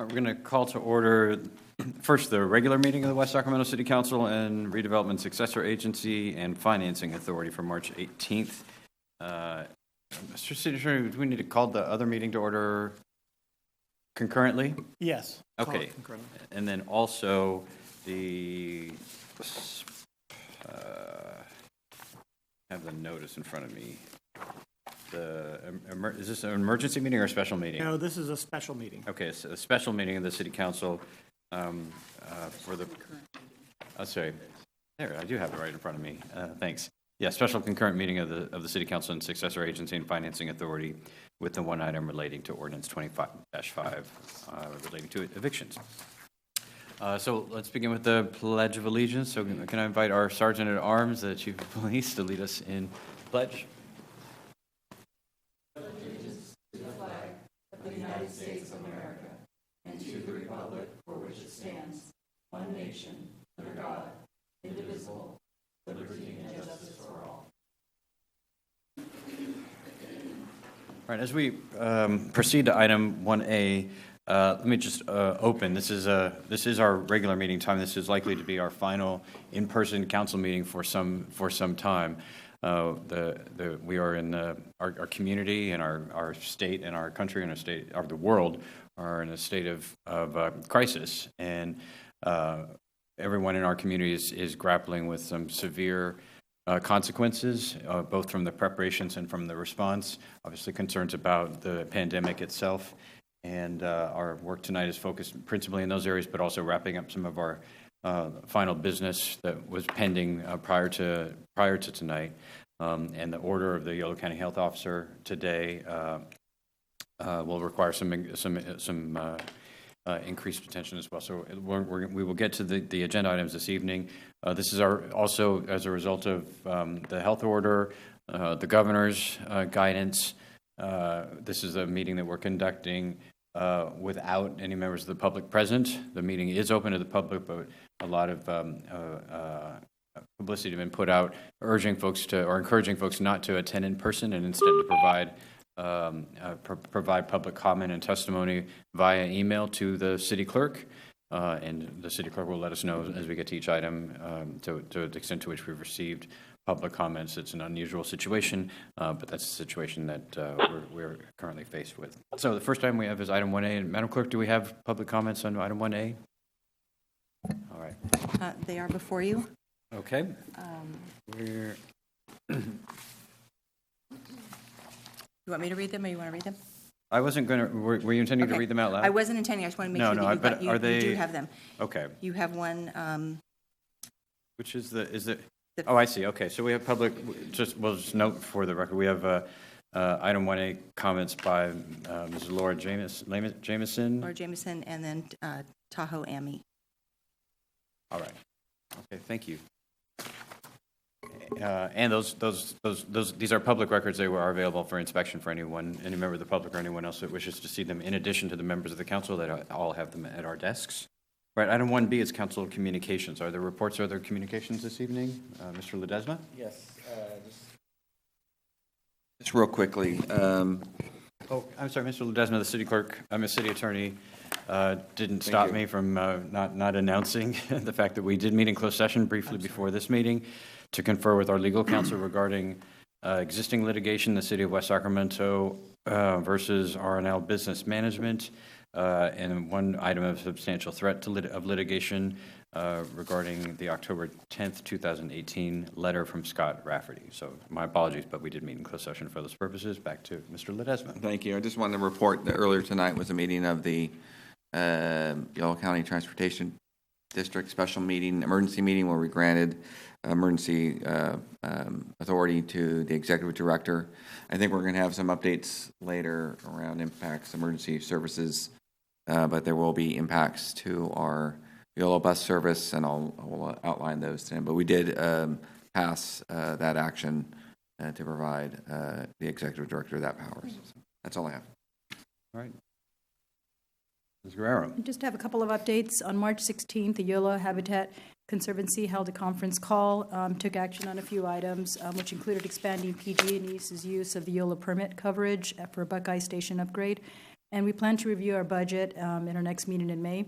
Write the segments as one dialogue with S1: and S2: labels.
S1: We're going to call to order first the regular meeting of the West Sacramento City Council and Redevelopment Successor Agency and Financing Authority for March 18th. Mr. City Attorney, do we need to call the other meeting to order concurrently?
S2: Yes.
S1: Okay. And then also the, have the notice in front of me. Is this an emergency meeting or a special meeting?
S2: No, this is a special meeting.
S1: Okay, so a special meeting of the City Council for the, sorry, there, I do have it right in front of me. Thanks. Yeah, special concurrent meeting of the City Council and Successor Agency and Financing Authority with the one item relating to Ordinance 25-5 relating to evictions. So let's begin with the Pledge of Allegiance. So can I invite our Sergeant at Arms, the Chief of Police, to lead us in pledge?
S3: Allegiance to the flag of the United States of America and to the republic for which it stands, one nation, under God, indivisible, liberty and justice for all.
S1: All right, as we proceed to item 1A, let me just open. This is our regular meeting time. This is likely to be our final in-person council meeting for some time. We are in our community and our state and our country and our state of the world are in a state of crisis, and everyone in our community is grappling with some severe consequences, both from the preparations and from the response. Obviously, concerns about the pandemic itself, and our work tonight is focused principally in those areas, but also wrapping up some of our final business that was pending prior to tonight. And the order of the Yolo County Health Officer today will require some increased attention as well. So we will get to the agenda items this evening. This is also as a result of the health order, the governor's guidance. This is a meeting that we're conducting without any members of the public present. The meeting is open to the public, but a lot of publicity has been put out encouraging folks not to attend in person and instead to provide public comment and testimony via email to the city clerk, and the city clerk will let us know as we get to each item to the extent to which we've received public comments. It's an unusual situation, but that's a situation that we're currently faced with. So the first item we have is item 1A. And Madam Clerk, do we have public comments on item 1A? All right.
S4: They are before you.
S1: Okay.
S4: You want me to read them, or you want to read them?
S1: I wasn't going to. Were you intending to read them out loud?
S4: I wasn't intending. I just want to make sure that you do have them.
S1: Okay.
S4: You have one.
S1: Which is oh, I see. Okay, so we have public. We'll just note for the record, we have item 1A comments by Ms. Laura Jameson.
S4: Laura Jameson, and then Tahoe Amy.
S1: All right. Okay. Thank you. And these are public records. They are available for inspection for any member of the public or anyone else that wishes to see them, in addition to the members of the council that all have them at our desks. Right, item 1B is council communications. Are there reports or other communications this evening? Mr. Ledesma?
S5: Yes. Just real quickly.
S1: Oh, I'm sorry, Mr. Ledesma, the city clerk, I'm a city attorney, didn't stop me from not announcing the fact that we did meet in closed session briefly before this meeting to confer with our legal counsel regarding existing litigation in the city of West Sacramento versus R&L Business Management, and one item of substantial threat of litigation regarding the October 10th, 2018 letter from Scott Rafferty. So my apologies, but we did meet in closed session for those purposes. Back to Mr. Ledesma.
S5: Thank you. I just wanted to report that earlier tonight was a meeting of the Yolo County Transportation District special meeting, emergency meeting, where we granted emergency authority to the executive director. I think we're going to have some updates later around impacts, emergency services, but there will be impacts to our Yolo bus service, and I'll outline those to him. But we did pass that action to provide the executive director that power. So that's all I have.
S1: All right. Ms. Guerrero.
S6: I just have a couple of updates. On March 16th, the Yolo Habitat Conservancy held a conference call, took action on a few items, which included expanding PG&E's use of the Yolo permit coverage for a Buckeye Station upgrade, And we plan to review our budget in our next meeting in May.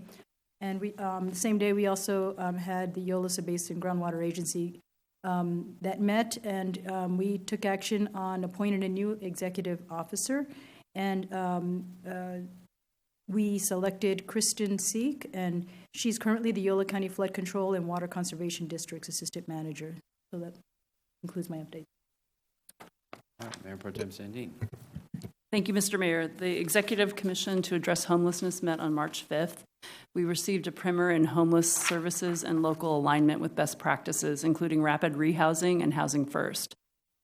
S6: And the same day, we also had the Eola Basin Groundwater Agency that met, and we took action on appointing a new executive officer. And we selected Kristen Seek, and she's currently the Eola County Flood Control and Water Conservation District's Assistant Manager. So that concludes my update.
S1: All right, Mayor Pro Tem Sandine.
S2: Thank you, Mr. Mayor. The Executive Commission to Address Homelessness met on March 5th. We received a primer in homeless services and local alignment with best practices, including rapid rehousing and housing first.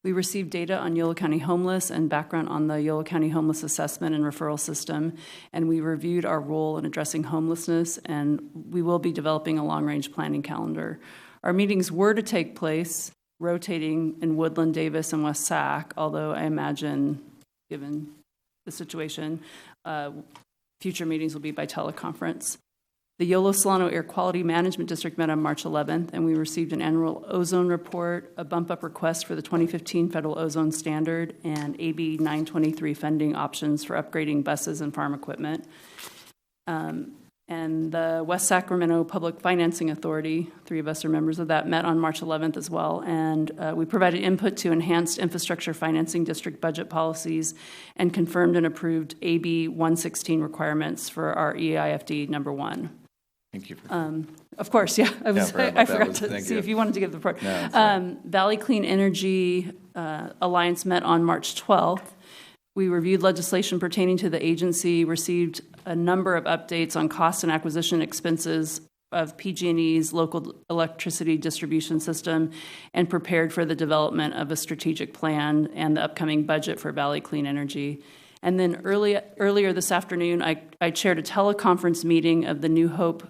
S2: We received data on Eola County homeless and background on the Eola County homeless assessment and referral system, and we reviewed our role in addressing homelessness, and we will be developing a long-range planning calendar. Our meetings were to take place rotating in Woodland, Davis, and West Sac, although I imagine, given the situation, future meetings will be by teleconference. The Eola Solano Air Quality Management District met on March 11th, and we received an annual ozone report, a bump-up request for the 2015 Federal Ozone Standard, and AB 923 funding options for upgrading buses and farm equipment. And the West Sacramento Public Financing Authority, 3 of us are members of that, met on March 11th as well. And we provided input to enhanced infrastructure financing district budget policies and confirmed and approved AB 116 requirements for our EIFD number 1.
S5: Thank you.
S2: Of course, yeah. I forgot to
S5: Thank
S2: see
S5: you.
S2: if you wanted to give the report.
S5: No, that's right.
S2: Valley Clean Energy Alliance met on March 12th. We reviewed legislation pertaining to the agency, received a number of updates on cost and acquisition expenses of PG&E's local electricity distribution system, and prepared for the development of a strategic plan and the upcoming budget for Valley Clean Energy. And then earlier this afternoon, I chaired a teleconference meeting of the New Hope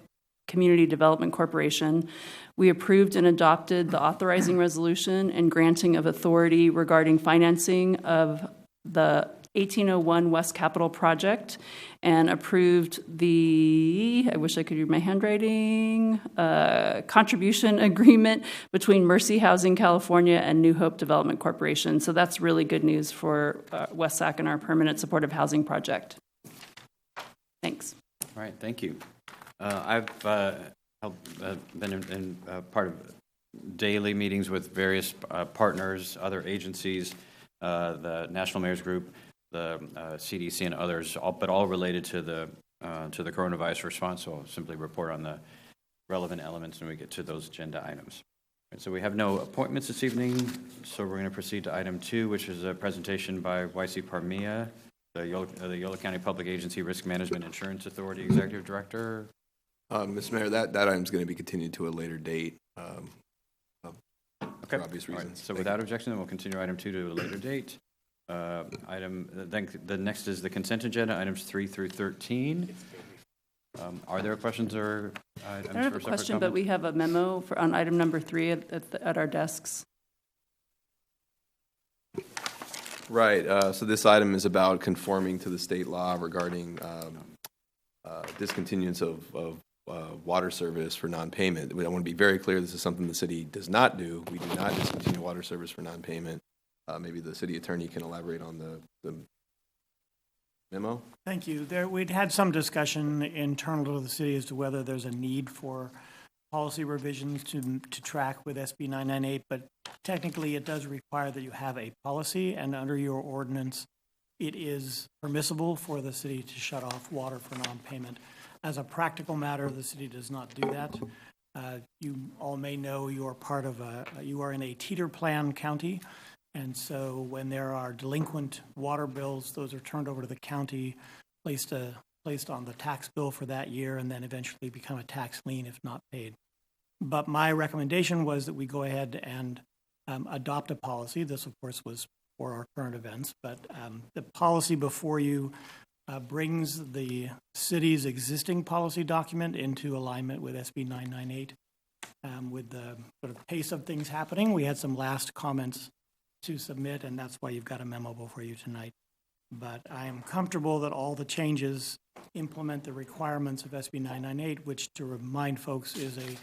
S2: Community Development Corporation. We approved and adopted the authorizing resolution and granting of authority regarding financing of the 1801 West Capitol project, and approved the, I wish I could read my handwriting, contribution agreement between Mercy Housing California and New Hope Development Corporation. So that's really good news for West Sac and our permanent supportive housing project. Thanks.
S1: All right, thank you. I've been in part of daily meetings with various partners, other agencies, the National Mayor's Group, the CDC, and others, but all related to the coronavirus response. So I'll simply report on the relevant elements when we get to those agenda items. Right, so we have no appointments this evening, so we're going to proceed to item 2, which is a presentation by YC Parmia, the Eola County Public Agency Risk Management Insurance Authority Executive Director.
S7: Mr. Mayor, that item is going to be continued to a later date.
S1: Okay.
S7: For obvious reasons.
S1: Right. So without objection, then we'll continue item 2 to a later date. Then the next is the consent agenda, items 3 through 13. Are there questions or items?
S2: I don't have a question, but we have a memo on item number 3 at our desks.
S7: Right. So this item is about conforming to the state law regarding discontinuance of water service for non-payment. I want to be very clear, this is something the city does not do. We do not discontinue water service for non-payment. Maybe the city attorney can elaborate on the memo.
S8: Thank you. We'd had some discussion internal to the city as to whether there's a need for policy revisions to track with SB 998, but technically it does require that you have a policy, and under your ordinance, it is permissible for the city to shut off water for non-payment. As a practical matter, the city does not do that. You all may know you are in a teeter plan county, and so when there are delinquent water bills, those are turned over to the county, placed on the tax bill for that year, and then eventually become a tax lien if not paid. But my recommendation was that we go ahead and adopt a policy. This, of course, was for our current events, but the policy before you brings the city's existing policy document into alignment with SB 998. With the sort of pace of things happening, we had some last comments to submit, and that's why you've got a memo before you tonight. But I am comfortable that all the changes implement the requirements of SB 998, which, to remind folks, is a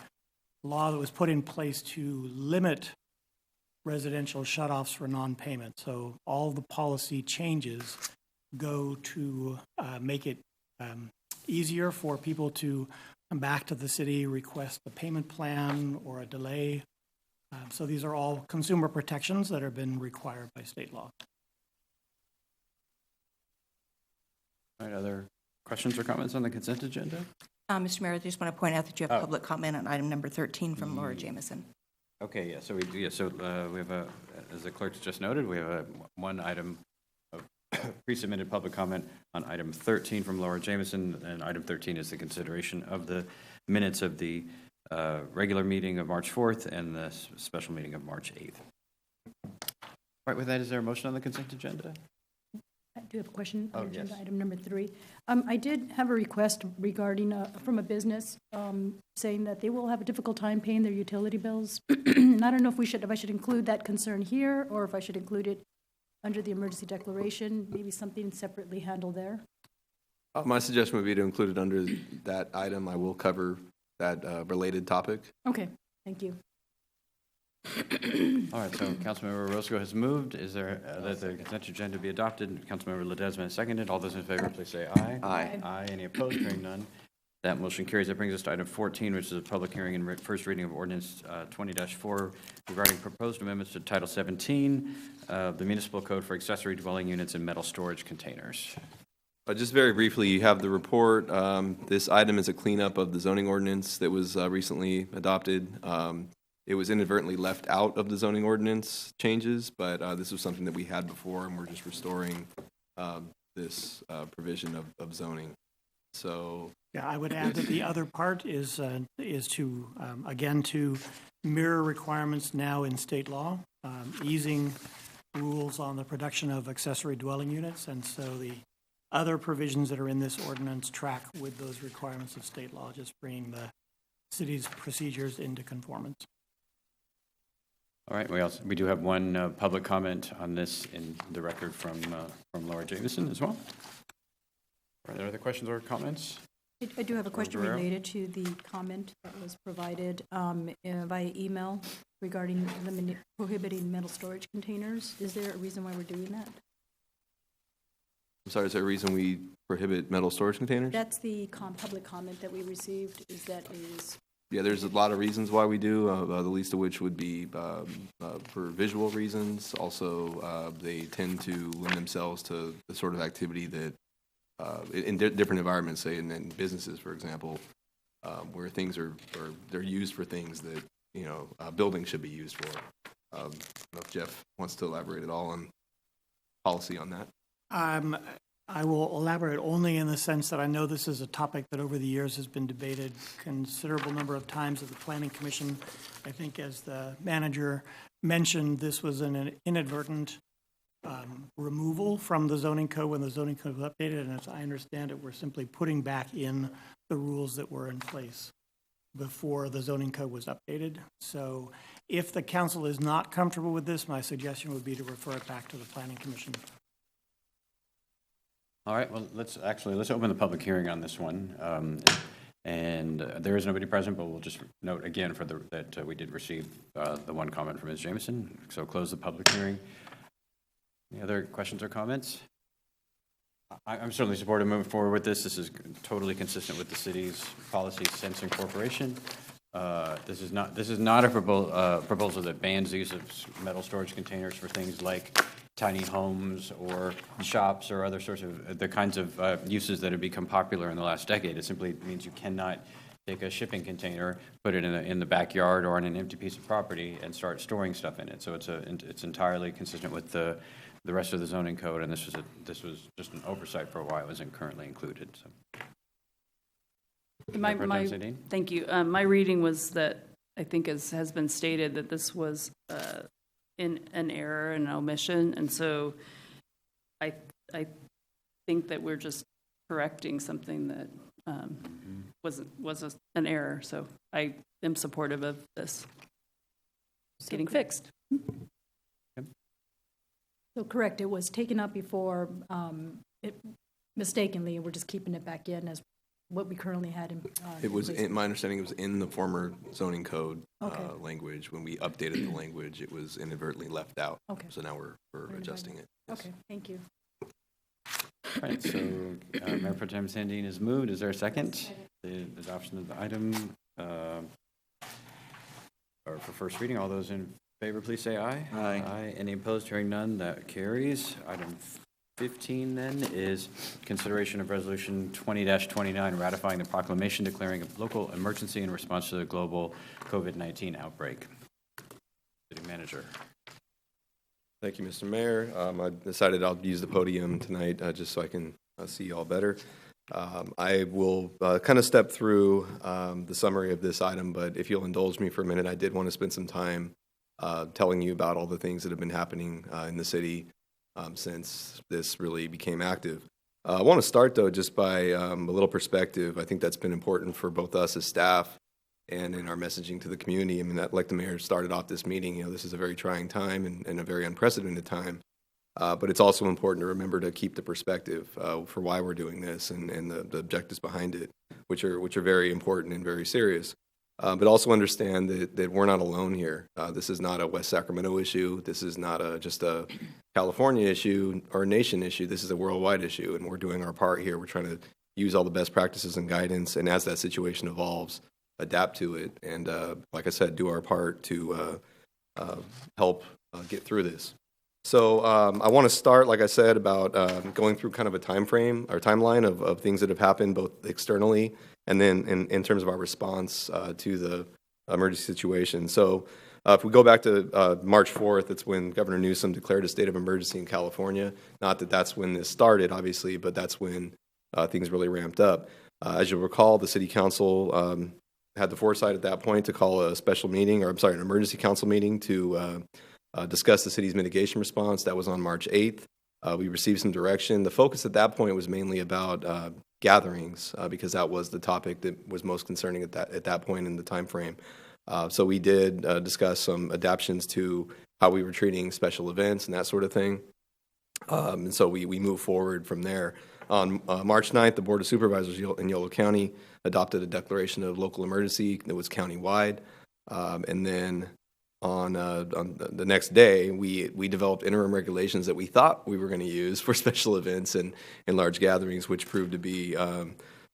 S8: law that was put in place to limit residential shutoffs for non-payment. So all the policy changes go to make it easier for people to come back to the city, request a payment plan or a delay. So these are all consumer protections that have been required by state law.
S1: All right, other questions or comments on the consent agenda?
S4: Mr. Mayor, I just want to point out that you have public comment on item number 13 from Laura Jameson.
S1: Okay, yeah, so we have a, as the clerk's just noted, we have one item of pre-submitted public comment on item 13 from Laura Jameson, and item 13 is the consideration of the minutes of the regular meeting of March 4th and the special meeting of March 8th. All right, with that, is there a motion on the consent agenda?
S6: I do have a question on agenda
S1: yes.
S6: item number 3. I did have a request regarding, from a business, saying that they will have a difficult time paying their utility bills. And I don't know if I should include that concern here, or if I should include it under the emergency declaration, maybe something separately handled there.
S7: My suggestion would be to include it under that item. I will cover that related topic.
S6: Okay, thank you.
S1: All right, so Councilmember Roscoe has moved. Is there that the consent agenda be adopted? Councilmember Ledesma has seconded. All those in favor, please say aye.
S5: Aye.
S1: Aye. Any opposed? Hearing none. That motion carries. That brings us to item 14, which is a public hearing and first reading of ordinance 20-4 regarding proposed amendments to Title 17 of the Municipal Code for accessory dwelling units and metal storage containers.
S7: Just very briefly, you have the report. This item is a cleanup of the zoning ordinance that was recently adopted. It was inadvertently left out of the zoning ordinance changes, but this was something that we had before, and we're just restoring this provision of zoning. So,
S8: Yeah, I would add that the other part is to, again, to mirror requirements now in state law, easing rules on the production of accessory dwelling units, and so the other provisions that are in this ordinance track with those requirements of state law, just bringing the city's procedures into conformance.
S1: All right, we do have one public comment on this in the record from Laura Jameson as well. Are there other questions or comments?
S6: I do have a question
S1: Guerrero?
S6: related to the comment that was provided via email regarding prohibiting metal storage containers. Is there a reason why we're doing that?
S7: I'm sorry, is there a reason we prohibit metal storage containers?
S6: That's the public comment that we received, is that is...
S7: Yeah, there's a lot of reasons why we do, the least of which would be for visual reasons. Also, they tend to lend themselves to the sort of activity that, in different environments, say in businesses, for example, where things they're used for things that, buildings should be used for. I don't know if Jeff wants to elaborate at all on policy on that.
S8: I will elaborate only in the sense that I know this is a topic that over the years has been debated considerable number of times at the Planning Commission. I think as the manager mentioned, this was an inadvertent removal from the zoning code when the zoning code was updated, and as I understand it, we're simply putting back in the rules that were in place before the zoning code was updated. So if the council is not comfortable with this, my suggestion would be to refer it back to the Planning Commission.
S1: All right, well, let's open the public hearing on this one. And there is nobody present, but we'll just note again that we did receive the one comment from Ms. Jameson. So close the public hearing. Any other questions or comments? I'm certainly supportive of moving forward with this. This is totally consistent with the city's policy since incorporation. This is not a proposal that bans the use of metal storage containers for things like tiny homes or shops or other sorts of the kinds of uses that have become popular in the last decade. It simply means you cannot take a shipping container, put it in the backyard or on an empty piece of property and start storing stuff in it. So it's entirely consistent with the rest of the zoning code, and this was just an oversight for a while. It wasn't currently included. So.
S2: Thank you. My reading was that I think has been stated that this was in an error and omission, and so I think that we're just correcting something that was an error. So I am supportive of this getting fixed.
S6: So correct, it was taken up before mistakenly, and we're just keeping it back in as what we currently had in.
S7: It was, in my understanding, it was in the former zoning code
S6: Okay.
S7: language. When we updated the language, it was inadvertently left out.
S6: Okay.
S7: So now we're adjusting it. Yes.
S6: Okay, thank you.
S1: All right, so Mayor Pro Tem Sandine is moved. Is there a second? The adoption of the item, or for first reading, all those in favor, please say aye.
S5: Aye.
S1: Aye. Any opposed? Hearing none, that carries. Item 15 then is consideration of resolution 20-29, ratifying the proclamation declaring a local emergency in response to the global COVID-19 outbreak. City Manager.
S7: Thank you, Mr. Mayor. I decided I'll use the podium tonight just so I can see you all better. I will kind of step through the summary of this item, but if you'll indulge me for a minute, I did want to spend some time telling you about all the things that have been happening in the city since this really became active. I want to start, though, just by a little perspective. I think that's been important for both us as staff and in our messaging to the community. I mean, like the mayor started off this meeting, this is a very trying time and a very unprecedented time. But it's also important to remember to keep the perspective for why we're doing this and the objectives behind it, which are very important and very serious. But also understand that we're not alone here. This is not a West Sacramento issue. This is not just a California issue or a nation issue. This is a worldwide issue, and we're doing our part here. We're trying to use all the best practices and guidance, and as that situation evolves, adapt to it, and like I said, do our part to help get through this. So I want to start, like I said, about going through kind of a time frame or timeline of things that have happened both externally and then in terms of our response to the emergency situation. So if we go back to March 4th, it's when Governor Newsom declared a state of emergency in California. Not that that's when this started, obviously, but that's when things really ramped up. As you'll recall, the city council had the foresight at that point to call a special meeting, an emergency council meeting to discuss the city's mitigation response. That was on March 8th. We received some direction. The focus at that point was mainly about gatherings because that was the topic that was most concerning at that point in the time frame. So we did discuss some adaptations to how we were treating special events and that sort of thing. And so we moved forward from there. On March 9th, the Board of Supervisors in Yolo County adopted a declaration of local emergency that was countywide. And then on the next day, we developed interim regulations that we thought we were going to use for special events and large gatherings, which proved to be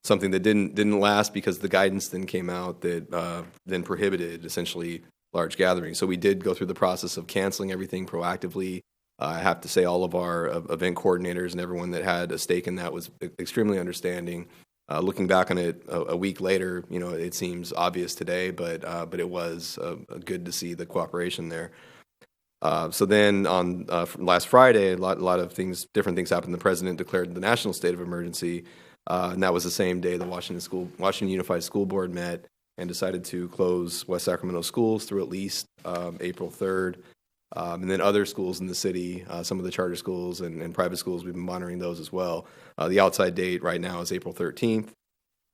S7: something that didn't last because the guidance then came out that then prohibited essentially large gatherings. So we did go through the process of canceling everything proactively. I have to say all of our event coordinators and everyone that had a stake in that was extremely understanding. Looking back on it a week later, it seems obvious today, but it was good to see the cooperation there. So then on last Friday, a lot of different things happened. The president declared the national state of emergency, and that was the same day the Washington Unified School Board met and decided to close West Sacramento schools through at least April 3rd. And then other schools in the city, some of the charter schools and private schools, we've been monitoring those as well. The outside date right now is April 13th.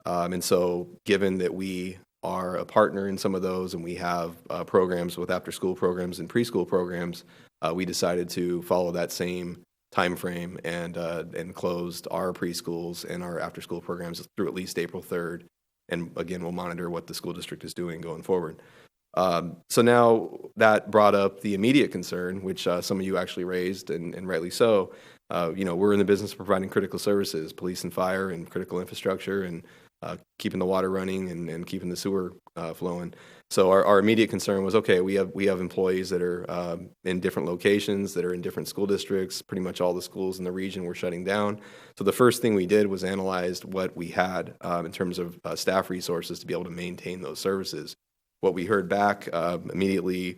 S7: And so given that we are a partner in some of those and we have programs with after-school programs and preschool programs, we decided to follow that same time frame and closed our preschools and our after-school programs through at least April 3rd. And again, we'll monitor what the school district is doing going forward. So now that brought up the immediate concern, which some of you actually raised, and rightly so. We're in the business of providing critical services, police and fire, and critical infrastructure, and keeping the water running and keeping the sewer flowing. So our immediate concern was, okay, we have employees that are in different locations, that are in different school districts. Pretty much all the schools in the region were shutting down. So the first thing we did was analyzed what we had in terms of staff resources to be able to maintain those services. What we heard back immediately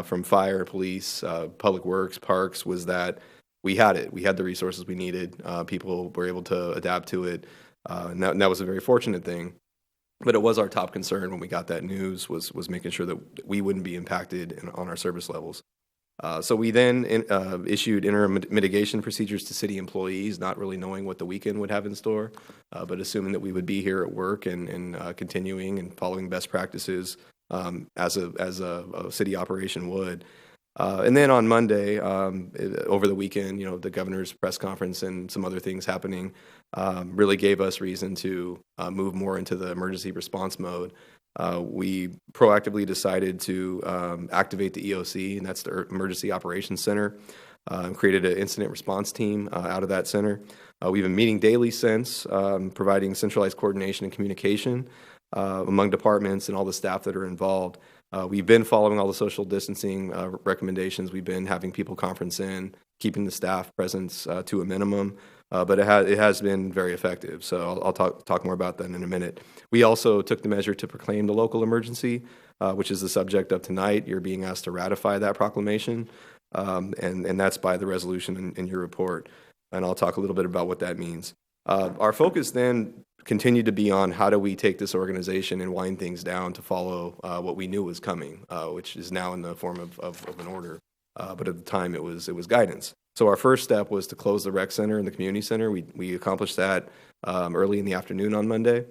S7: from fire, police, public works, parks, was that we had it. We had the resources we needed. People were able to adapt to it. And that was a very fortunate thing. But it was our top concern when we got that news was making sure that we wouldn't be impacted on our service levels. So we then issued interim mitigation procedures to city employees, not really knowing what the weekend would have in store, but assuming that we would be here at work and continuing and following best practices as a city operation would. And then on Monday, over the weekend, the governor's press conference and some other things happening really gave us reason to move more into the emergency response mode. We proactively decided to activate the EOC, and that's the Emergency Operations Center. created an incident response team out of that center. We've been meeting daily since, providing centralized coordination and communication among departments and all the staff that are involved. We've been following all the social distancing recommendations. We've been having people conference in, keeping the staff presence to a minimum, but it has been very effective. So I'll talk more about that in a minute. We also took the measure to proclaim the local emergency, which is the subject of tonight. You're being asked to ratify that proclamation, and that's by the resolution in your report. And I'll talk a little bit about what that means. Our focus then continued to be on how do we take this organization and wind things down to follow what we knew was coming, which is now in the form of an order. But at the time, it was guidance. So our first step was to close the rec center and the community center. We accomplished that early in the afternoon on Monday.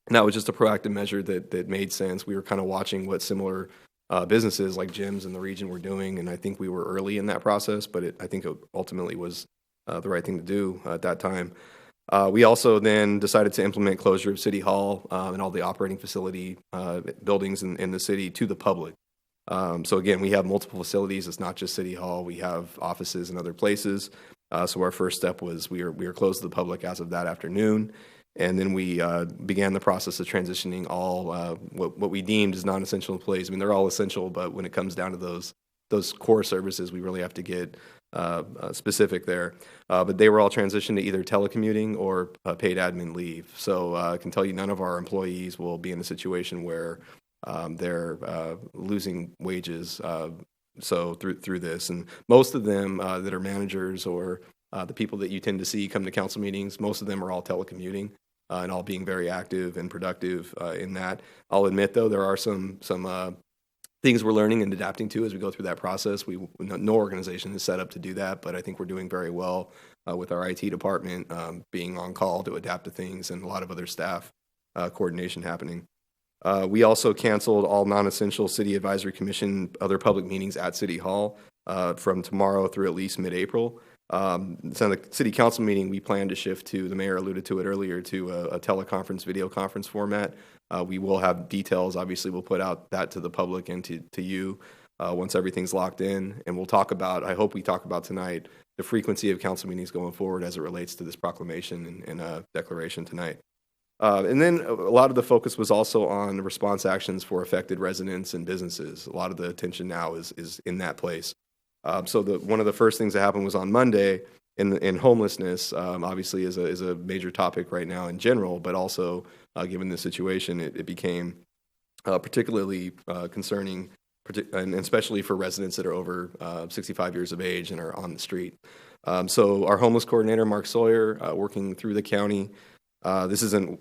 S7: And that was just a proactive measure that made sense. We were kind of watching what similar businesses like gyms in the region were doing, and I think we were early in that process, but I think it ultimately was the right thing to do at that time. We also then decided to implement closure of City Hall and all the operating facility buildings in the city to the public. So again, we have multiple facilities. It's not just City Hall. We have offices in other places. So our first step was we are closed to the public as of that afternoon. And then we began the process of transitioning all what we deemed as non-essential employees. I mean, they're all essential, but when it comes down to those core services, we really have to get specific there. But they were all transitioned to either telecommuting or paid admin leave. So I can tell you none of our employees will be in a situation where they're losing wages so through this. And most of them that are managers or the people that you tend to see come to council meetings, most of them are all telecommuting and all being very active and productive in that. I'll admit, though, there are some things we're learning and adapting to as we go through that process. No organization is set up to do that, but I think we're doing very well with our IT department being on call to adapt to things and a lot of other staff coordination happening. We also canceled all non-essential City Advisory Commission other public meetings at City Hall from tomorrow through at least mid-April. So the City Council meeting, we plan to shift to, the mayor alluded to it earlier, to a teleconference, video conference format. We will have details. Obviously, we'll put out that to the public and to you once everything's locked in. And we'll talk about, I hope we talk about tonight, the frequency of council meetings going forward as it relates to this proclamation and declaration tonight. And then a lot of the focus was also on response actions for affected residents and businesses. A lot of the attention now is in that place. So one of the first things that happened was on Monday in homelessness, obviously is a major topic right now in general, but also given the situation, it became particularly concerning, and especially for residents that are over 65 years of age and are on the street. So our homeless coordinator, Mark Sawyer, working through the county, this isn't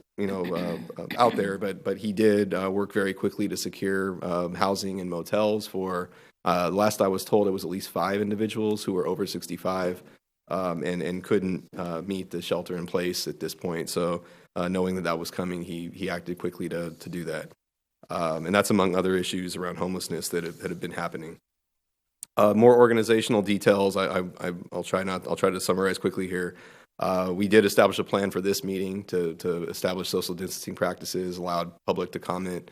S7: out there, but he did work very quickly to secure housing and motels for. Last I was told, it was at least 5 individuals who were over 65 and couldn't meet the shelter in place at this point. So knowing that was coming, he acted quickly to do that. And that's among other issues around homelessness that have been happening. More organizational details. I'll try to summarize quickly here. We did establish a plan for this meeting to establish social distancing practices, allowed public to comment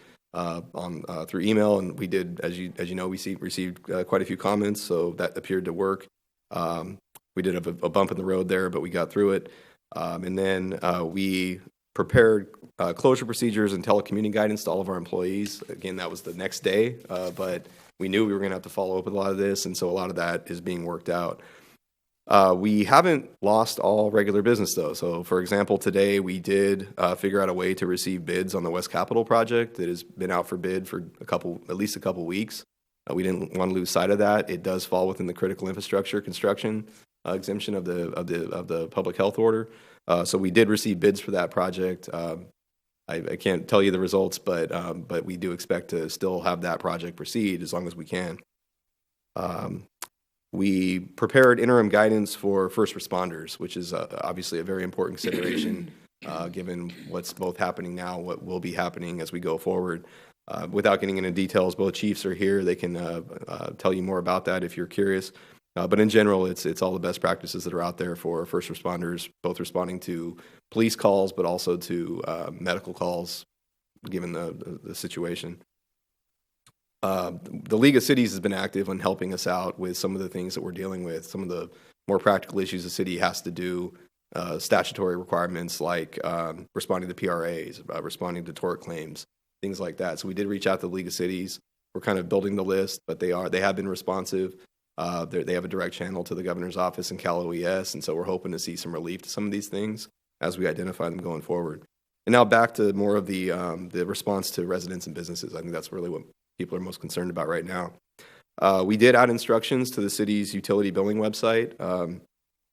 S7: through email, and we did, as you know, we received quite a few comments, so that appeared to work. We did have a bump in the road there, but we got through it. And then we prepared closure procedures and telecommuting guidance to all of our employees. Again, that was the next day, but we knew we were going to have to follow up with a lot of this, and so a lot of that is being worked out. We haven't lost all regular business, though. So, for example, today we did figure out a way to receive bids on the West Capitol project that has been out for bid for at least a couple weeks. We didn't want to lose sight of that. It does fall within the critical infrastructure construction exemption of the public health order. So we did receive bids for that project. I can't tell you the results, but we do expect to still have that project proceed as long as we can. We prepared interim guidance for first responders, which is obviously a very important consideration given what's both happening now, what will be happening as we go forward. Without getting into details, both chiefs are here. They can tell you more about that if you're curious. But in general, it's all the best practices that are out there for first responders, both responding to police calls, but also to medical calls, given the situation. The League of Cities has been active on helping us out with some of the things that we're dealing with, some of the more practical issues the city has to do, statutory requirements like responding to PRAs, responding to tort claims, things like that. So we did reach out to the League of Cities. We're kind of building the list, but they have been responsive. They have a direct channel to the governor's office in Cal OES, and so we're hoping to see some relief to some of these things as we identify them going forward. And now back to more of the response to residents and businesses. I think that's really what people are most concerned about right now. We did add instructions to the city's utility billing website.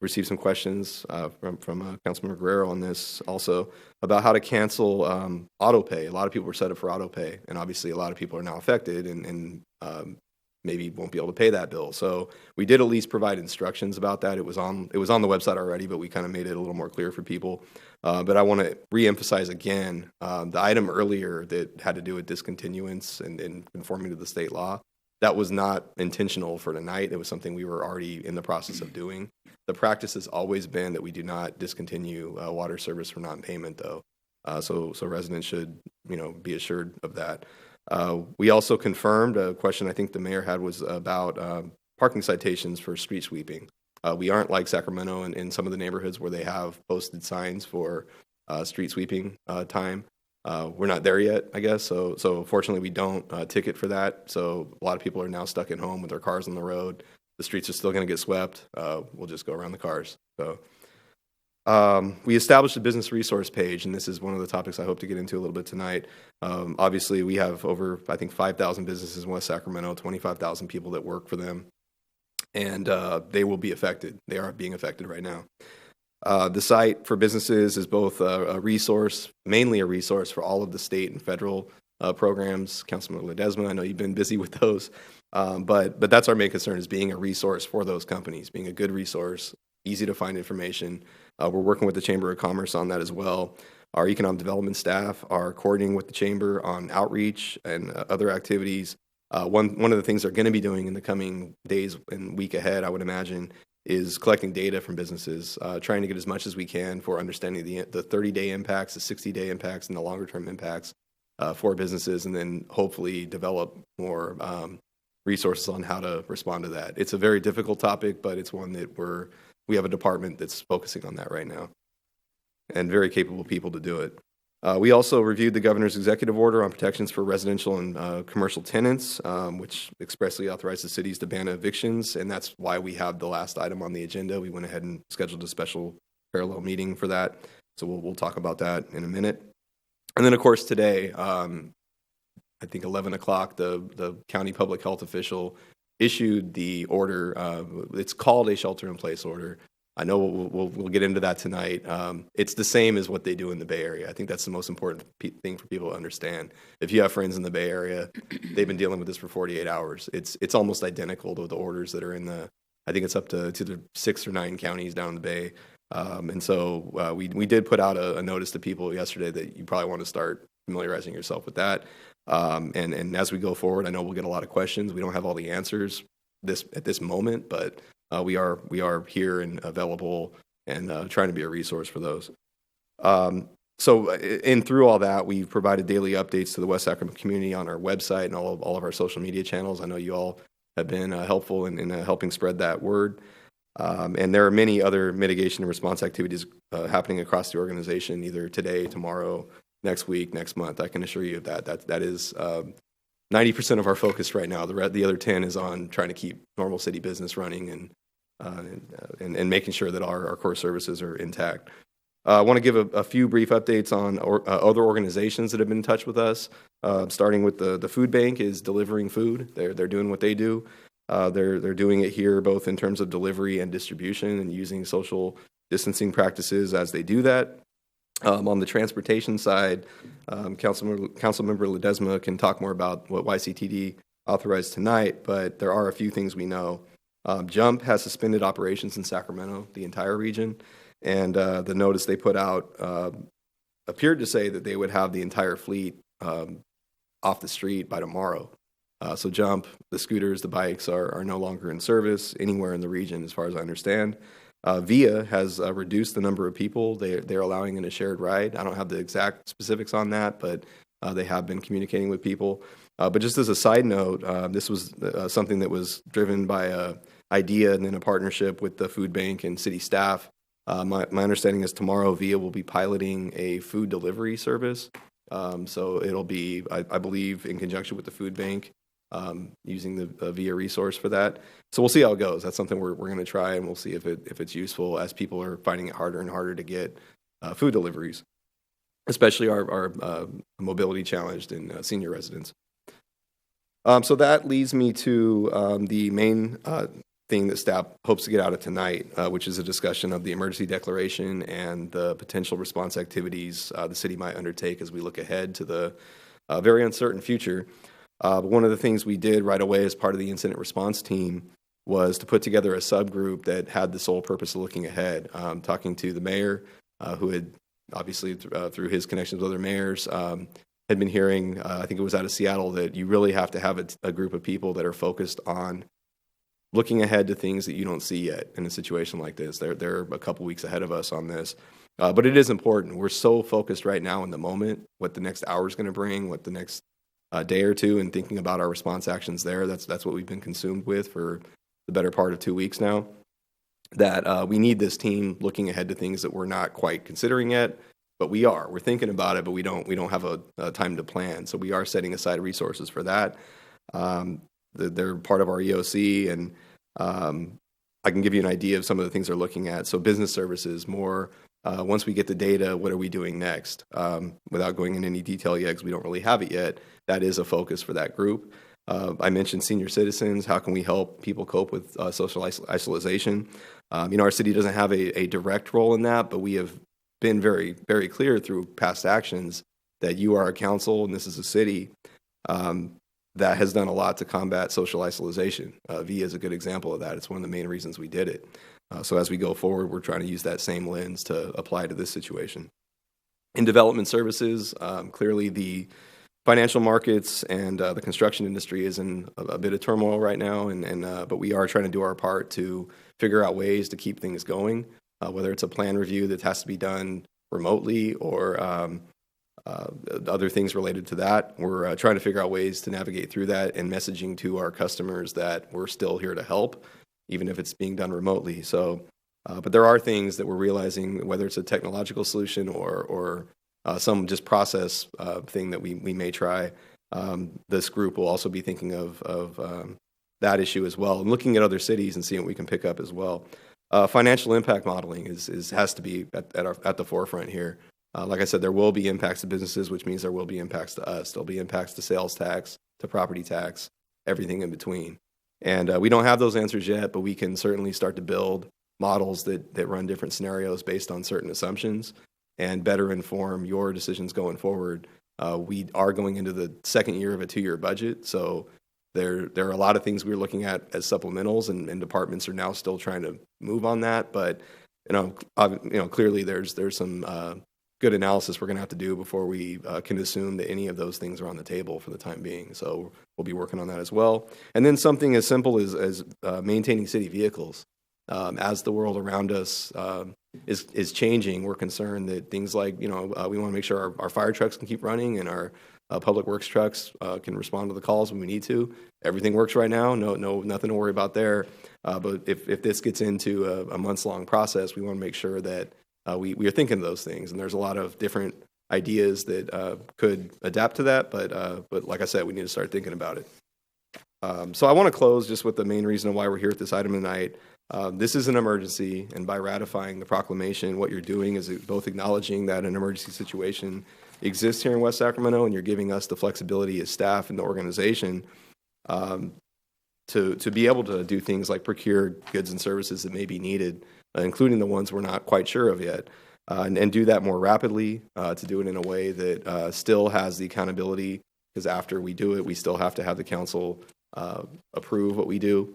S7: Received some questions from Councilmember Guerrero on this also about how to cancel auto pay. A lot of people were set up for auto pay, and obviously a lot of people are now affected and maybe won't be able to pay that bill. So we did at least provide instructions about that. It was on the website already, but we kind of made it a little more clear for people. But I want to reemphasize again the item earlier that had to do with discontinuance and conforming to the state law. That was not intentional for tonight. It was something we were already in the process of doing. The practice has always been that we do not discontinue water service for non-payment, though. So residents should, be assured of that. We also confirmed a question I think the mayor had was about parking citations for street sweeping. We aren't like Sacramento in some of the neighborhoods where they have posted signs for street sweeping time. We're not there yet, I guess. So fortunately, we don't ticket for that. So a lot of people are now stuck at home with their cars on the road. The streets are still going to get swept. We'll just go around the cars. So we established a business resource page, and this is one of the topics I hope to get into a little bit tonight. Obviously, we have over, I think, 5,000 businesses in West Sacramento, 25,000 people that work for them, and they will be affected. They are being affected right now. The site for businesses is both a resource, mainly a resource for all of the state and federal programs. Councilman Ledesma, I know you've been busy with those, but that's our main concern, is being a resource for those companies, being a good resource, easy to find information. We're working with the Chamber of Commerce on that as well. Our economic development staff are coordinating with the Chamber on outreach and other activities. One of the things they're going to be doing in the coming days and week ahead, I would imagine, is collecting data from businesses, trying to get as much as we can for understanding the 30-day impacts, the 60-day impacts, and the longer-term impacts for businesses, and then hopefully develop more resources on how to respond to that. It's a very difficult topic, but it's one that we have a department that's focusing on that right now, and very capable people to do it. We also reviewed the governor's executive order on protections for residential and commercial tenants, which expressly authorizes cities to ban evictions, and that's why we have the last item on the agenda. We went ahead and scheduled a special parallel meeting for that, so we'll talk about that in a minute. And then, of course, today, I think 11 o'clock, the county public health official issued the order. It's called a shelter-in-place order. I know we'll get into that tonight. It's the same as what they do in the Bay Area. I think that's the most important thing for people to understand. If you have friends in the Bay Area, they've been dealing with this for 48 hours. It's almost identical to the orders that are in I think it's up to the 6 or 9 counties down in the Bay. And so we did put out a notice to people yesterday that you probably want to start familiarizing yourself with that. And as we go forward, I know we'll get a lot of questions. We don't have all the answers at this moment, but we are here and available and trying to be a resource for those. So through all that, we've provided daily updates to the West Sacramento community on our website and all of our social media channels. I know you all have been helpful in helping spread that word. And there are many other mitigation and response activities happening across the organization, either today, tomorrow, next week, next month. I can assure you of that. That is 90% of our focus right now. The other 10 is on trying to keep normal city business running and making sure that our core services are intact. I want to give a few brief updates on other organizations that have been in touch with us. Starting with the food bank is delivering food. They're doing what they do. They're doing it here both in terms of delivery and distribution and using social distancing practices as they do that. On the transportation side, Councilmember Ledesma can talk more about what YCTD authorized tonight, but there are a few things we know. JUMP has suspended operations in Sacramento, the entire region, and the notice they put out appeared to say that they would have the entire fleet off the street by tomorrow. So JUMP, the scooters, the bikes are no longer in service anywhere in the region, as far as I understand. VIA has reduced the number of people they're allowing in a shared ride. I don't have the exact specifics on that, but they have been communicating with people. But just as a side note, this was something that was driven by a idea and then a partnership with the food bank and city staff. My understanding is tomorrow VIA will be piloting a food delivery service. So it'll be, I believe, in conjunction with the food bank, using the VIA resource for that. So we'll see how it goes. That's something we're going to try, and we'll see if it's useful as people are finding it harder and harder to get food deliveries, especially our mobility challenged and senior residents. So that leads me to the main thing that staff hopes to get out of tonight, which is a discussion of the emergency declaration and the potential response activities the city might undertake as we look ahead to the very uncertain future. But one of the things we did right away as part of the incident response team was to put together a subgroup that had the sole purpose of looking ahead, talking to the mayor, who had obviously through his connections with other mayors, had been hearing, I think it was out of Seattle, that you really have to have a group of people that are focused on looking ahead to things that you don't see yet in a situation like this. They're a couple weeks ahead of us on this. But it is important. We're so focused right now in the moment, what the next hour is going to bring, what the next day or two, and thinking about our response actions there. That's what we've been consumed with for the better part of 2 weeks now, that we need this team looking ahead to things that we're not quite considering yet, but we are. We're thinking about it, but we don't have a time to plan. So we are setting aside resources for that. They're part of our EOC, and I can give you an idea of some of the things they're looking at. So business services, more once we get the data, what are we doing next? Without going into any detail yet, because we don't really have it yet, that is a focus for that group. I mentioned senior citizens. How can we help people cope with social isolation? Our city doesn't have a direct role in that, but we have been very, very clear through past actions that you are a council and this is a city that has done a lot to combat social isolation. VIA is a good example of that. It's one of the main reasons we did it. So as we go forward, we're trying to use that same lens to apply to this situation. In development services, clearly the financial markets and the construction industry is in a bit of turmoil right now, but we are trying to do our part to figure out ways to keep things going, whether it's a plan review that has to be done remotely or other things related to that. We're trying to figure out ways to navigate through that and messaging to our customers that we're still here to help, even if it's being done remotely. So, but there are things that we're realizing, whether it's a technological solution or some just process thing that we may try. This group will also be thinking of that issue as well, and looking at other cities and seeing what we can pick up as well. Financial impact modeling has to be at the forefront here. Like I said, there will be impacts to businesses, which means there will be impacts to us. There'll be impacts to sales tax, to property tax, everything in between. And we don't have those answers yet, but we can certainly start to build models that run different scenarios based on certain assumptions and better inform your decisions going forward. We are going into the second year of a 2-year budget, so there are a lot of things we're looking at as supplementals, and departments are now still trying to move on that. But clearly there's some good analysis we're going to have to do before we can assume that any of those things are on the table for the time being. So we'll be working on that as well. And then something as simple as maintaining city vehicles. As the world around us is changing, we're concerned that things like, we want to make sure our fire trucks can keep running and our public works trucks can respond to the calls when we need to. Everything works right now. Nothing to worry about there. But if this gets into a months-long process, we want to make sure that we are thinking of those things. And there's a lot of different ideas that could adapt to that. But like I said, we need to start thinking about it. So I want to close just with the main reason why we're here at this item tonight. This is an emergency, and by ratifying the proclamation, what you're doing is both acknowledging that an emergency situation exists here in West Sacramento, and you're giving us the flexibility as staff and the organization to be able to do things like procure goods and services that may be needed, including the ones we're not quite sure of yet, and do that more rapidly, to do it in a way that still has the accountability, because after we do it, we still have to have the council approve what we do.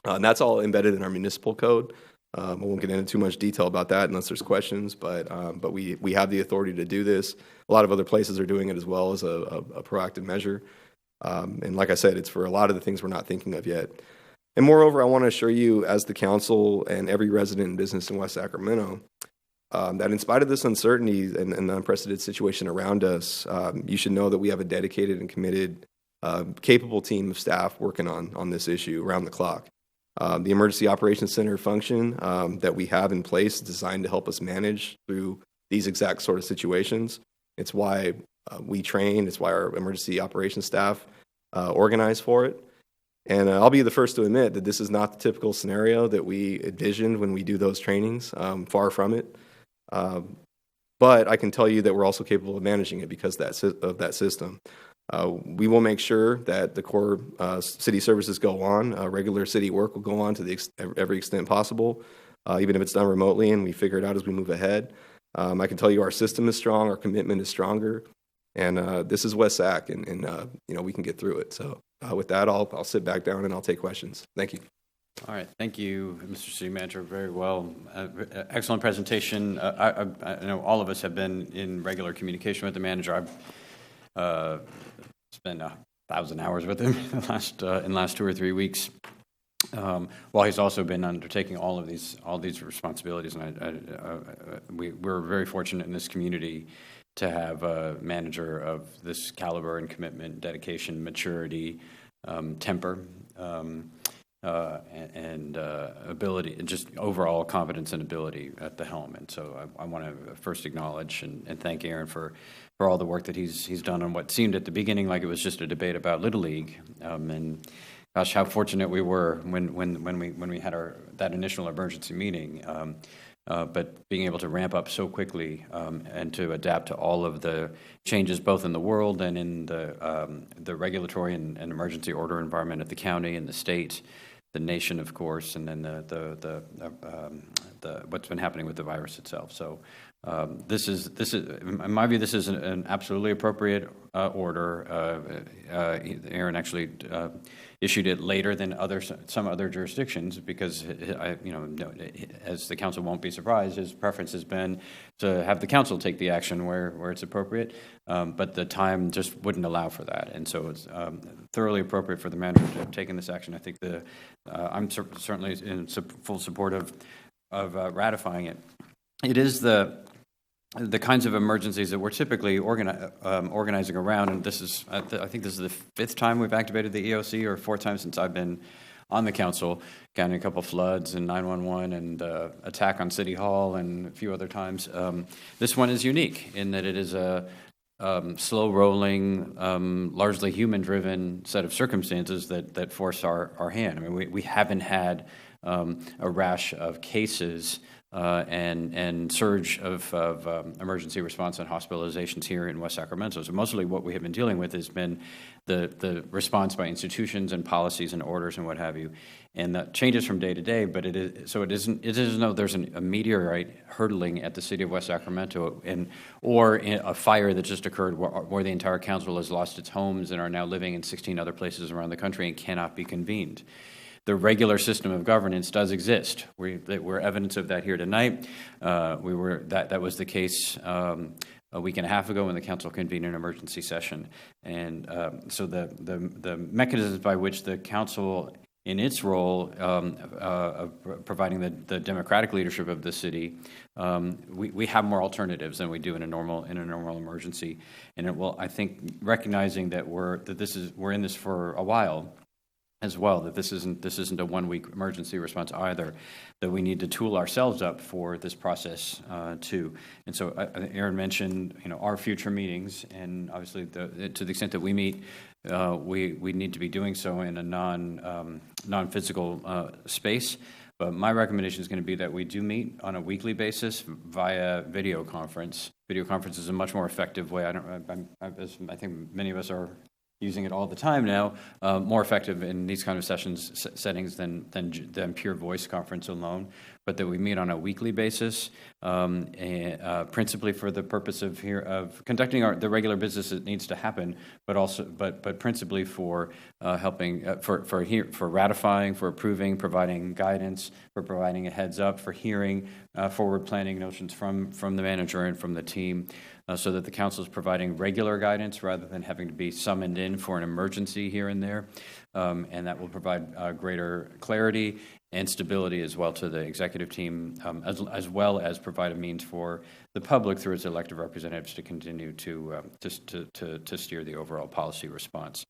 S7: And that's all embedded in our municipal code. I won't get into too much detail about that unless there's questions, but we have the authority to do this. A lot of other places are doing it as well as a proactive measure. And like I said, it's for a lot of the things we're not thinking of yet. And moreover, I want to assure you as the council and every resident and business in West Sacramento that in spite of this uncertainty and the unprecedented situation around us, you should know that we have a dedicated and committed capable team of staff working on this issue around the clock. The Emergency Operations Center function that we have in place is designed to help us manage through these exact sort of situations. It's why we train, it's why our emergency operations staff organize for it. And I'll be the first to admit that this is not the typical scenario that we envisioned when we do those trainings, far from it. But I can tell you that we're also capable of managing it because of that system. We will make sure that the core city services go on. Regular city work will go on to every extent possible, even if it's done remotely, and we figure it out as we move ahead. I can tell you our system is strong, our commitment is stronger, and this is West Sac, and we can get through it. So with that, I'll sit back down and I'll take questions. Thank you.
S1: All right, thank you, Mr. City Manager, very well. Excellent presentation. I know all of us have been in regular communication with the manager. I've spent 1,000 hours with him in the last 2 or 3 weeks, while he's also been undertaking all these responsibilities. And we're very fortunate in this community to have a manager of this caliber and commitment, dedication, maturity, temper, and ability, and just overall competence and ability at the helm. And so I want to first acknowledge and thank Aaron for all the work that he's done on what seemed at the beginning like it was just a debate about Little League. And gosh, how fortunate we were when we had that initial emergency meeting. But being able to ramp up so quickly and to adapt to all of the changes both in the world and in the regulatory and emergency order environment at the county and the state, the nation, of course, and then the what's been happening with the virus itself. So this is in my view, this is an absolutely appropriate order. Aaron actually issued it later than some other jurisdictions because as the council won't be surprised, his preference has been to have the council take the action where it's appropriate, but the time just wouldn't allow for that, and so it's thoroughly appropriate for the manager to have taken this action. I think I'm certainly in full support of ratifying it. It is the kinds of emergencies that we're typically organizing around, and this is, I think this is the 5th time we've activated the EOC, or 4th time since I've been on the council, counting a couple floods and 911 and attack on City Hall and a few other times. This one is unique in that it is a slow-rolling, largely human-driven set of circumstances that force our hand. I mean, we haven't had a rash of cases and surge of emergency response and hospitalizations here in West Sacramento. So mostly what we have been dealing with has been the response by institutions and policies and orders and what have you. And that changes from day to day, but it isn't though there's a meteorite hurtling at the city of West Sacramento or a fire that just occurred where the entire council has lost its homes and are now living in 16 other places around the country and cannot be convened. The regular system of governance does exist. We're evidence of that here tonight. That was the case a week and a half ago when the council convened an emergency session, and so the mechanisms by which the council, in its role of providing the democratic leadership of the city, we have more alternatives than we do in a normal emergency, and it will, I think, recognizing that we're in this for a while as well, that this isn't a 1-week emergency response either, that we need to tool ourselves up for this process too. And so Aaron mentioned our future meetings, and obviously to the extent that we meet, we need to be doing so in a non-physical space. But my recommendation is going to be that we do meet on a weekly basis via video conference. Video conference is a much more effective way. I think many of us are using it all the time now, more effective in these kind of settings than pure voice conference alone, but that we meet on a weekly basis, principally for the purpose of conducting the regular business that needs to happen, but principally for helping, for ratifying, for approving, providing guidance, for providing a heads up, for hearing forward planning notions from the manager and from the team. So that the council is providing regular guidance rather than having to be summoned in for an emergency here and there. And that will provide greater clarity and stability as well to the executive team, as well as provide a means for the public through its elected representatives to continue to steer the overall policy response.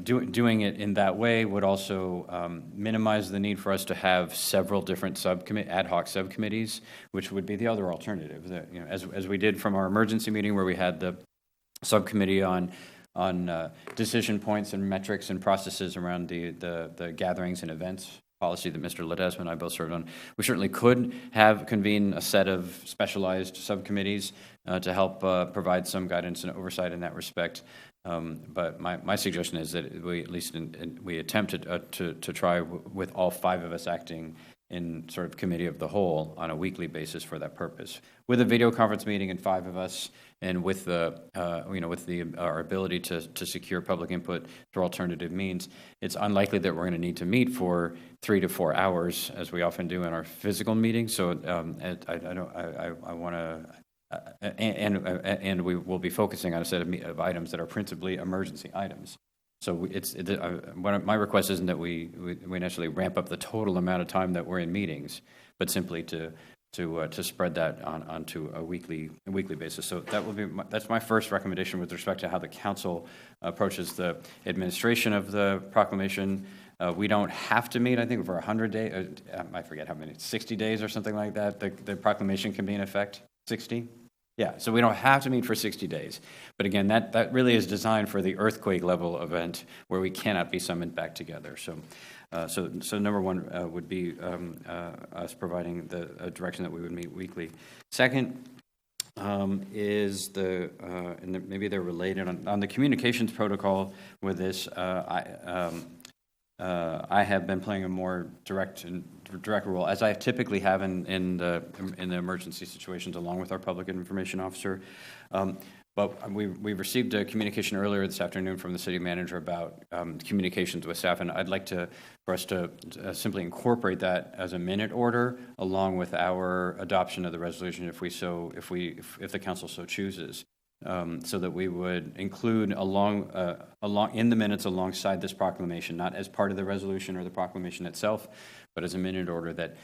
S1: Doing it in that way would also minimize the need for us to have several different ad hoc subcommittees, which would be the other alternative. That, as we did from our emergency meeting where we had the subcommittee on decision points and metrics and processes around the gatherings and events policy that Mr. Ledesma and I both served on. We certainly could convene a set of specialized subcommittees to help provide some guidance and oversight in that respect. But my suggestion is that we at least we attempted to try with all 5 of us acting in sort of committee of the whole on a weekly basis for that purpose. With a video conference meeting and 5 of us, and with our ability to secure public input through alternative means, it's unlikely that we're going to need to meet for 3 to 4 hours as we often do in our physical meetings. So I want to, and we will be focusing on a set of items that are principally emergency items. So my request isn't that we necessarily ramp up the total amount of time that we're in meetings, but simply to spread that onto a weekly basis. So that's my first recommendation with respect to how the council approaches the administration of the proclamation. We don't have to meet, I think, for 100 days. I forget how many, 60 days or something like that. The proclamation can be in effect. 60. Yeah, so we don't have to meet for 60 days. But again, that really is designed for the earthquake level event where we cannot be summoned back together. So number one would be us providing the direction that we would meet weekly. Second is and maybe they're related, on the communications protocol with this, I have been playing a more direct role, as I typically have in the emergency situations, along with our public information officer. But we received a communication earlier this afternoon from the city manager about communications with staff, and I'd like for us to simply incorporate that as a minute order, along with our adoption of the resolution, if the council so chooses. So that we would include along in the minutes alongside this proclamation, not as part of the resolution or the proclamation itself, but as a minute order that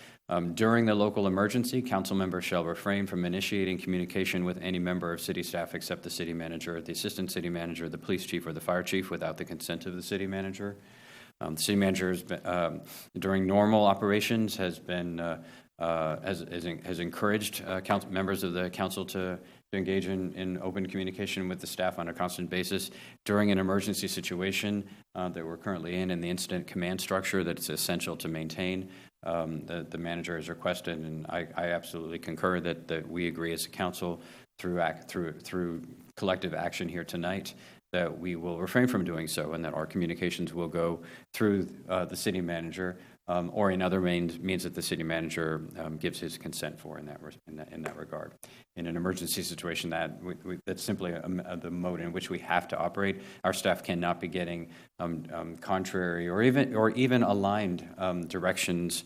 S1: during the local emergency, council members shall refrain from initiating communication with any member of city staff except the city manager, the assistant city manager, the police chief, or the fire chief without the consent of the city manager. The city manager has been, during normal operations has encouraged members of the council to engage in open communication with the staff on a constant basis. During an emergency situation that we're currently in the incident command structure that it's essential to maintain, the manager has requested, and I absolutely concur that we agree as a council through collective action here tonight that we will refrain from doing so, and that our communications will go through the city manager or in other means that the city manager gives his consent for in that regard. In an emergency situation, that's simply the mode in which we have to operate. Our staff cannot be getting contrary or even aligned directions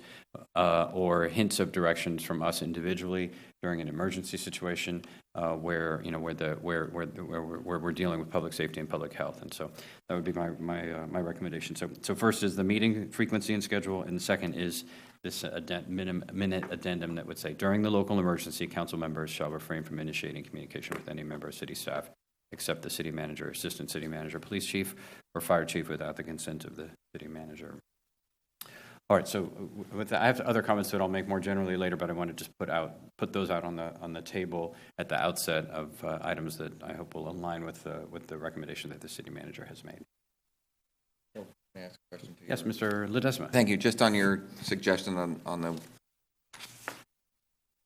S1: or hints of directions from us individually during an emergency situation where we're dealing with public safety and public health. And so that would be my recommendation. So first is the meeting frequency and schedule, and the second is this minute addendum that would say, during the local emergency, council members shall refrain from initiating communication with any member of city staff except the city manager, assistant city manager, police chief, or fire chief without the consent of the city manager. All right, so with that, I have other comments that I'll make more generally later, but I want to just put those out on the table at the outset of items that I hope will align with the recommendation that the city manager has made.
S5: Can I ask a question to you?
S1: Yes, Mr. Ledesma.
S5: Thank you. Just on your suggestion on the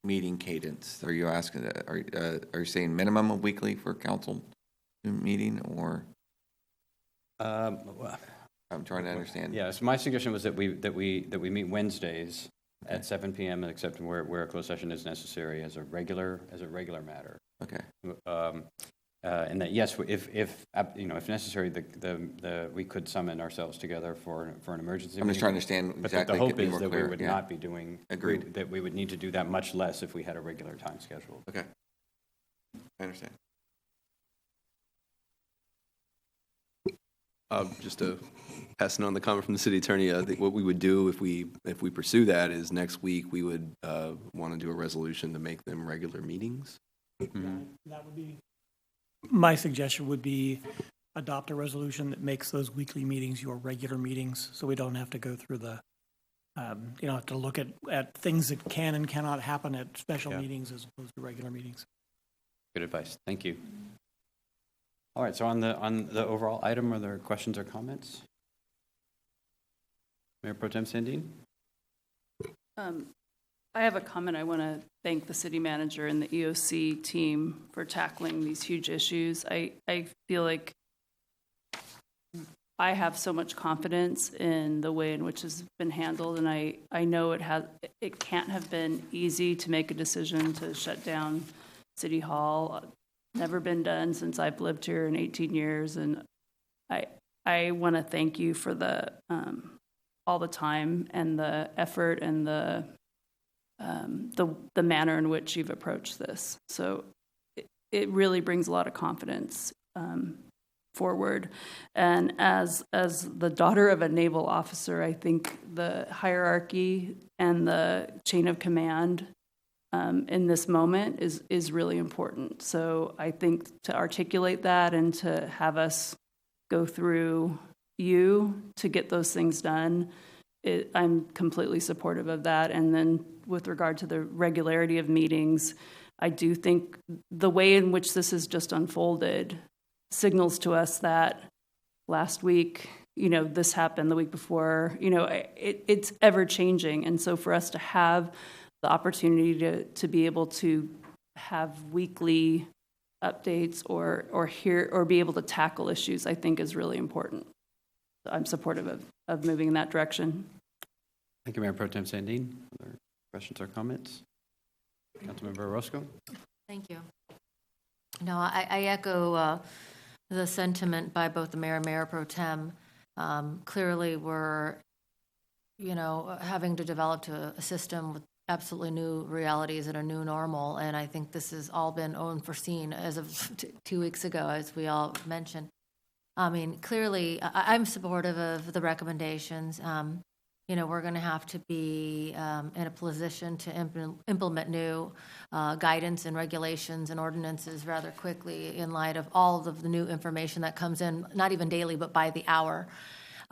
S5: meeting cadence, are you asking? Are you saying minimum of weekly for council meeting, or? I'm trying to understand.
S1: Yes, my suggestion was that we meet Wednesdays at 7 p.m. except where a closed session is necessary as a regular matter.
S5: Okay.
S1: And that yes, if necessary, we could summon ourselves together for an emergency.
S5: I'm just trying to understand exactly.
S1: But the hope is that we would not be doing.
S5: Agreed.
S1: That we would need to do that much less if we had a regular time schedule.
S5: Okay. I understand.
S7: Just to pass on the comment from the city attorney, I think what we would do if we pursue that is next week we would want to do a resolution to make them regular meetings.
S8: That would be my suggestion. Would be adopt a resolution that makes those weekly meetings your regular meetings, so we don't have to go through the, have to look at things that can and cannot happen at special meetings as opposed to regular meetings.
S1: Good advice. Thank you. All right, so on the overall item, are there questions or comments? Mayor Pro Tem Sandin?
S2: I have a comment. I want to thank the city manager and the EOC team for tackling these huge issues. I feel like I have so much confidence in the way in which it's been handled, and I know it can't have been easy to make a decision to shut down City Hall. Never been done since I've lived here in 18 years, and I want to thank you for the all the time and the effort and the manner in which you've approached this. So it really brings a lot of confidence forward. And as the daughter of a naval officer, I think the hierarchy and the chain of command in this moment is really important. So I think to articulate that and to have us go through you to get those things done, I'm completely supportive of that. And then with regard to the regularity of meetings, I do think the way in which this has just unfolded signals to us that last week, this happened, the week before, it's ever changing. And so for us to have the opportunity to be able to have weekly updates or hear or be able to tackle issues, I think is really important. So I'm supportive of moving in that direction.
S1: Thank you, Mayor Pro Tem Sandin. Other questions or comments? Councilmember Orozco?
S9: Thank you. No, I echo the sentiment by both the mayor and Mayor Pro Tem. Clearly, we're, having to develop a system with absolutely new realities and a new normal, and I think this has all been unforeseen as of 2 weeks ago, as we all mentioned. I mean, clearly, I'm supportive of the recommendations. We're going to have to be in a position to implement new guidance and regulations and ordinances rather quickly in light of all of the new information that comes in, not even daily, but by the hour.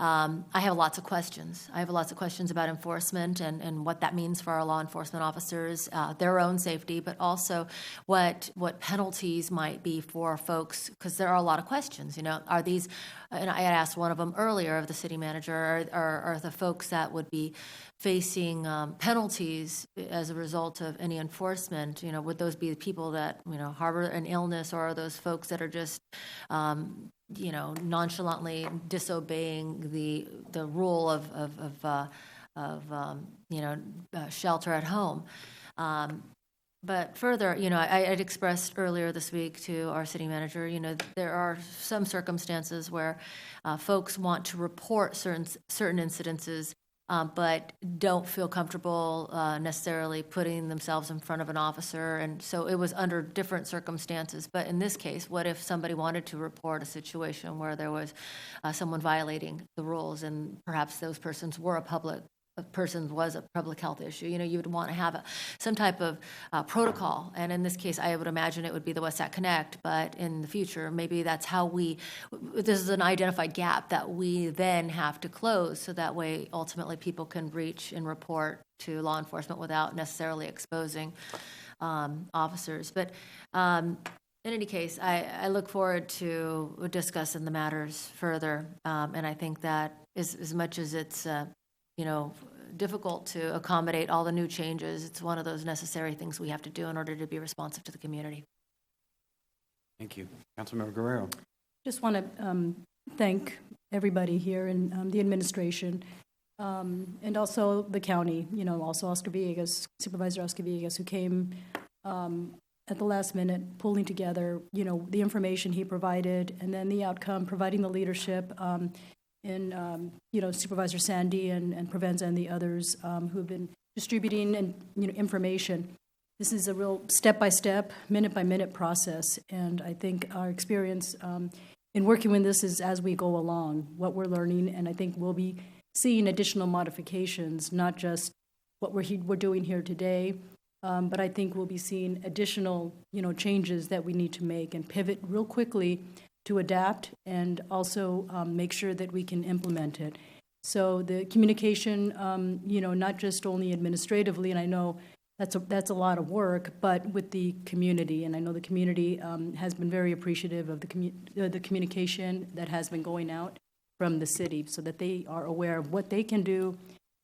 S9: I have lots of questions. I have lots of questions about enforcement and what that means for our law enforcement officers, their own safety, but also what penalties might be for folks, because there are a lot of questions. Are these, and I had asked one of them earlier of the city manager, are the folks that would be facing penalties as a result of any enforcement, would those be the people that, harbor an illness, or are those folks that are just nonchalantly disobeying the rule of shelter at home. But further, I'd expressed earlier this week to our city manager, there are some circumstances where folks want to report certain incidences, but don't feel comfortable necessarily putting themselves in front of an officer. And so it was under different circumstances. But in this case, what if somebody wanted to report a situation where there was someone violating the rules, and perhaps those persons were a public health issue? You would want to have some type of protocol. And in this case, I would imagine it would be the Westsat Connect, but in the future, maybe that's how this is an identified gap that we then have to close, so that way ultimately people can reach and report to law enforcement without necessarily exposing officers. But in any case, I look forward to discussing the matters further. And I think that as much as it's difficult to accommodate all the new changes, it's one of those necessary things we have to do in order to be responsive to the community.
S1: Thank you. Councilmember Guerrero.
S6: Just want to thank everybody here and the administration and also the county, also Oscar Villegas, Supervisor Oscar Villegas, who came at the last minute, pulling together, the information he provided, and then the outcome, providing the leadership, and Supervisor Sandy and Provenza and the others who have been distributing and information. This is a real step-by-step, minute-by-minute process, and I think our experience in working with this is as we go along, what we're learning, and I think we'll be seeing additional modifications, not just what we're doing here today, but I think we'll be seeing additional changes that we need to make and pivot real quickly to adapt and also make sure that we can implement it. So the communication, not just only administratively, and I know that's a lot of work, but with the community. And I know the community has been very appreciative of the communication that has been going out from the city, so that they are aware of what they can do,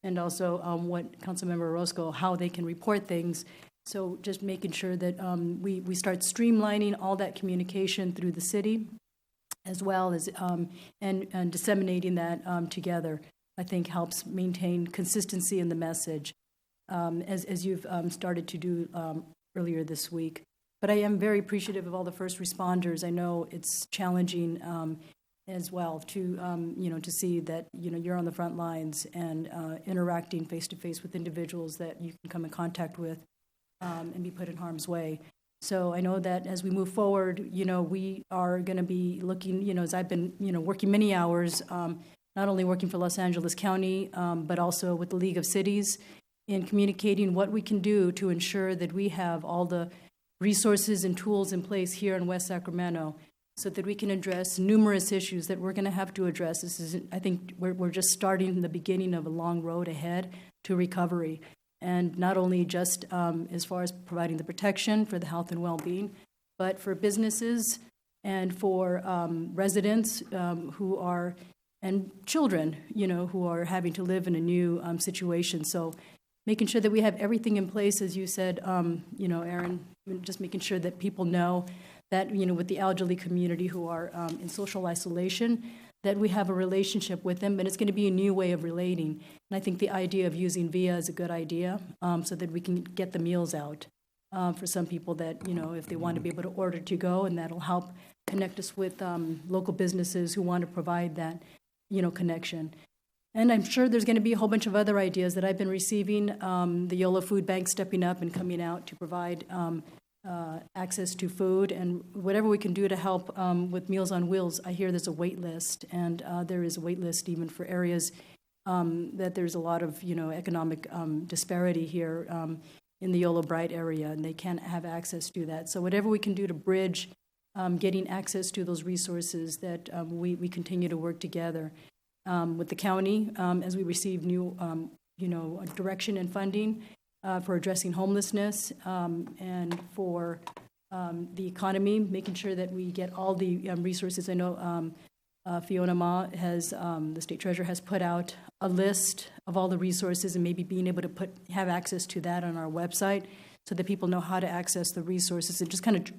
S6: and also what Councilmember Orozco, how they can report things. So just making sure that we start streamlining all that communication through the city, as well as and disseminating that together, I think helps maintain consistency in the message, as you've started to do earlier this week. But I am very appreciative of all the first responders. I know it's challenging as well to to see that you're on the front lines and interacting face to face with individuals that you can come in contact with and be put in harm's way. So I know that as we move forward, we are going to be looking, as I've been, working many hours, not only working for Los Angeles County, but also with the League of Cities, in communicating what we can do to ensure that we have all the resources and tools in place here in West Sacramento, so that we can address numerous issues that we're going to have to address. This is, I think, we're just starting the beginning of a long road ahead to recovery. And not only just as far as providing the protection for the health and well-being, but for businesses and for residents who are, and children, who are having to live in a new situation. So making sure that we have everything in place, as you said, Aaron, just making sure that people know that, with the elderly community who are in social isolation, that we have a relationship with them, but it's going to be a new way of relating. And I think the idea of using VIA is a good idea, so that we can get the meals out for some people that, if they want to be able to order to go, and that'll help connect us with local businesses who want to provide that, connection. And I'm sure there's going to be a whole bunch of other ideas that I've been receiving, the YOLO Food Bank stepping up and coming out to provide access to food, and whatever we can do to help with Meals on Wheels. I hear there's a wait list, and there is a wait list even for areas that there's a lot of economic disparity here in the YOLO Bright area, and they can't have access to that. So whatever we can do to bridge getting access to those resources, that we continue to work together with the county as we receive new direction and funding for addressing homelessness and for the economy, making sure that we get all the resources. I know Fiona Ma has, the state treasurer has put out a list of all the resources, and maybe being able to have access to that on our website, so that people know how to access the resources, and just kind of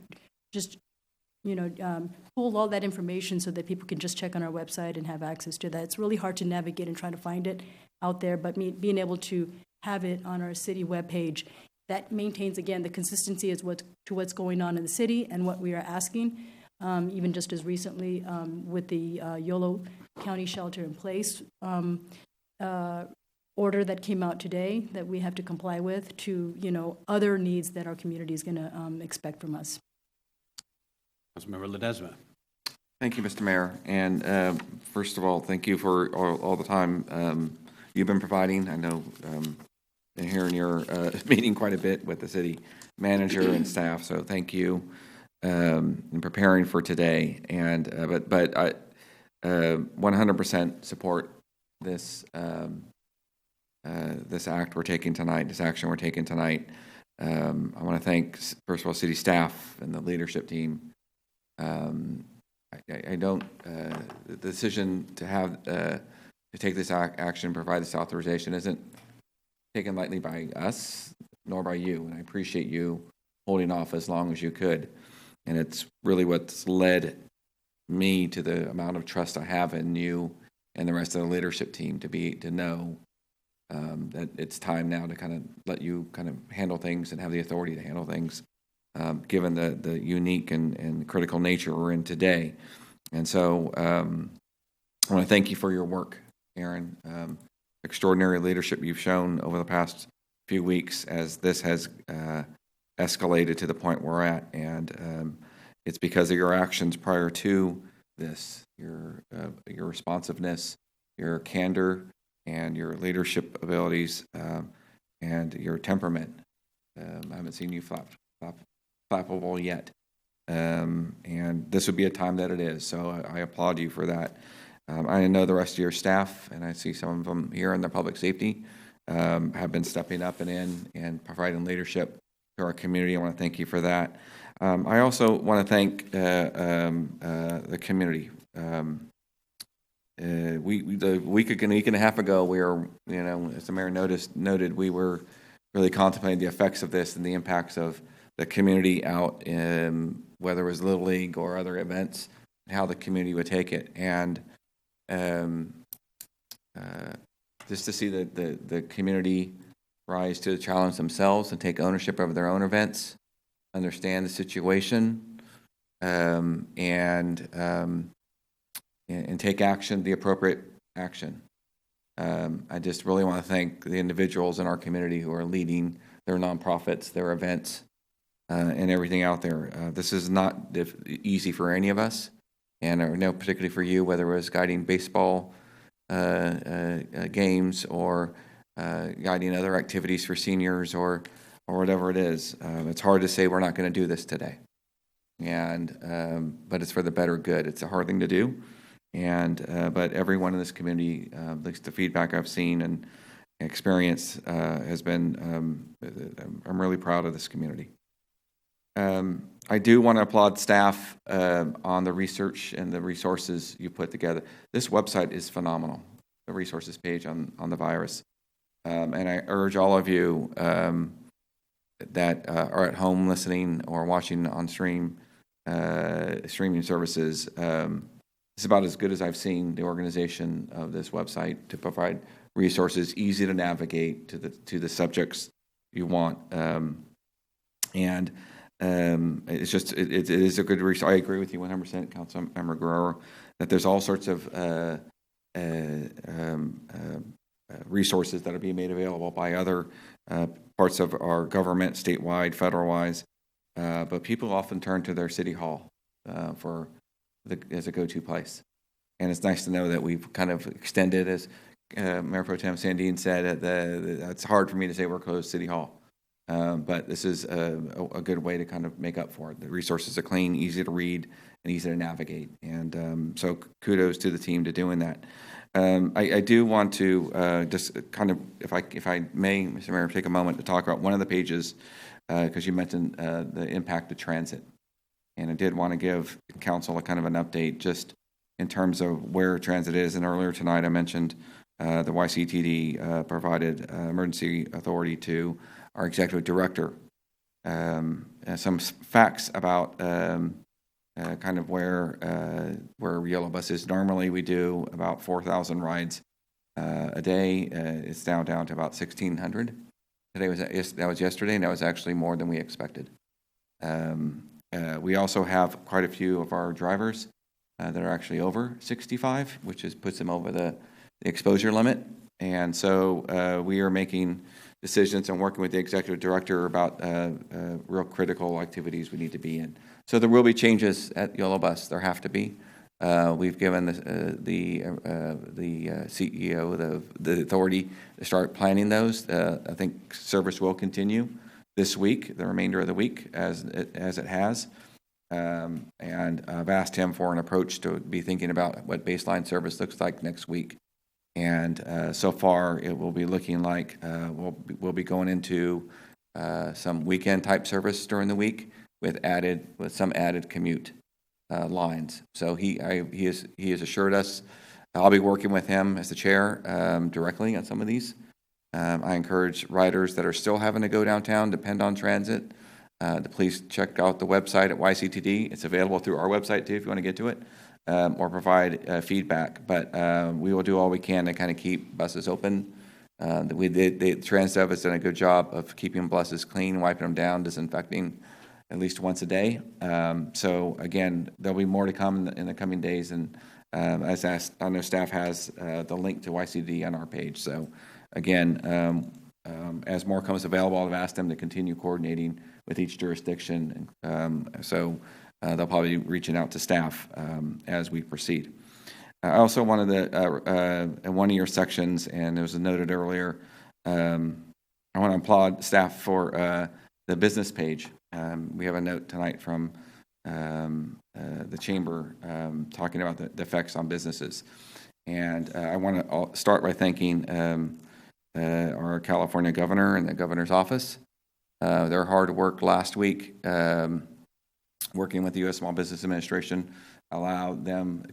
S6: pull all that information so that people can just check on our website and have access to that. It's really hard to navigate and try to find it out there, but being able to have it on our city webpage, that maintains, again, the consistency as to what's going on in the city and what we are asking. Even just as recently with the YOLO County Shelter in Place order that came out today that we have to comply with, to other needs that our community is going to expect from us.
S1: Councilmember Ledesma.
S5: Thank you, Mr. Mayor. And first of all, thank you for all the time you've been providing. I know been hearing your meeting quite a bit with the city manager and staff, so thank you in preparing for today. And but I 100% support this this act we're taking tonight, this action we're taking tonight. I want to thank, first of all, city staff and the leadership team. I don't the decision to have to take this action, provide this authorization, isn't taken lightly by us nor by you, and I appreciate you holding off as long as you could. And it's really what's led me to the amount of trust I have in you and the rest of the leadership team to know that it's time now to kind of let you kind of handle things and have the authority to handle things, given the unique and critical nature we're in today. And so I want to thank you for your work, Aaron. Extraordinary leadership you've shown over the past few weeks as this has escalated to the point we're at. And it's because of your actions prior to this, your responsiveness, your candor, and your leadership abilities, and your temperament. I haven't seen you flappable yet. And this would be a time that it is, so I applaud you for that. I know the rest of your staff, and I see some of them here in the public safety, have been stepping up and in and providing leadership to our community. I want to thank you for that. I also want to thank the community. A week and a half ago, we were, as the mayor noted, we were really contemplating the effects of this and the impacts of the community out in, whether it was Little League or other events, and how the community would take it. And just to see the community rise to the challenge themselves and take ownership of their own events, understand the situation, and take action, the appropriate action. I just really want to thank the individuals in our community who are leading their nonprofits, their events, and everything out there. This is not easy for any of us, and I know particularly for you, whether it was guiding baseball games or guiding other activities for seniors or whatever it is. It's hard to say we're not going to do this today, but it's for the better good. It's a hard thing to do. But everyone in this community, at least the feedback I've seen and experienced, has been, I'm really proud of this community. I do want to applaud staff on the research and the resources you put together. This website is phenomenal, the resources page on the virus. And I urge all of you that are at home listening or watching on streaming services, it's about as good as I've seen the organization of this website to provide resources easy to navigate to the subjects you want. It's just it is a good resource. I agree with you 100%, Councilmember Guerrero, that there's all sorts of resources that are being made available by other parts of our government, statewide, federal-wise, but people often turn to their city hall as a go-to place. And it's nice to know that we've kind of extended, as Mayor Pro Tem Sandine said, it's hard for me to say we're closed City Hall. But this is a good way to kind of make up for it. The resources are clean, easy to read, and easy to navigate. And so kudos to the team to doing that. I do want to just kind of, if I may, Mr. Mayor, take a moment to talk about one of the pages, because you mentioned the impact of transit. And I did want to give council a kind of an update just in terms of where transit is. And earlier tonight, I mentioned the YCTD provided emergency authority to our executive director. Some facts about kind of where Yellow Bus is. Normally, we do about 4,000 rides a day. It's now down to about 1,600. That was yesterday, and that was actually more than we expected. We also have quite a few of our drivers that are actually over 65, which puts them over the exposure limit. And so we are making decisions and working with the executive director about real critical activities we need to be in. So there will be changes at Yellow Bus. There have to be. We've given the CEO the authority to start planning those. I think service will continue this week, the remainder of the week, as it has. And I've asked him for an approach to be thinking about what baseline service looks like next week. And so far, it will be looking like we'll be going into some weekend type service during the week with some added commute lines. So he has assured us. I'll be working with him as the chair directly on some of these. I encourage riders that are still having to go downtown, depend on transit, to please check out the website at YCTD. It's available through our website too if you want to get to it, or provide feedback. But we will do all we can to kind of keep buses open. The Transdev has done a good job of keeping buses clean, wiping them down, disinfecting at least once a day. So again, there'll be more to come in the coming days. And as asked, I know staff has the link to YCTD on our page. So again, as more comes available, I've asked them to continue coordinating with each jurisdiction. So they'll probably be reaching out to staff as we proceed. I also wanted to, in one of your sections, and it was noted earlier, I want to applaud staff for the business page. We have a note tonight from the chamber, talking about the effects on businesses. And I want to start by thanking our California governor and the governor's office. Their hard work last week, working with the U.S. Small Business Administration, allowed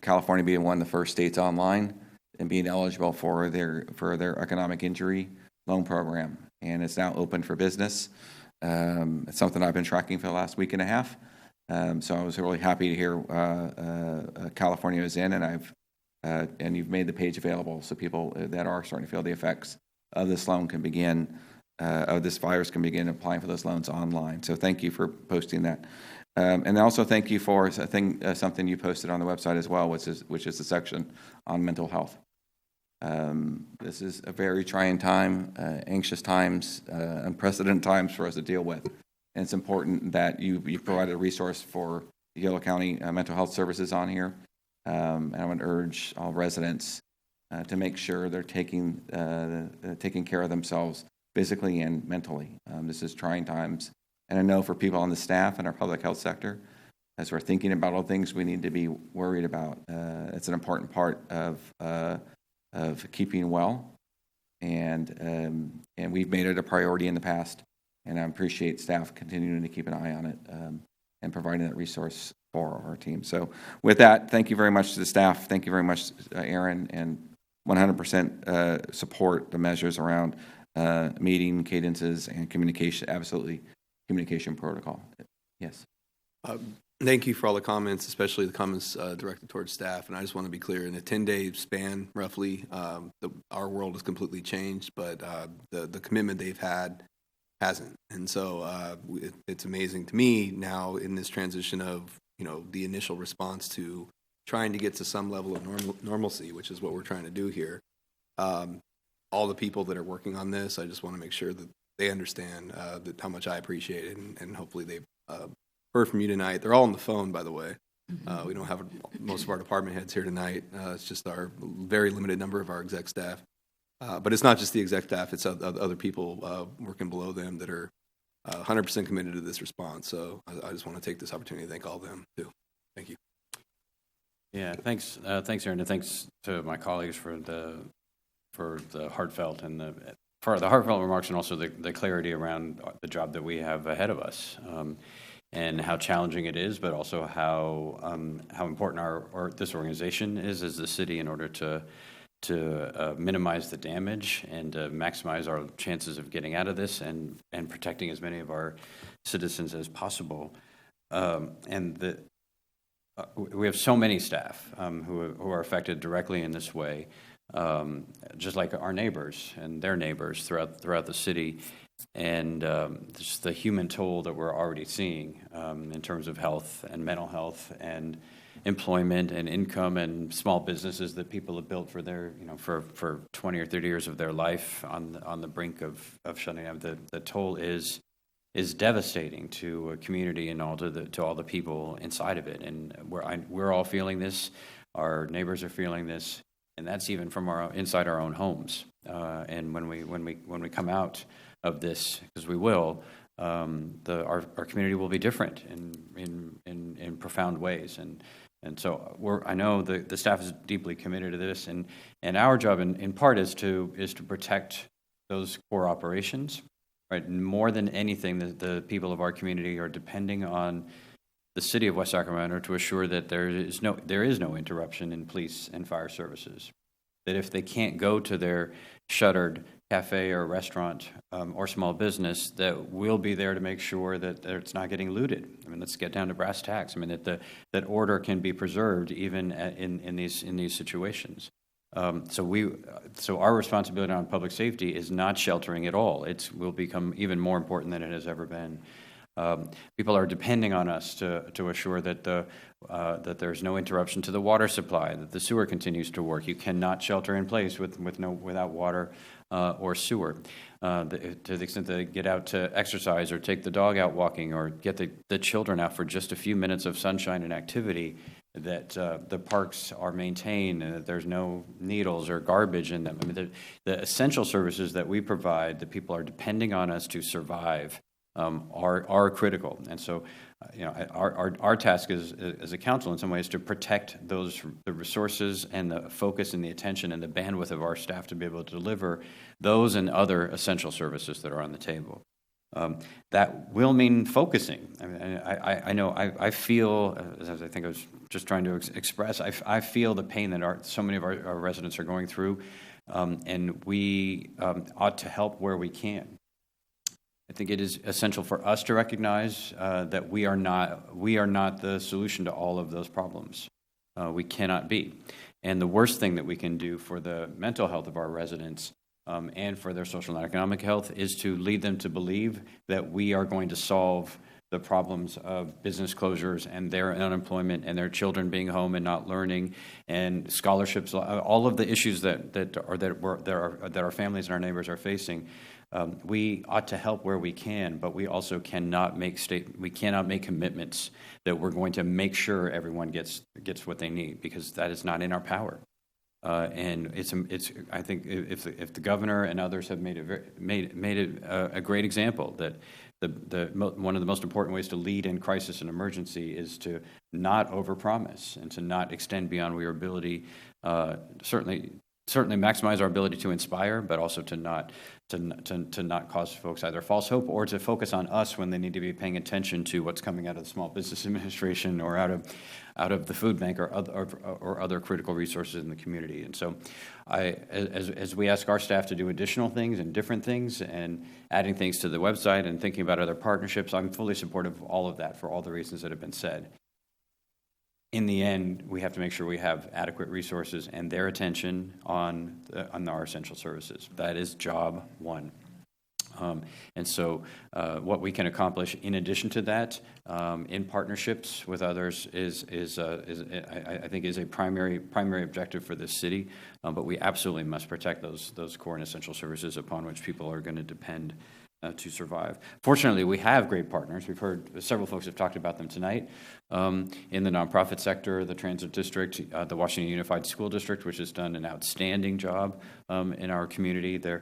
S5: California to be one of the first states online and being eligible for their economic injury loan program. And it's now open for business. It's something I've been tracking for the last week and a half. So I was really happy to hear California is in, and you've made the page available so people that are starting to feel the effects of this loan can begin, of this virus can begin applying for those loans online. So thank you for posting that. And also thank you for something you posted on the website as well, which is the section on mental health. This is a very trying time, anxious times, unprecedented times for us to deal with. And it's important that you provided a resource for Yolo County mental health services on here. And I would urge all residents to make sure they're taking care of themselves physically and mentally. This is trying times. And I know for people on the staff and our public health sector, as we're thinking about all things we need to be worried about, it's an important part of keeping well. And we've made it a priority in the past. And I appreciate staff continuing to keep an eye on it and providing that resource for our team. So with that, thank you very much to the staff. Thank you very much, Aaron, and 100% support the measures around meeting cadences and communication, absolutely communication protocol. Yes.
S7: Thank you for all the comments, especially the comments directed towards staff. And I just want to be clear, in a 10-day span, roughly, our world has completely changed, but the commitment they've had hasn't. And so it's amazing to me now in this transition of, the initial response to trying to get to some level of normalcy, which is what we're trying to do here. All the people that are working on this, I just want to make sure that they understand that how much I appreciate it, and hopefully they've heard from you tonight. They're all on the phone, by the way. We don't have most of our department heads here tonight. It's just our very limited number of our exec staff. But it's not just the exec staff, it's other people working below them that are 100% committed to this response. So I just want to take this opportunity to thank all of them, too. Thank you.
S1: Yeah, thanks, Aaron, and thanks to my colleagues for the heartfelt and for the heartfelt remarks, and also the clarity around the job that we have ahead of us, and how challenging it is, but also how important this organization is as the city in order to minimize the damage and maximize our chances of getting out of this and protecting as many of our citizens as possible. We have so many staff who are affected directly in this way, just like our neighbors and their neighbors throughout the city, and just the human toll that we're already seeing in terms of health and mental health and employment and income and small businesses that people have built for their, for 20 or 30 years of their life on the brink of shutting down. The toll is devastating to a community and to all the people inside of it. And we're all feeling this. Our neighbors are feeling this, and that's even from inside our own homes. And when we come out of this, because we will, our community will be different in profound ways. And so I know the staff is deeply committed to this, and our job in part is to protect those core operations, right? More than anything, the people of our community are depending on the city of West Sacramento to assure that there is no interruption in police and fire services. That if they can't go to their shuttered cafe or restaurant or small business, that we'll be there to make sure that it's not getting looted. I mean, let's get down to brass tacks. I mean, that order can be preserved even in these situations. So our responsibility on public safety is not sheltering at all. It will become even more important than it has ever been. People are depending on us to assure that that there's no interruption to the water supply, that the sewer continues to work. You cannot shelter in place without water or sewer. To the extent that they get out to exercise or take the dog out walking or get the children out for just a few minutes of sunshine and activity, that the parks are maintained and that there's no needles or garbage in them. I mean, the essential services that we provide, that people are depending on us to survive, are critical. And so, our task as a council in some ways to protect the resources and the focus and the attention and the bandwidth of our staff to be able to deliver those and other essential services that are on the table. That will mean focusing. I mean, I know, I feel, as I think I was just trying to express, I feel the pain that so many of our residents are going through, and we ought to help where we can. I think it is essential for us to recognize that we are not the solution to all of those problems. We cannot be. And the worst thing that we can do for the mental health of our residents and for their social and economic health is to lead them to believe that we are going to solve the problems of business closures and their unemployment and their children being home and not learning and scholarships, all of the issues that our families and our neighbors are facing. We ought to help where we can, but we also cannot make commitments that we're going to make sure everyone gets what they need, because that is not in our power. And I think if the governor and others have made it a great example that one of the most important ways to lead in crisis and emergency is to not overpromise and to not extend beyond your ability. Certainly maximize our ability to inspire, but also to not cause folks either false hope or to focus on us when they need to be paying attention to what's coming out of the Small Business Administration or out of the food bank or other critical resources in the community. And so, as we ask our staff to do additional things and different things and adding things to the website and thinking about other partnerships, I'm fully supportive of all of that for all the reasons that have been said. In the end, we have to make sure we have adequate resources and their attention on our essential services. That is job one. And so what we can accomplish in addition to that, in partnerships with others, I think is a primary objective for this city. But we absolutely must protect those core and essential services upon which people are going to depend to survive. Fortunately, we have great partners. We've heard several folks have talked about them tonight. In the nonprofit sector, the Transit District, the Washington Unified School District, which has done an outstanding job in our community. The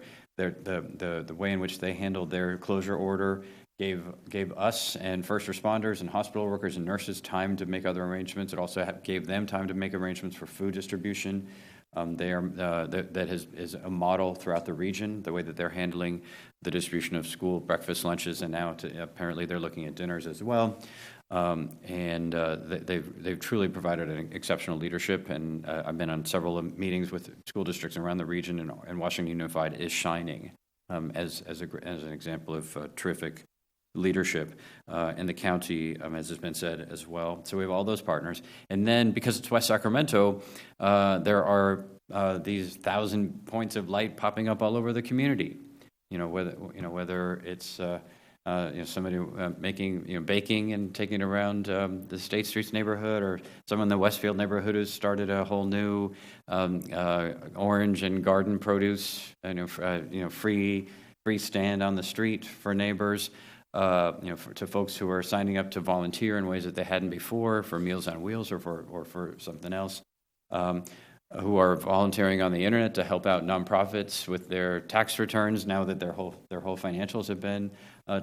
S1: way in which they handled their closure order gave us and first responders and hospital workers and nurses time to make other arrangements. It also gave them time to make arrangements for food distribution. That is a model throughout the region, the way that they're handling the distribution of school breakfast, lunches, and now apparently they're looking at dinners as well. They've truly provided an exceptional leadership, and I've been on several meetings with school districts around the region, and Washington Unified is shining as an example of terrific leadership in the county, as has been said as well. So we have all those partners, and then because it's West Sacramento, there are these 1,000 points of light popping up all over the community. Whether it's somebody making baking and taking it around the State Streets neighborhood, or someone in the Westfield neighborhood who's started a whole new orange and garden produce, free stand on the street for neighbors. To folks who are signing up to volunteer in ways that they hadn't before for Meals on Wheels or for something else, who are volunteering on the internet to help out nonprofits with their tax returns now that their whole financials have been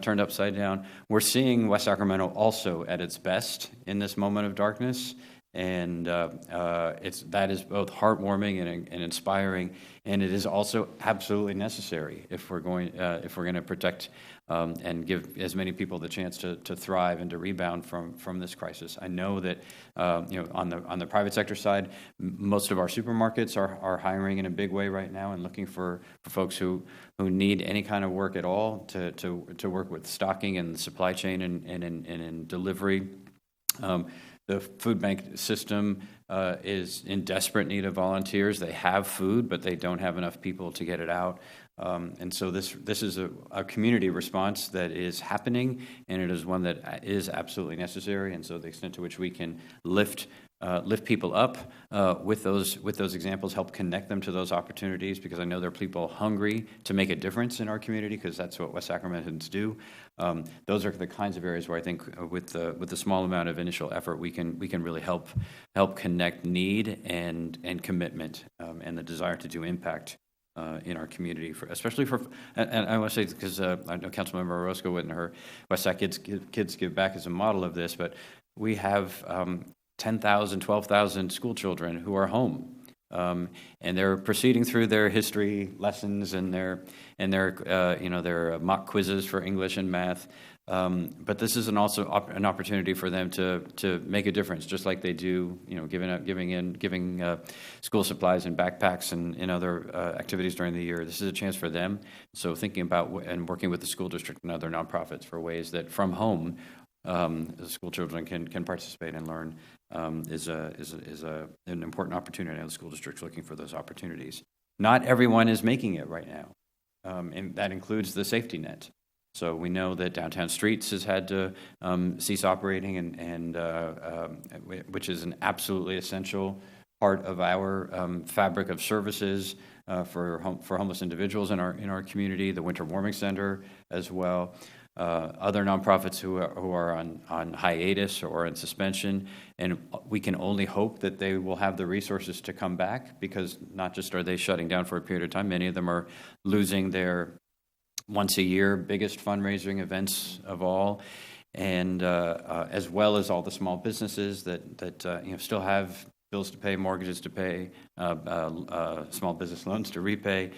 S1: turned upside down. We're seeing West Sacramento also at its best in this moment of darkness, and that is both heartwarming and inspiring, and it is also absolutely necessary if we're going to protect and give as many people the chance to thrive and to rebound from this crisis. I know that on the private sector side, most of our supermarkets are hiring in a big way right now and looking for folks who need any kind of work at all to work with stocking and the supply chain and in delivery. The food bank system is in desperate need of volunteers. They have food, but they don't have enough people to get it out. And so this is a community response that is happening, and it is one that is absolutely necessary. And so the extent to which we can lift people up with those examples, help connect them to those opportunities, because I know there are people hungry to make a difference in our community, because that's what West Sacramentans do. Those are the kinds of areas where I think with the small amount of initial effort, we can really help connect need and commitment and the desire to do impact in our community, especially for, and I want to say, because I know Councilmember Orozco went in her West Side Kids Give Back as a model of this, but we have 10,000, 12,000 school children who are home. And they're proceeding through their history lessons and their their mock quizzes for English and math. But this is also an opportunity for them to make a difference, just like they do, giving school supplies and backpacks and other activities during the year. This is a chance for them. So thinking about and working with the school district and other nonprofits for ways that from home the school children can participate and learn is an important opportunity. I know the school district's looking for those opportunities. Not everyone is making it right now, and that includes the safety net. So we know that Downtown Streets has had to cease operating, and which is an absolutely essential part of our fabric of services for homeless individuals in our community. The Winter Warming Center as well. Other nonprofits who are on hiatus or in suspension, and we can only hope that they will have the resources to come back, because not just are they shutting down for a period of time, many of them are losing their once-a-year biggest fundraising events of all, and as well as all the small businesses that still have bills to pay, mortgages to pay, small business loans to repay.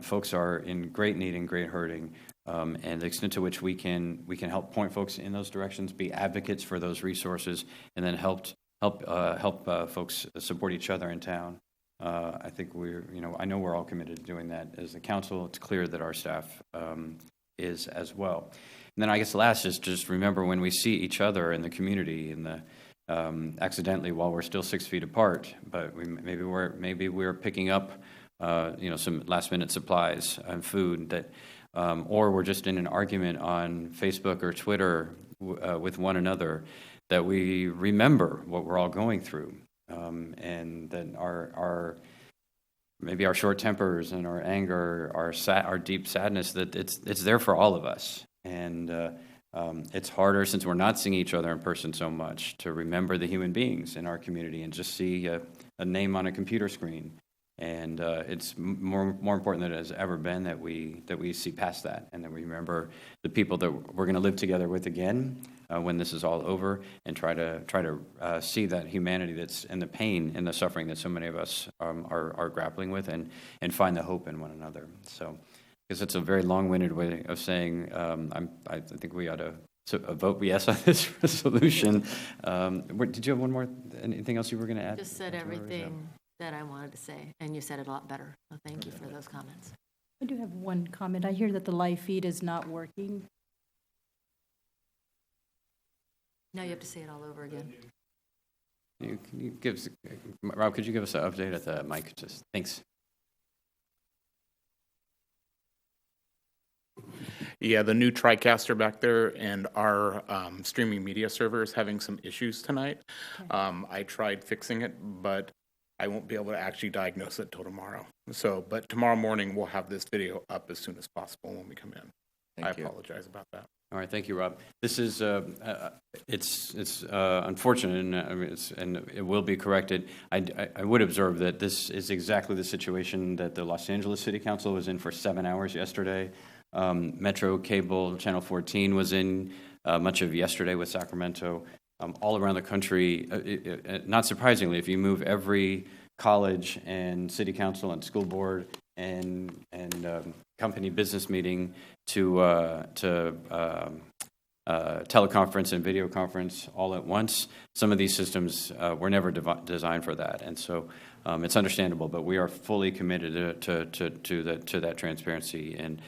S1: Folks are in great need and great hurting. And the extent to which we can help point folks in those directions, be advocates for those resources, and then help folks support each other in town. I think I know we're all committed to doing that as a council. It's clear that our staff is as well. And then I guess last is just remember, when we see each other in the community, accidentally while we're still 6 feet apart, but maybe we're picking up some last minute supplies and food that. Or we're just in an argument on Facebook or Twitter with one another, that we remember what we're all going through, and that maybe our short tempers and our anger, our deep sadness, that it's there for all of us. And it's harder, since we're not seeing each other in person so much, to remember the human beings in our community and just see a name on a computer screen. And it's more important than it has ever been that we see past that, and that we remember the people that we're going to live together with again when this is all over, and try to see that humanity that's and the pain and the suffering that so many of us are grappling with, and find the hope in one another. So, because it's a very long-winded way of saying, I think we ought to vote yes on this resolution. Did you have one more? Anything else you were going to add?
S9: Just said everything that I wanted to say, and you said it a lot better. So thank you for those comments.
S6: I do have one comment. I hear that the live feed is not working.
S9: Now you have to say it all over again.
S1: Rob, could you give us an update at the mic? Thanks.
S10: Yeah, the new TriCaster back there and our streaming media server is having some issues tonight. Okay. I tried fixing it, but I won't be able to actually diagnose it till tomorrow. But tomorrow morning we'll have this video up as soon as possible when we come in. I apologize about that.
S1: All right, thank you, Rob. This is it's unfortunate, and it will be corrected. I would observe that this is exactly the situation that the Los Angeles City Council was in for 7 hours yesterday. Metro Cable Channel 14 was in much of yesterday with Sacramento. All around the country, not surprisingly, if you move every college and city council and school board and company business meeting to teleconference and video conference all at once, some of these systems were never designed for that, and so it's understandable. But we are fully committed to that transparency and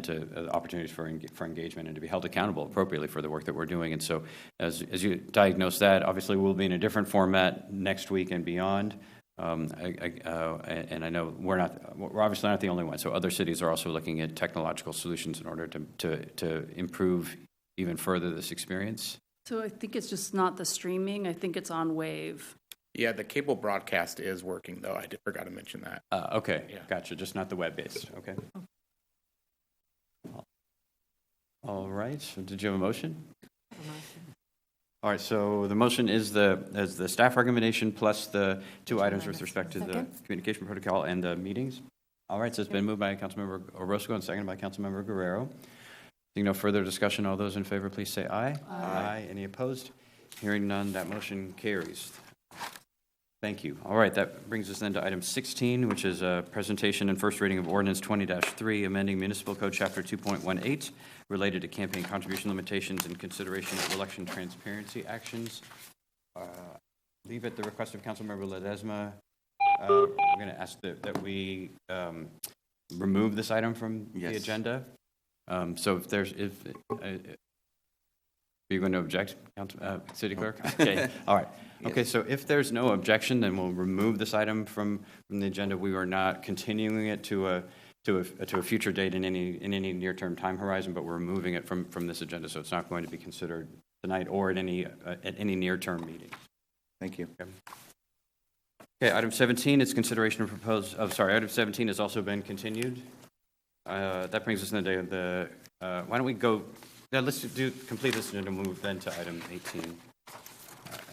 S1: to opportunities for engagement, and to be held accountable appropriately for the work that we're doing. And so as you diagnose that, obviously we'll be in a different format next week and beyond. And I know we're obviously not the only one. So other cities are also looking at technological solutions in order to improve even further this experience.
S2: So I think it's just not the streaming. I think it's on Wave.
S10: Yeah, the cable broadcast is working, though. I forgot to mention that.
S1: Okay,
S10: yeah.
S1: Gotcha. Just not the web-based. Okay. All right. So did you have a motion? All right. So the motion is the staff recommendation plus the two items with respect to the communication protocol and the meetings. All right, so it's been moved by Councilmember Orozco and seconded by Councilmember Guerrero. Seeing no further discussion, all those in favor, please say aye. Aye. Any opposed? Hearing none, that motion carries. Thank you. All right, that brings us then to item 16, which is a presentation and first reading of ordinance 20-3, amending Municipal Code Chapter 2.18, related to campaign contribution limitations and consideration of election transparency actions. Leave at the request of Councilmember Ledesma. We're going to ask that we remove this item from the agenda. So if are you going to object, City Clerk? Okay, all right. Okay, so if there's no objection, then we'll remove this item from the agenda. We are not continuing it to a future date in any near-term time horizon, but we're removing it from this agenda, so it's not going to be considered tonight or at any near-term meeting.
S5: Thank you.
S1: Okay, item 17 is consideration of proposed. Item 17 has also been continued. That brings us to the day of the. Why don't we go? Yeah, let's complete this and move then to item 18.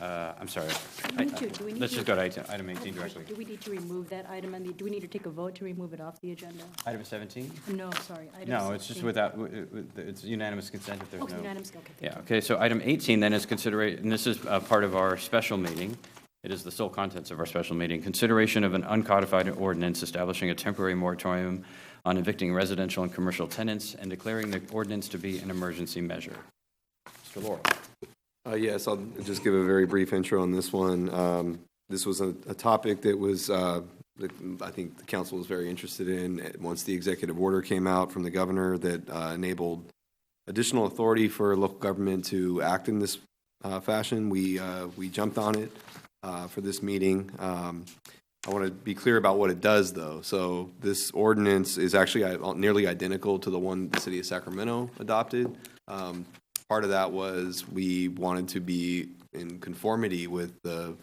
S1: I'm sorry. Let's just go to item 18 directly.
S6: Do we need to remove that item? Do we need to take a vote to remove it off the agenda?
S1: Item 17?
S6: No, sorry.
S1: No, it's just it's unanimous consent if there's no.
S6: Unanimous, okay.
S1: Yeah, okay, so item 18 then is consideration, and this is part of our special meeting. It is the sole contents of our special meeting. Consideration of an uncodified ordinance establishing a temporary moratorium on evicting residential and commercial tenants and declaring the ordinance to be an emergency measure. Mr. Laurel.
S7: Yes, I'll just give a very brief intro on this one. This was a topic that was, I think the council was very interested in once the executive order came out from the governor that enabled additional authority for local government to act in this fashion. We jumped on it for this meeting. I want to be clear about what it does, though. So this ordinance is actually nearly identical to the one the city of Sacramento adopted. Part of that was we wanted to be in conformity with the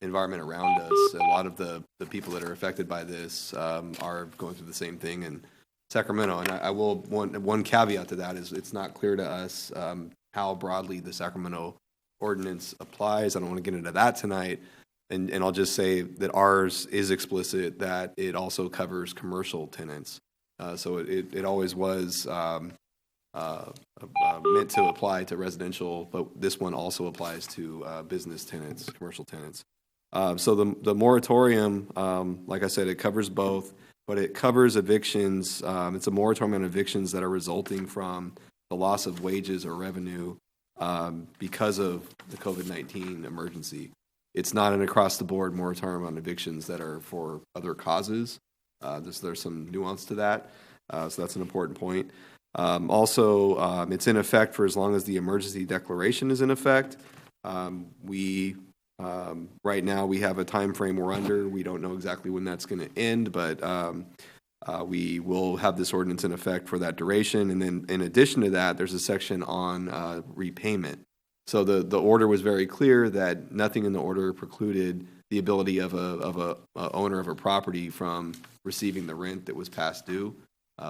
S7: environment around us. A lot of the people that are affected by this are going through the same thing in Sacramento. And I will, one caveat to that is it's not clear to us how broadly the Sacramento ordinance applies. I don't want to get into that tonight. And I'll just say that ours is explicit that it also covers commercial tenants. So it always was meant to apply to residential, but this one also applies to business tenants, commercial tenants. So the moratorium, like I said, it covers both, but it covers evictions. It's a moratorium on evictions that are resulting from the loss of wages or revenue because of the COVID-19 emergency. It's not an across-the-board moratorium on evictions that are for other causes. There's some nuance to that, so that's an important point. Also, it's in effect for as long as the emergency declaration is in effect. Right now, we have a time frame we're under. We don't know exactly when that's going to end, but we will have this ordinance in effect for that duration. And then, in addition to that, there's a section on repayment. So the order was very clear that nothing in the order precluded the ability of a owner of a property from receiving the rent that was past due.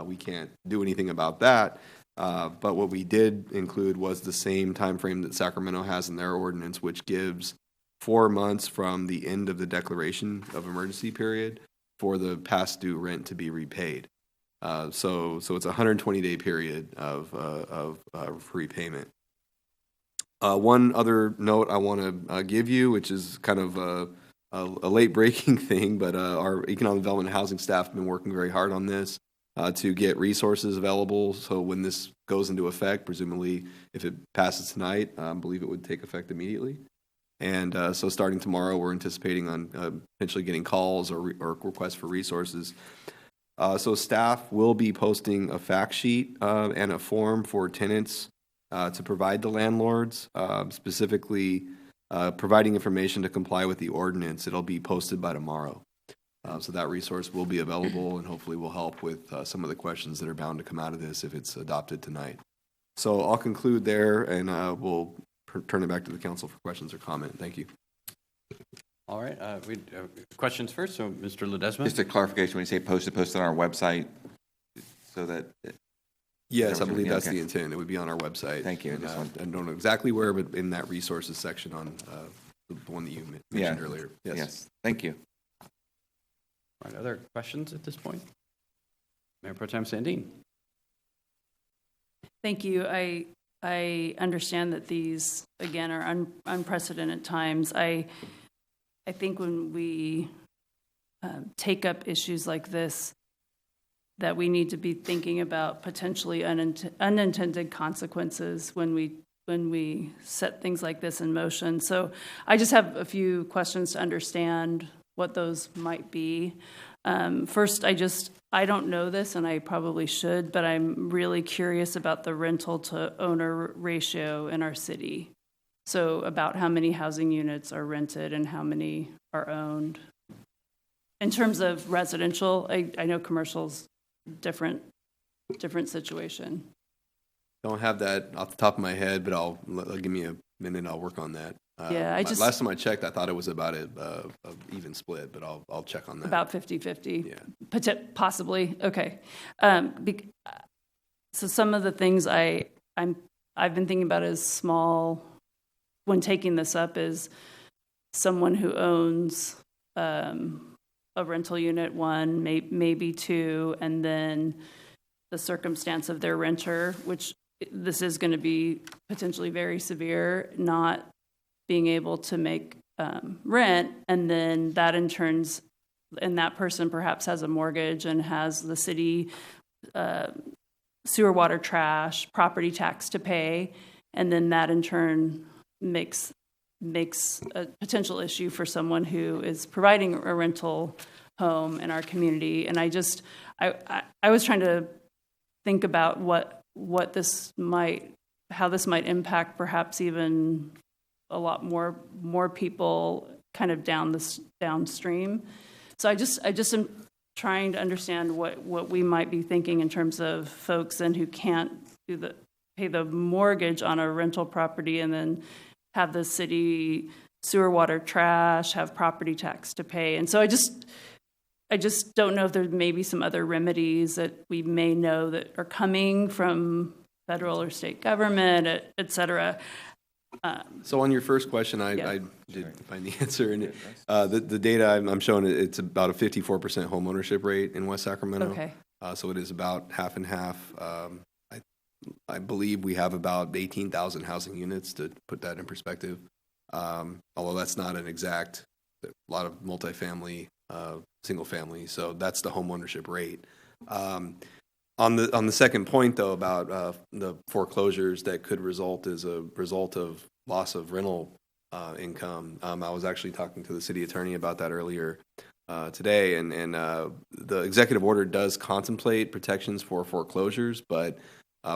S7: We can't do anything about that. But what we did include was the same time frame that Sacramento has in their ordinance, which gives 4 months from the end of the declaration of emergency period for the past due rent to be repaid. So it's a 120-day period of repayment. One other note I want to give you, which is kind of a late-breaking thing, but our economic development and housing staff have been working very hard on this to get resources available. So when this goes into effect, presumably if it passes tonight, I believe it would take effect immediately. And so starting tomorrow, we're anticipating on potentially getting calls or requests for resources. So staff will be posting a fact sheet and a form for tenants to provide the landlords, specifically providing information to comply with the ordinance. It'll be posted by tomorrow. So that resource will be available and hopefully will help with some of the questions that are bound to come out of this if it's adopted tonight. So I'll conclude there and we'll turn it back to the council for questions or comment. Thank you.
S1: All right, questions first. So Mr. Ledesma.
S5: Just a clarification, when you say posted on our website, so that...
S7: Yes, I believe that's the intent. It would be on our website.
S5: Thank you.
S7: And, I don't know exactly where, but in that resources section on the one that you mentioned earlier. Yes.
S5: Thank you.
S1: All right, other questions at this point? Mayor Pro Tem Sandine.
S2: Thank you. I understand that these, again, are unprecedented times. I think when we take up issues like this, that we need to be thinking about potentially unintended consequences when we set things like this in motion. So I just have a few questions to understand what those might be. First, I don't know this, and I probably should, but I'm really curious about the rental to owner ratio in our city. So about how many housing units are rented and how many are owned. In terms of residential, I know commercial's different situation.
S7: Don't have that off the top of my head, but give me a minute. I'll work on that.
S2: Yeah,
S7: last time I checked, I thought it was about a even split, but I'll check on that.
S2: About 50-50?
S7: Yeah.
S2: Possibly, okay. So some of the things I've been thinking about as small, when taking this up, is someone who owns a rental unit, one, maybe two, and then the circumstance of their renter, which this is going to be potentially very severe, not being able to make rent, and then that in turns, and that person perhaps has a mortgage and has the city sewer, water, trash, property tax to pay, and then that in turn makes a potential issue for someone who is providing a rental home in our community. And I was trying to think about how this might impact perhaps even a lot more people kind of downstream. So I just am trying to understand what we might be thinking in terms of folks then who can't pay the mortgage on a rental property and then have the city sewer, water, trash, have property tax to pay. And so I just don't know if there may be some other remedies that we may know that are coming from federal or state government, et cetera.
S7: So on your first question, I did find the answer. And the data I'm showing, it's about a 54% home ownership rate in West Sacramento.
S2: Okay.
S7: So it is about half and half. I believe we have about 18,000 housing units, to put that in perspective. Although that's not an exact, a lot of multifamily, single family. So that's the home ownership rate. On the second point, though, about the foreclosures that could result as a result of loss of rental income, I was actually talking to the city attorney about that earlier today, and the executive order does contemplate protections for foreclosures, but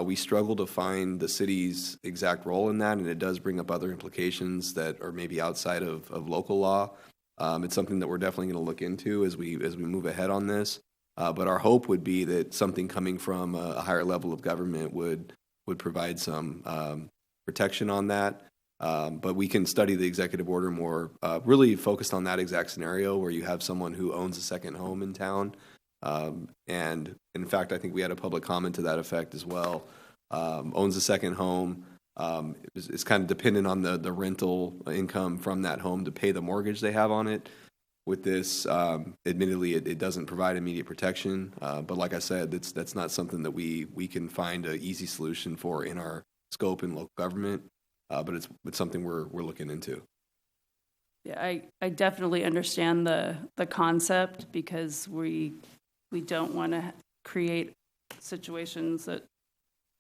S7: we struggle to find the city's exact role in that, and it does bring up other implications that are maybe outside of local law. It's something that we're definitely going to look into as we move ahead on this. But our hope would be that something coming from a higher level of government would provide some protection on that. But we can study the executive order more, really focused on that exact scenario where you have someone who owns a second home in town. And in fact, I think we had a public comment to that effect as well. Owns a second home, is kind of dependent on the rental income from that home to pay the mortgage they have on it. With this, admittedly, it doesn't provide immediate protection. But like I said, that's not something that we can find an easy solution for in our scope in local government. But it's something we're looking into.
S2: Yeah, I definitely understand the concept, because we don't want to create situations that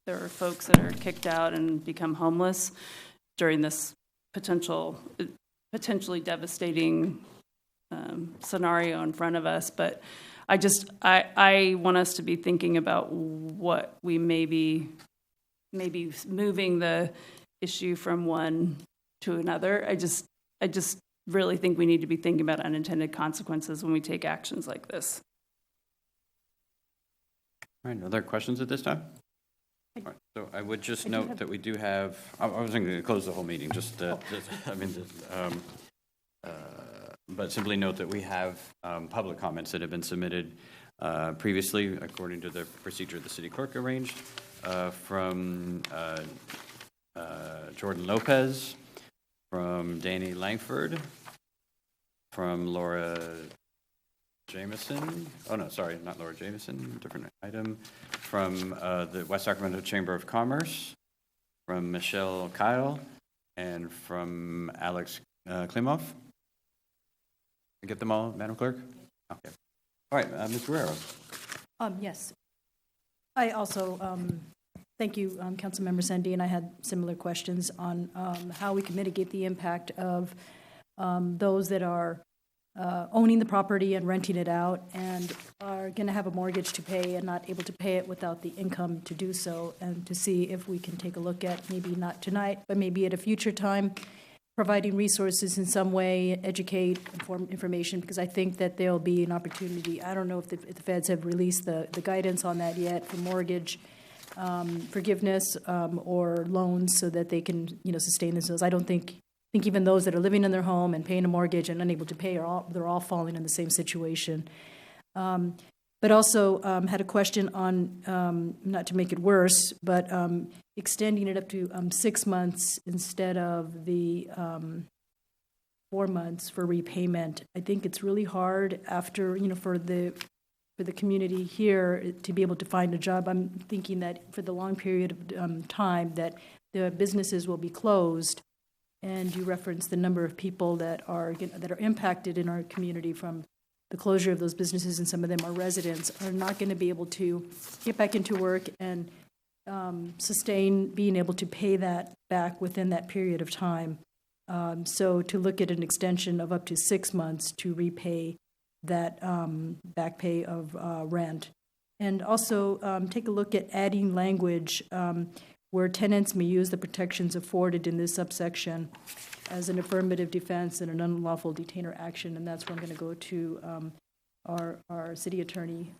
S2: there are folks that are kicked out and become homeless during this potentially devastating scenario in front of us. But I want us to be thinking about what we maybe moving the issue from one to another. I just really think we need to be thinking about unintended consequences when we take actions like this.
S1: All right, other questions at this time? All right, so I would just note that we do have, I wasn't going to close the whole meeting, but simply note that we have public comments that have been submitted previously, according to the procedure the city clerk arranged, from Jordan Lopez, from Danny Langford, from Laura Jameson, oh no, sorry, not Laura Jameson, different item, from the West Sacramento Chamber of Commerce, from Michelle Kyle, and from Alex Klimov. Get them all, Madam Clerk? Okay. All right, Ms. Guerrero.
S6: Yes. I also, thank you, Councilmember Sandy, and I had similar questions on how we can mitigate the impact of those that are owning the property and renting it out and are going to have a mortgage to pay and not able to pay it without the income to do so, and to see if we can take a look at, maybe not tonight, but maybe at a future time, providing resources in some way, educate, inform information, because I think that there'll be an opportunity. I don't know if the feds have released the guidance on that yet for mortgage forgiveness or loans so that they can, sustain themselves. I don't think even those that are living in their home and paying a mortgage and unable to pay they're all falling in the same situation. But also had a question on, not to make it worse, but extending it up to 6 months instead of the 4 months for repayment. I think it's really hard after, for the community here to be able to find a job. I'm thinking that for the long period of time that the businesses will be closed. And you referenced the number of people that are impacted in our community from the closure of those businesses, and some of them are residents, are not going to be able to get back into work and sustain being able to pay that back within that period of time. So to look at an extension of up to 6 months to repay that back pay of rent. And also take a look at adding language where tenants may use the protections afforded in this subsection as an affirmative defense in an unlawful detainer action. And that's where I'm going to go to our city attorney,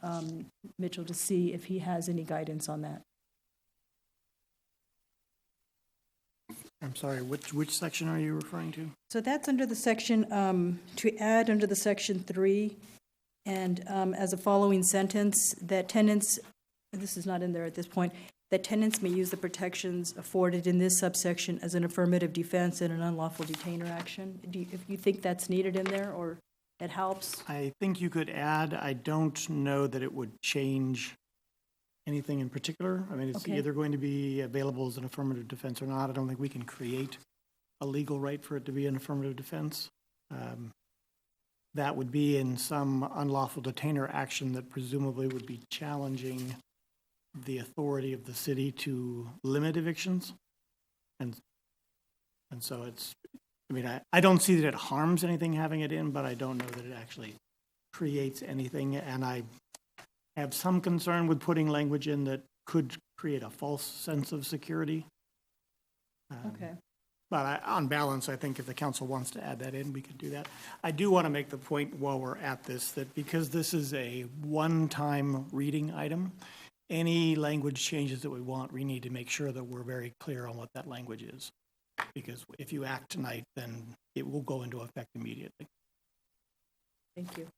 S6: Mitchell, to see if he has any guidance on that.
S8: I'm sorry, which section are you referring to?
S6: So that's under the section, to add under the section 3, and as a following sentence, that tenants, this is not in there at this point, that tenants may use the protections afforded in this subsection as an affirmative defense in an unlawful detainer action. If you think that's needed in there, or it helps?
S8: I think you could add, I don't know that it would change anything in particular. I mean, it's
S6: Okay.
S8: either going to be available as an affirmative defense or not. I don't think we can create a legal right for it to be an affirmative defense. That would be in some unlawful detainer action that presumably would be challenging the authority of the city to limit evictions. And so it's, I mean, I don't see that it harms anything having it in, but I don't know that it actually creates anything. And I have some concern with putting language in that could create a false sense of security.
S6: Okay.
S8: But on balance, I think if the council wants to add that in, we could do that. I do want to make the point while we're at this, that because this is a one-time reading item, any language changes that we want, we need to make sure that we're very clear on what that language is. Because if you act tonight, then it will go into effect immediately.
S6: Thank you.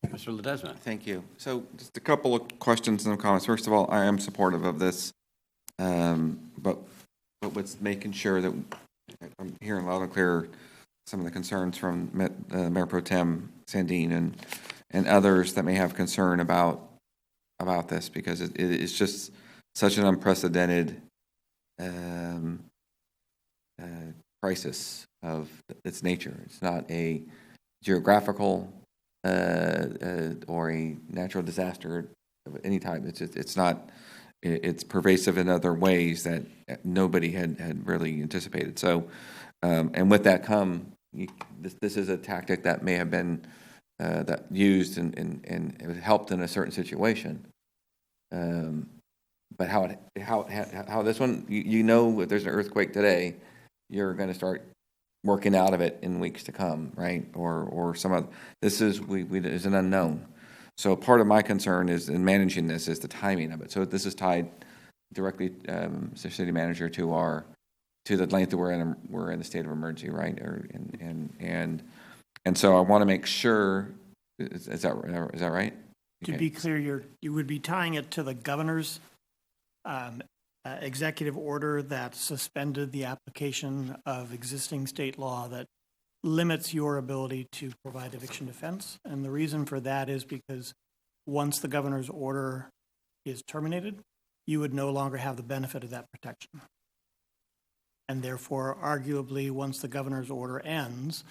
S1: Mr. Ledesma.
S5: Thank you. So just a couple of questions and comments. First of all, I am supportive of this, but with making sure that I'm hearing loud and clear some of the concerns from Mayor Pro Tem Sandine and others that may have concern about this, because it is just such an unprecedented crisis of its nature. It's not a geographical or a natural disaster of any type. It's pervasive in other ways that nobody had really anticipated. So, and with that this is a tactic that may have been that used and it helped in a certain situation. But how this one, if there's an earthquake today, you're going to start working out of it in weeks to come, right? Or some other. This is is an unknown. So part of my concern is in managing this is the timing of it. So this is tied directly, city manager, to the length that we're in the state of emergency, right? And so I want to make sure. Is that right?
S8: To be clear, you would be tying it to the governor's executive order that suspended the application of existing state law that limits your ability to provide eviction defense. And the reason for that is because once the governor's order is terminated, you would no longer have the benefit of that protection. And therefore, arguably, once the governor's order ends,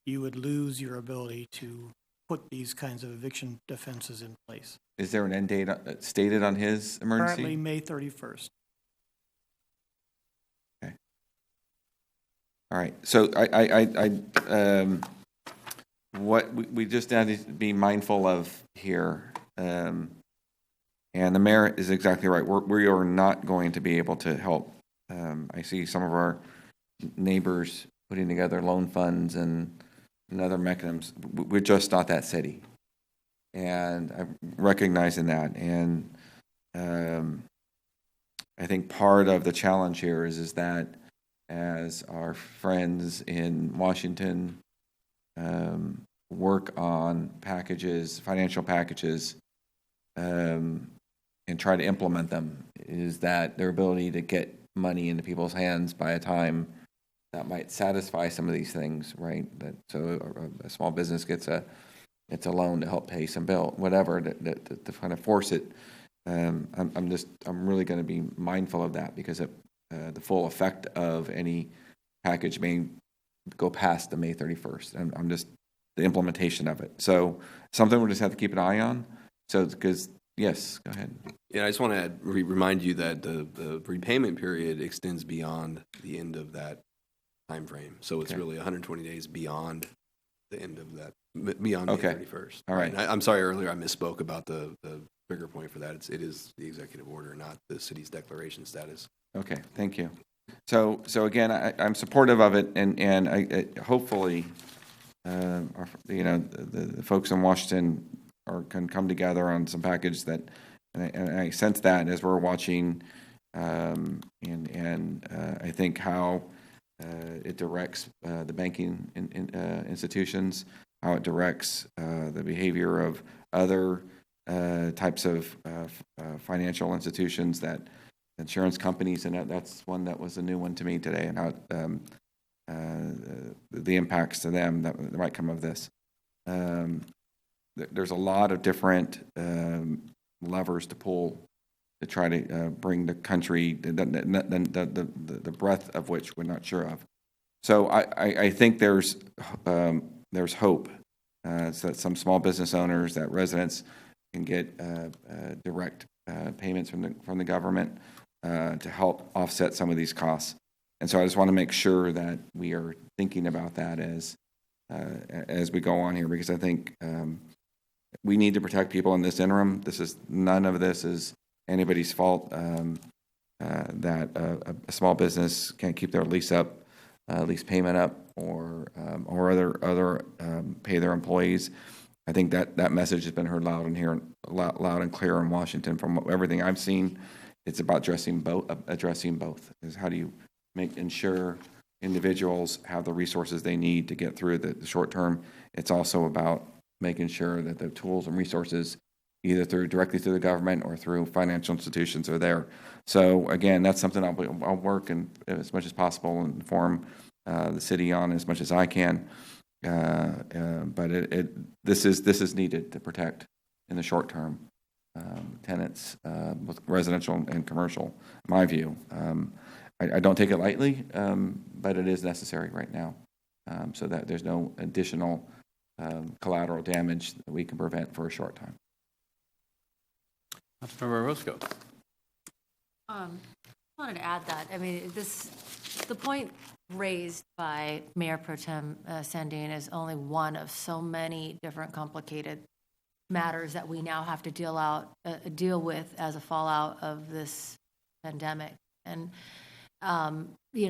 S8: you would lose your ability to put these kinds of eviction defenses in place.
S5: Is there an end date stated on his emergency?
S8: Currently, May 31st.
S5: Okay. All right. So what we just have to be mindful of here, and the mayor is exactly right. We are not going to be able to help. I see some of our neighbors putting together loan funds and other mechanisms. We're just not that city. And I'm recognizing that. And I think part of the challenge here is that as our friends in Washington work on packages, financial packages, and try to implement them, is that their ability to get money into people's hands by a time that might satisfy some of these things, right? That so a small business gets a loan to help pay some bill, whatever, to kind of force it. I'm really going to be mindful of that because the full effect of any package may go past the May 31st. I'm just the implementation of it. So something we'll just have to keep an eye on. So because yes, go ahead.
S7: Yeah, I just want to remind you that the repayment period extends beyond the end of that time frame. So it's really 120 days beyond the end of that, beyond May 31st.
S5: All right.
S7: And I'm sorry earlier I misspoke about the trigger point for that. It is the executive order, not the city's declaration status.
S5: Okay, thank you. So again, I'm supportive of it, and I hopefully, the folks in Washington can come together on some package that, and I sense that as we're watching, and I think how it directs the banking institutions, how it directs the behavior of other types of financial institutions, that insurance companies, and that's one that was a new one to me today, and how the impacts to them that might come of this. There's a lot of different levers to pull to try to bring the country, the breadth of which we're not sure of. So I think there's hope, so that some small business owners, that residents can get direct payments from the government to help offset some of these costs. And so I just want to make sure that we are thinking about that as we go on here, because I think we need to protect people in this interim. None of this is anybody's fault, that a small business can't keep their lease payment up, or other pay their employees. I think that message has been heard loud and clear in Washington. From everything I've seen, it's about addressing both. Is how do you ensure individuals have the resources they need to get through the short term. It's also about making sure that the tools and resources, either directly through the government or through financial institutions, are there. So again, that's something I'll work and as much as possible and inform the city on as much as I can. But this is needed to protect in the short term tenants, both residential and commercial. In my view, I don't take it lightly, but it is necessary right now, so that there's no additional collateral damage that we can prevent for a short time.
S1: Councilmember Roscoe.
S9: I wanted to add that. I mean, the point raised by Mayor Pro Tem Sandine is only one of so many different complicated matters that we now have to deal with as a fallout of this pandemic. And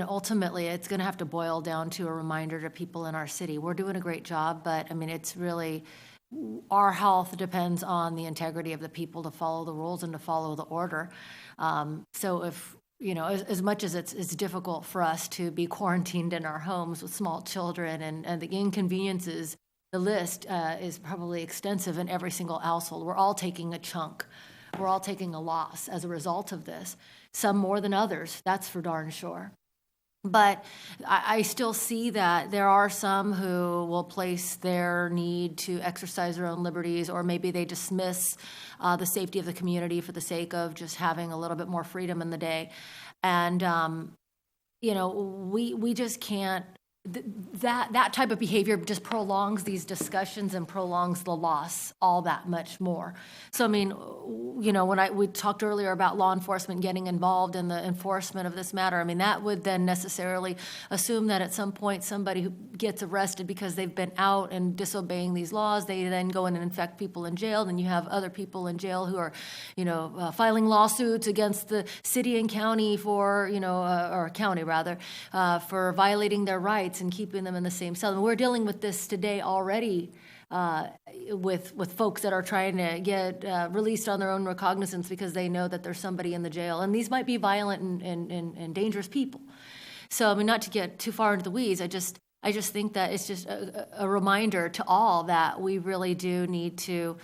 S9: ultimately, it's going to have to boil down to a reminder to people in our city. We're doing a great job, but I mean, it's really, our health depends on the integrity of the people to follow the rules and to follow the order. So if, as much as it's difficult for us to be quarantined in our homes with small children and the inconveniences, the list is probably extensive in every single household. We're all taking a chunk. We're all taking a loss as a result of this. Some more than others, that's for darn sure. But I still see that there are some who will place their need to exercise their own liberties, or maybe they dismiss the safety of the community for the sake of just having a little bit more freedom in the day. And, we just can't, that type of behavior just prolongs these discussions and prolongs the loss all that much more. So, I mean, when we talked earlier about law enforcement getting involved in the enforcement of this matter, I mean, that would then necessarily assume that at some point somebody who gets arrested because they've been out and disobeying these laws, they then go in and infect people in jail. Then you have other people in jail who are, filing lawsuits against the city and county for, or county rather, for violating their rights and keeping them in the same cell. And we're dealing with this today already with folks that are trying to get released on their own recognizance because they know that there's somebody in the jail. And these might be violent and dangerous people. So, I mean, not to get too far into the weeds, I just think that it's just a reminder to all that we really do need to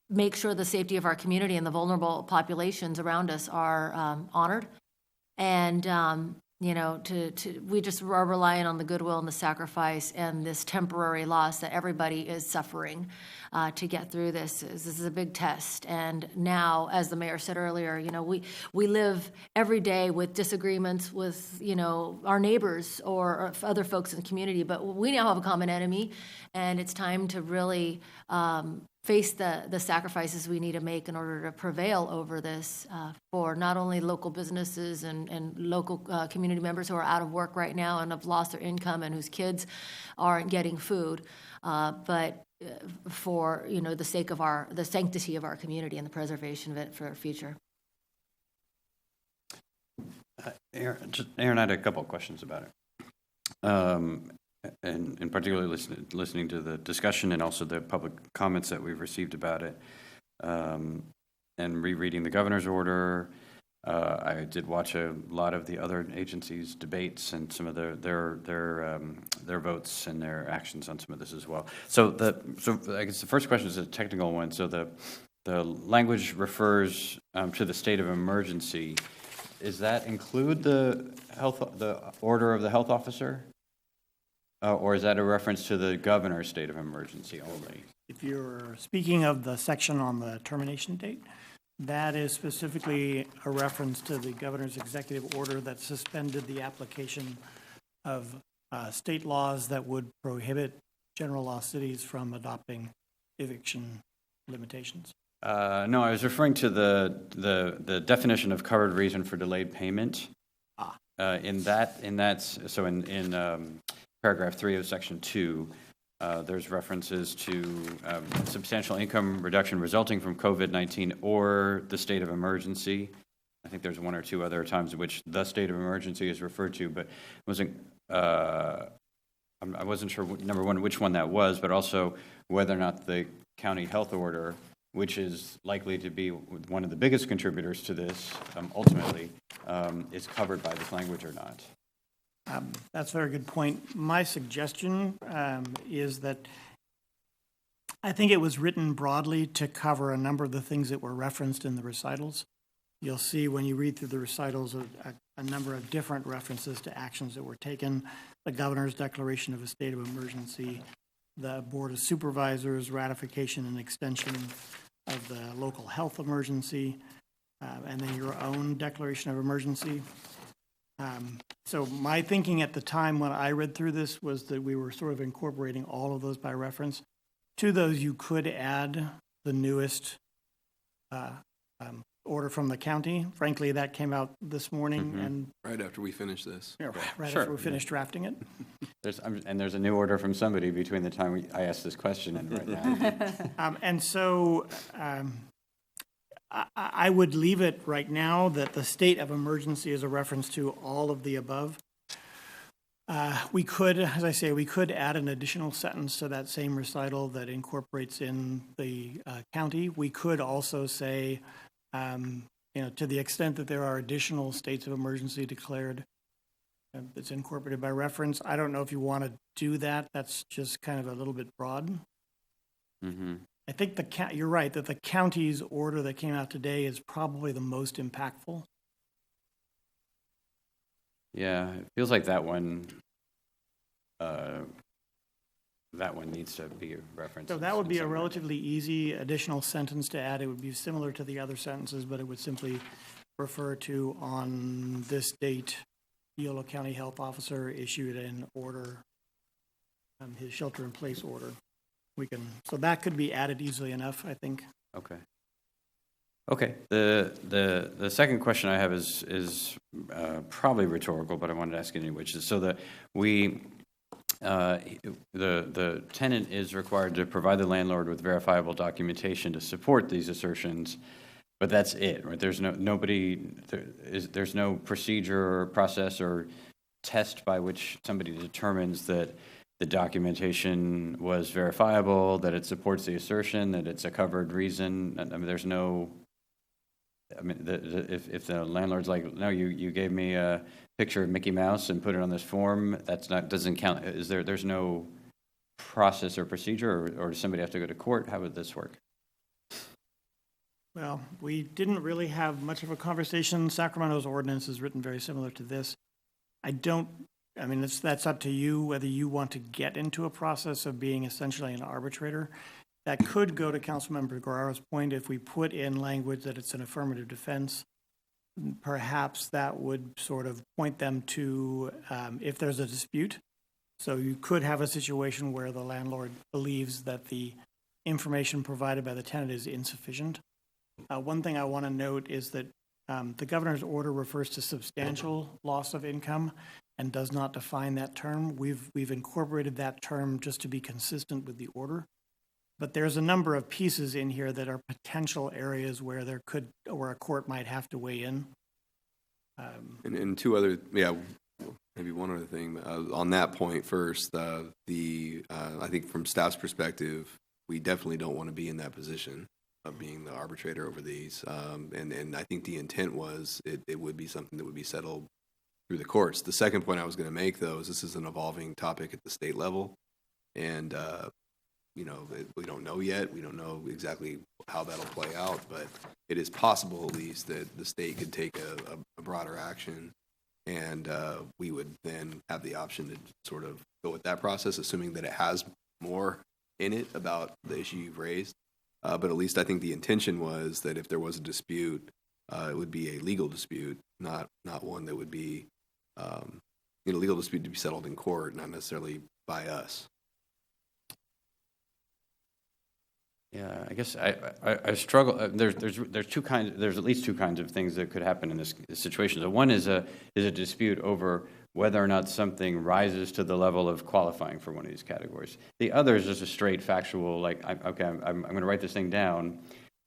S9: make sure the safety of our community and the vulnerable populations around us are honored. And we just are relying on the goodwill and the sacrifice and this temporary loss that everybody is suffering to get through this. This is a big test. And now, as the mayor said earlier, we live every day with disagreements with, our neighbors or other folks in the community, but we now have a common enemy, and it's time to really face the sacrifices we need to make in order to prevail over this for not only local businesses and local community members who are out of work right now and have lost their income and whose kids aren't getting food, but for the sake of the sanctity of our community and the preservation of it for our future.
S1: Aaron, I had a couple of questions about it. And in particular, listening to the discussion and also the public comments that we've received about it, and rereading the governor's order. I did watch a lot of the other agencies' debates and some of their votes and their actions on some of this as well. So I guess the first question is a technical one. So the language refers to the state of emergency. Does that include the order of the health officer? Or is that a reference to the governor's state of emergency only?
S8: If you're speaking of the section on the termination date, that is specifically a reference to the governor's executive order that suspended the application of state laws that would prohibit general law cities from adopting eviction limitations.
S1: No, I was referring to the definition of covered reason for delayed payment. In paragraph 3 of section 2, there's references to substantial income reduction resulting from COVID-19 or the state of emergency. I think there's one or two other times in which the state of emergency is referred to, but I wasn't sure, number one, which one that was, but also whether or not the county health order, which is likely to be one of the biggest contributors to this, ultimately, is covered by this language or not.
S8: That's a very good point. My suggestion is that I think it was written broadly to cover a number of the things that were referenced in the recitals. You'll see when you read through the recitals a number of different references to actions that were taken, the governor's declaration of a state of emergency, the Board of Supervisors ratification and extension of the local health emergency, and then your own declaration of emergency. So my thinking at the time when I read through this was that we were sort of incorporating all of those by reference. To those, you could add the newest order from the county. Frankly, that came out this morning, and
S7: Right after we finish this.
S8: right
S1: Sure.
S8: after we finished drafting it.
S1: There's a new order from somebody between the time I asked this question and right now.
S8: And so I would leave it right now that the state of emergency is a reference to all of the above. We could, as I say, we could add an additional sentence to that same recital that incorporates in the county. We could also say, to the extent that there are additional states of emergency declared, it's incorporated by reference. I don't know if you want to do that. That's just kind of a little bit broad.
S1: Mm-hmm.
S8: I think you're right that the county's order that came out today is probably the most impactful.
S1: Yeah, it feels like that one needs to be referenced.
S8: So that would be a relatively easy additional sentence to add. It would be similar to the other sentences, but it would simply refer to, on this date, Yolo County Health Officer issued an order, his shelter-in-place order. So that could be added easily enough, I think.
S1: Okay. Okay. The second question I have is probably rhetorical, but I wanted to ask it anyway, which is so that the tenant is required to provide the landlord with verifiable documentation to support these assertions, but that's it, right? There's there's no procedure or process or test by which somebody determines that the documentation was verifiable, that it supports the assertion, that it's a covered reason. I mean, there's no. I mean, if the landlord's like, no, you gave me a picture of Mickey Mouse and put it on this form, doesn't count. There's no process or procedure, or does somebody have to go to court? How would this work?
S8: Well, we didn't really have much of a conversation. Sacramento's ordinance is written very similar to this. That's up to you whether you want to get into a process of being essentially an arbitrator. That could go to Councilmember Guerrero's point. If we put in language that it's an affirmative defense, perhaps that would sort of point them to if there's a dispute. So you could have a situation where the landlord believes that the information provided by the tenant is insufficient. One thing I want to note is that the governor's order refers to substantial loss of income and does not define that term. We've incorporated that term just to be consistent with the order. But there's a number of pieces in here that are potential areas where where a court might have to weigh in.
S7: And two other, maybe one other thing on that point first. I think from staff's perspective, we definitely don't want to be in that position of being the arbitrator over these. And I think the intent was it would be something that would be settled through the courts. The second point I was going to make, though, is this is an evolving topic at the state level, and we don't know yet. We don't know exactly how that'll play out, but it is possible, at least, that the state could take a broader action, and we would then have the option to sort of go with that process, assuming that it has more in it about the issue you've raised. But at least I think the intention was that if there was a dispute, it would be a legal dispute, not one that would be legal dispute to be settled in court, not necessarily by us.
S1: Yeah, I guess I struggle. There's at least two kinds of things that could happen in this situation. So one is a dispute over whether or not something rises to the level of qualifying for one of these categories. The other is just a straight factual, like, I'm going to write this thing down,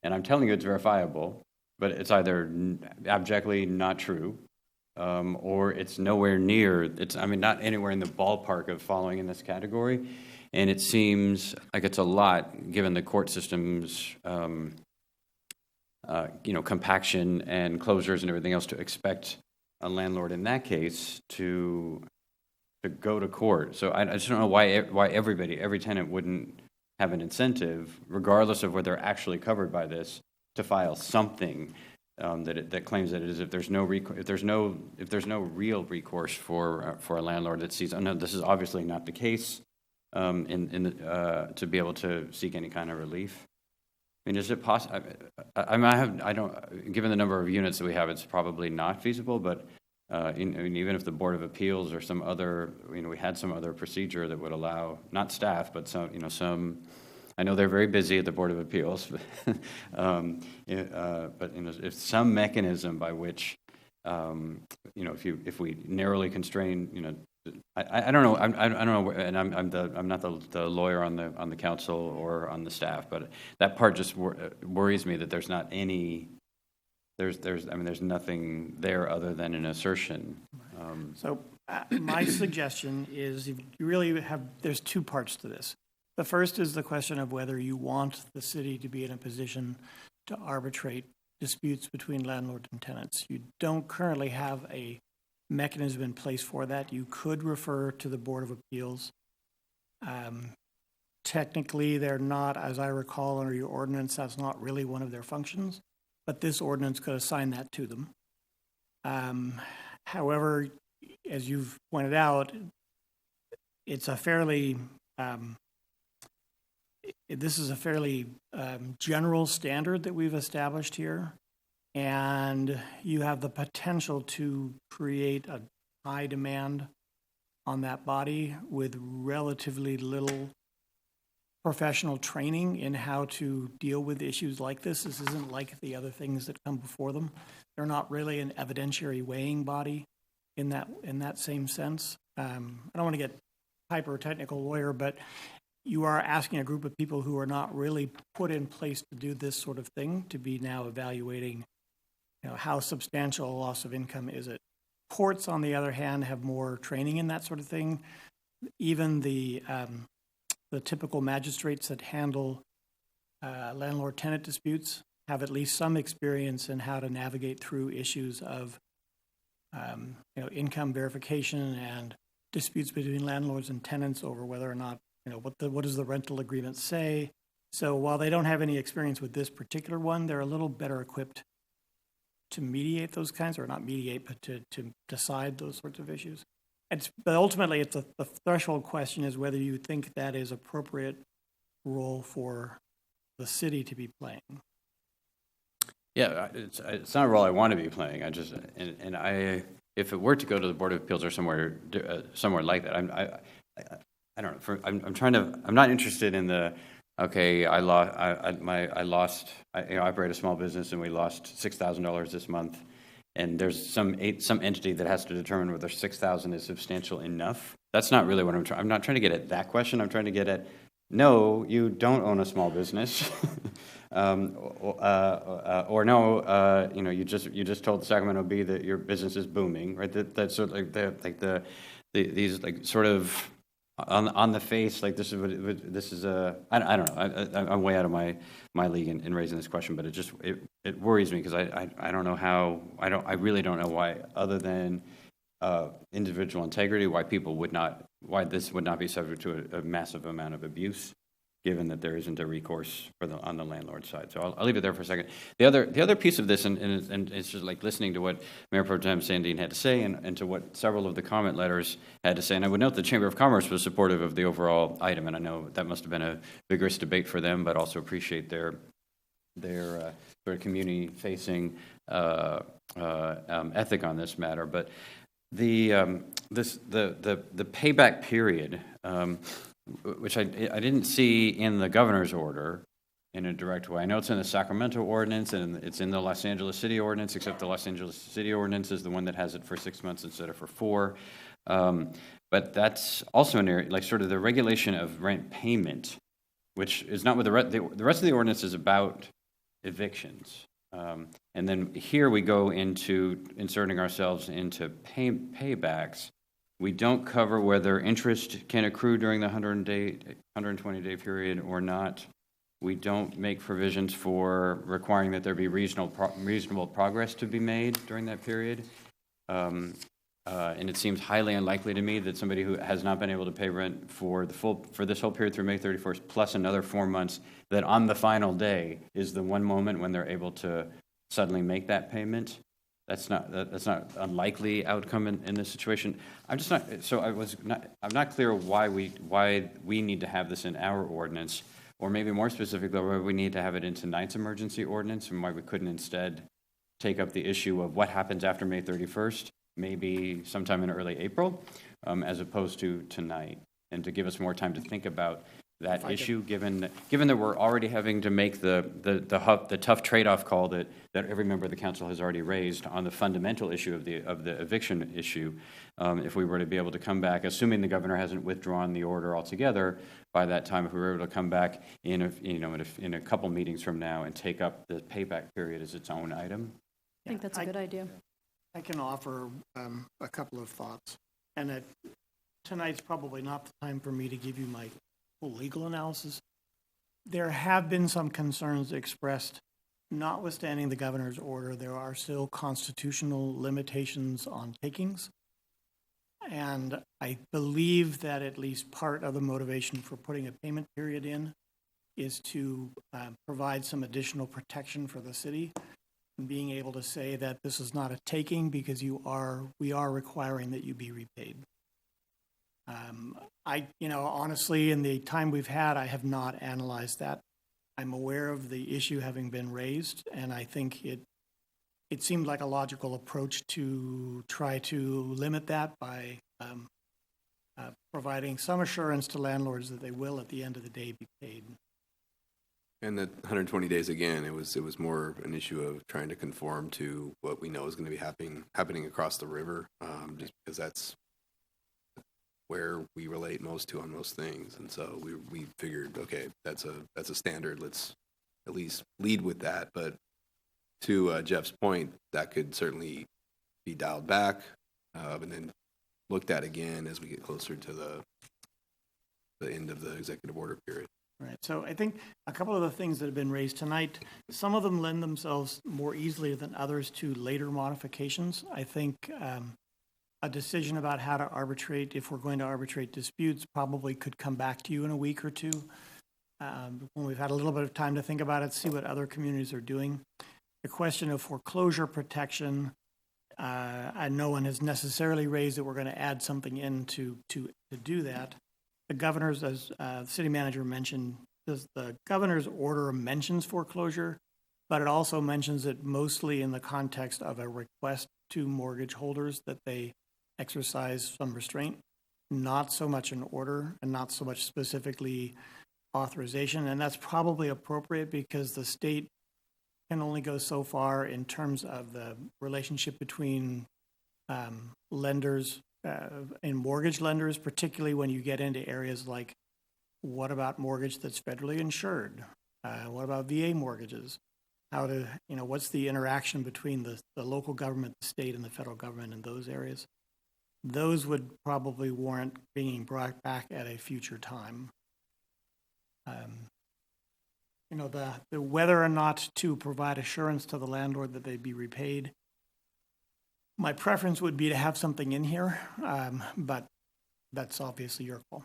S1: and I'm telling you it's verifiable, but it's either abjectly not true, or it's nowhere near. Not anywhere in the ballpark of falling in this category. And it seems like it's a lot, given the court system's, compaction and closures and everything else, to expect a landlord in that case to go to court. So I just don't know why every tenant wouldn't have an incentive, regardless of whether they're actually covered by this, to file something that claims that it is. If there's no real recourse for a landlord that sees, oh no, this is obviously not the case. To be able to seek any kind of relief. I mean, is it possible? Given the number of units that we have, it's probably not feasible. But even if the Board of Appeals or some other, we had some other procedure that would allow, not staff, but some. I know they're very busy at the Board of Appeals, but if some mechanism by which, if we narrowly constrain, I don't know. I don't know, and I'm not the lawyer on the council or on the staff, but that part just worries me that there's not any. There's nothing there other than an assertion.
S8: So my suggestion is you really there's two parts to this. The first is the question of whether you want the city to be in a position to arbitrate disputes between landlord and tenants. You don't currently have a mechanism in place for that. You could refer to the Board of Appeals. Technically, they're not, as I recall, under your ordinance, that's not really one of their functions, but this ordinance could assign that to them. However, as you've pointed out, it's a fairly, this is a fairly general standard that we've established here. And you have the potential to create a high demand on that body with relatively little professional training in how to deal with issues like this. This isn't like the other things that come before them. They're not really an evidentiary weighing body in that same sense. I don't want to get hyper-technical lawyer, but you are asking a group of people who are not really put in place to do this sort of thing to be now evaluating, how substantial a loss of income is it. Courts, on the other hand, have more training in that sort of thing. Even the typical magistrates that handle landlord-tenant disputes have at least some experience in how to navigate through issues of income verification and disputes between landlords and tenants over whether or not, what does the rental agreement say. So while they don't have any experience with this particular one, they're a little better equipped to mediate those kinds, or not mediate, but to decide those sorts of issues. But ultimately, the threshold question is whether you think that is appropriate role for the city to be playing.
S1: Yeah, it's not a role I want to be playing. If it were to go to the Board of Appeals or somewhere like that, I don't know. I'm not interested in the, okay, I operate a small business and we lost $6,000 this month, and there's some entity that has to determine whether 6,000 is substantial enough. That's not really what I'm not trying to get at that question. I'm trying to get at, no, you don't own a small business, or no, you just told the Sacramento Bee that your business is booming, right? That's sort of like these like sort of on the face, like this is I don't know. I'm way out of my league in raising this question, but it worries me because I don't know how, I really don't know why, other than individual integrity, why this would not be subject to a massive amount of abuse, given that there isn't a recourse on the landlord side. So I'll leave it there for a second. The other piece of this, and it's just like listening to what Mayor Pro Tem Sandine had to say, and to what several of the comment letters had to say. And I would note the Chamber of Commerce was supportive of the overall item, and I know that must have been a vigorous debate for them, but also appreciate their sort of community-facing ethic on this matter. But the payback period, which I didn't see in the governor's order in a direct way. I know it's in the Sacramento ordinance and it's in the Los Angeles City ordinance, except the Los Angeles City ordinance is the one that has it for 6 months instead of for 4. But that's also an area, like sort of the regulation of rent payment, which is not what the rest of the ordinance is about evictions. And then here we go into inserting ourselves into paybacks. We don't cover whether interest can accrue during the 120-day period or not. We don't make provisions for requiring that there be reasonable progress to be made during that period. And it seems highly unlikely to me that somebody who has not been able to pay rent for this whole period through May 31st, plus another 4 months, that on the final day is the one moment when they're able to suddenly make that payment. That's not unlikely outcome in this situation. I'm not clear why we need to have this in our ordinance, or maybe more specifically, why we need to have it in tonight's emergency ordinance, and why we couldn't instead take up the issue of what happens after May 31st, maybe sometime in early April, as opposed to tonight, and to give us more time to think about that issue, given that we're already having to make the tough trade-off call that every member of the council has already raised on the fundamental issue of the eviction issue. If we were to be able to come back, assuming the governor hasn't withdrawn the order altogether by that time, if we were able to come back in a couple meetings from now and take up the payback period as its own item.
S6: I think that's a good idea.
S8: I can offer a couple of thoughts, and tonight's probably not the time for me to give you my full legal analysis. There have been some concerns expressed, notwithstanding the governor's order. There are still constitutional limitations on takings, and I believe that at least part of the motivation for putting a payment period in is to provide some additional protection for the city. being able to say that this is not a taking because we are requiring that you be repaid. Honestly, in the time we've had, I have not analyzed that. I'm aware of the issue having been raised, and I think it seemed like a logical approach to try to limit that by providing some assurance to landlords that they will, at the end of the day, be paid.
S7: And the 120 days, again, it was more an issue of trying to conform to what we know is going to be happening across the river, just because that's where we relate most to on most things. And so we figured, okay, that's a standard. Let's at least lead with that. But to Jeff's point, that could certainly be dialed back and then looked at again as we get closer to the end of the executive order period.
S8: Right. So I think a couple of the things that have been raised tonight, some of them lend themselves more easily than others to later modifications. I think a decision about how to arbitrate, if we're going to arbitrate disputes, probably could come back to you in a week or two when we've had a little bit of time to think about it, see what other communities are doing. The question of foreclosure protection, no one has necessarily raised that we're going to add something in to do that. The governor's, as the city manager mentioned, the governor's order mentions foreclosure, but it also mentions it mostly in the context of a request to mortgage holders that they exercise some restraint, not so much an order and not so much specifically authorization. And that's probably appropriate because the state can only go so far in terms of the relationship between lenders and mortgage lenders, particularly when you get into areas like, what about mortgage that's federally insured? What about VA mortgages? What's the interaction between the local government, the state, and the federal government in those areas? Those would probably warrant being brought back at a future time. The whether or not to provide assurance to the landlord that they'd be repaid, my preference would be to have something in here, but that's obviously your call.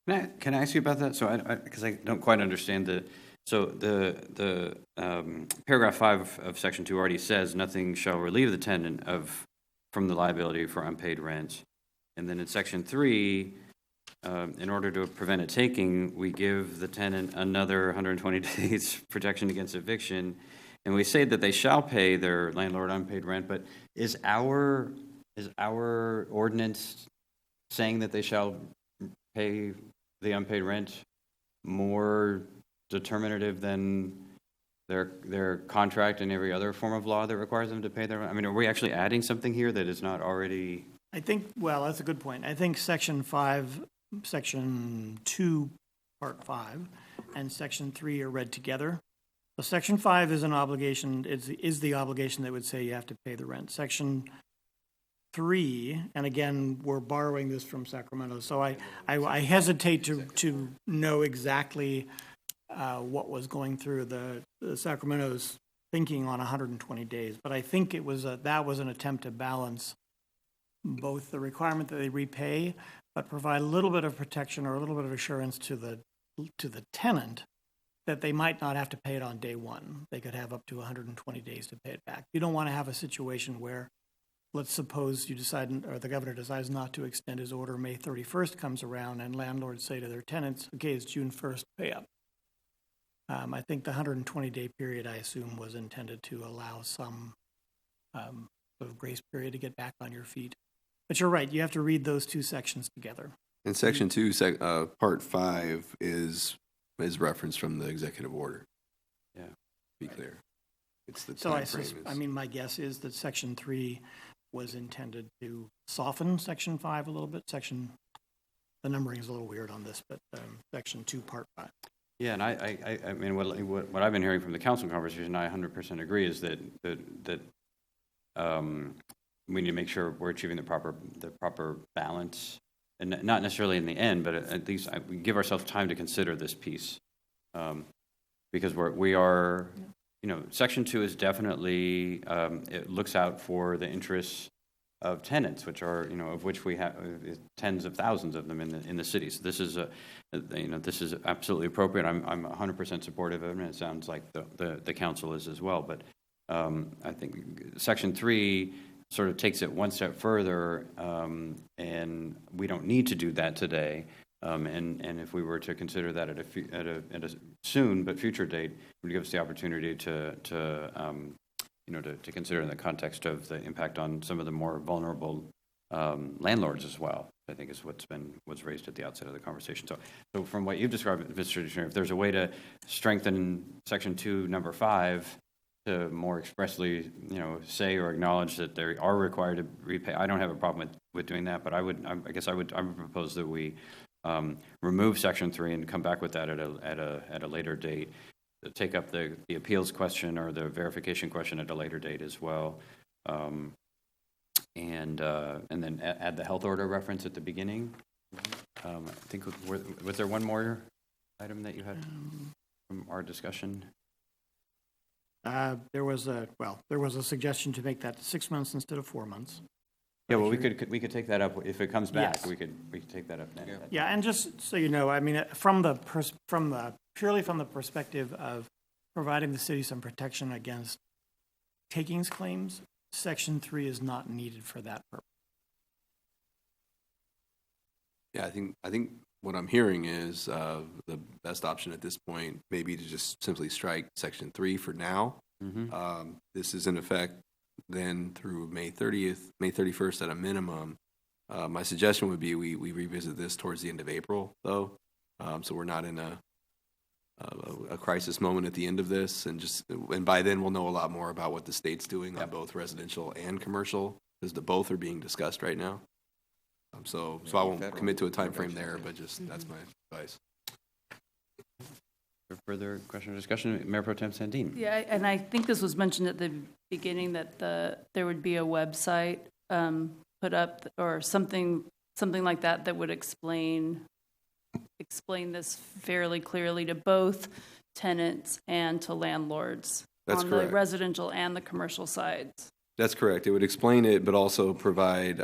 S1: Can I ask you about that? So because I don't quite understand the paragraph 5 of section 2 already says nothing shall relieve the tenant from the liability for unpaid rent. And then in section 3, in order to prevent a taking, we give the tenant another 120 days protection against eviction. And we say that they shall pay their landlord unpaid rent, but is our ordinance saying that they shall pay the unpaid rent more determinative than their contract and every other form of law that requires them to pay their rent? I mean, are we actually adding something here that is not already?
S8: I think, well, that's a good point. I think section 2, part 5, and section 3 are read together. So section 5 is an obligation, is the obligation that would say you have to pay the rent. Section 3, and again, we're borrowing this from Sacramento, so I hesitate to know exactly what was going through the Sacramento's thinking on 120 days, but I think that was an attempt to balance both the requirement that they repay, but provide a little bit of protection or a little bit of assurance to the tenant that they might not have to pay it on day one. They could have up to 120 days to pay it back. You don't want to have a situation where, let's suppose you decide, or the governor decides not to extend his order, May 31st comes around, and landlords say to their tenants, okay, it's June 1st, pay up. I think the 120-day period, I assume, was intended to allow some sort of grace period to get back on your feet. But you're right, you have to read those two sections together.
S7: And section 2, part 5 is referenced from the executive order.
S1: Yeah.
S7: Be clear. It's the
S8: So
S7: time frame.
S8: my guess is that section 3 was intended to soften section 5 a little bit. The numbering is a little weird on this, but section 2, part 5.
S1: Yeah, and I mean, what I've been hearing from the council conversation, I 100% agree, is that we need to make sure we're achieving the proper balance, and not necessarily in the end, but at least we give ourselves time to consider this piece, because we are, section 2 is definitely it looks out for the interests of tenants, which are, of which we have tens of thousands of them in the city. So this is this is absolutely appropriate. I'm 100% supportive of it, and it sounds like the council is as well. But I think Section 3 sort of takes it one step further, and we don't need to do that today. And if we were to consider that at a soon but future date, it would give us the opportunity to consider in the context of the impact on some of the more vulnerable landlords as well. I think is what's raised at the outset of the conversation. So from what you've described, Mr. Dictionary, if there's a way to strengthen Section 2, number 5, to more expressly, say or acknowledge that they are required to repay, I don't have a problem with doing that. But I would propose that we remove Section 3 and come back with that at a later date. Take up the appeals question or the verification question at a later date as well. And then add the health order reference at the beginning. I think, was there one more item that you had from our discussion?
S8: There was a suggestion to make that 6 months instead of 4 months.
S1: Yeah, well, we could take that up if it comes back.
S8: Yes.
S1: We could take that up now.
S8: Yeah, and just so you know, I mean, purely from the perspective of providing the city some protection against takings claims, Section 3 is not needed for that purpose.
S7: Yeah, I think what I'm hearing is the best option at this point may be to just simply strike Section 3 for now.
S1: Mm-hmm.
S7: This is in effect then through May 31st at a minimum. My suggestion would be we revisit this towards the end of April, though, so we're not in a crisis moment at the end of this, and by then we'll know a lot more about what the state's doing on both residential and commercial, because both are being discussed right now. So I won't commit to a time frame there, but that's my advice.
S1: Further question or discussion, Mayor Pro Tem Sandin?
S2: Yeah, and I think this was mentioned at the beginning that there would be a website put up or something like that would explain this fairly clearly to both tenants and to landlords.
S7: That's
S2: on
S7: correct.
S2: The residential and the commercial sides.
S7: That's correct. It would explain it, but also provide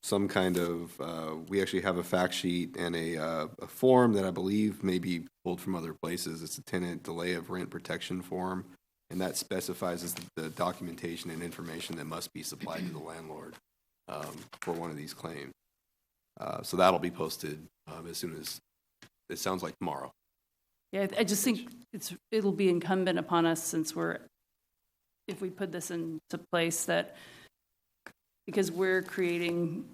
S7: some kind of, we actually have a fact sheet and a form that I believe may be pulled from other places. It's a tenant delay of rent protection form, and that specifies the documentation and information that must be supplied to the landlord for one of these claims. So that'll be posted as soon as, it sounds like tomorrow.
S2: Yeah, I just think it'll be incumbent upon us, since if we put this into place, that because we're creating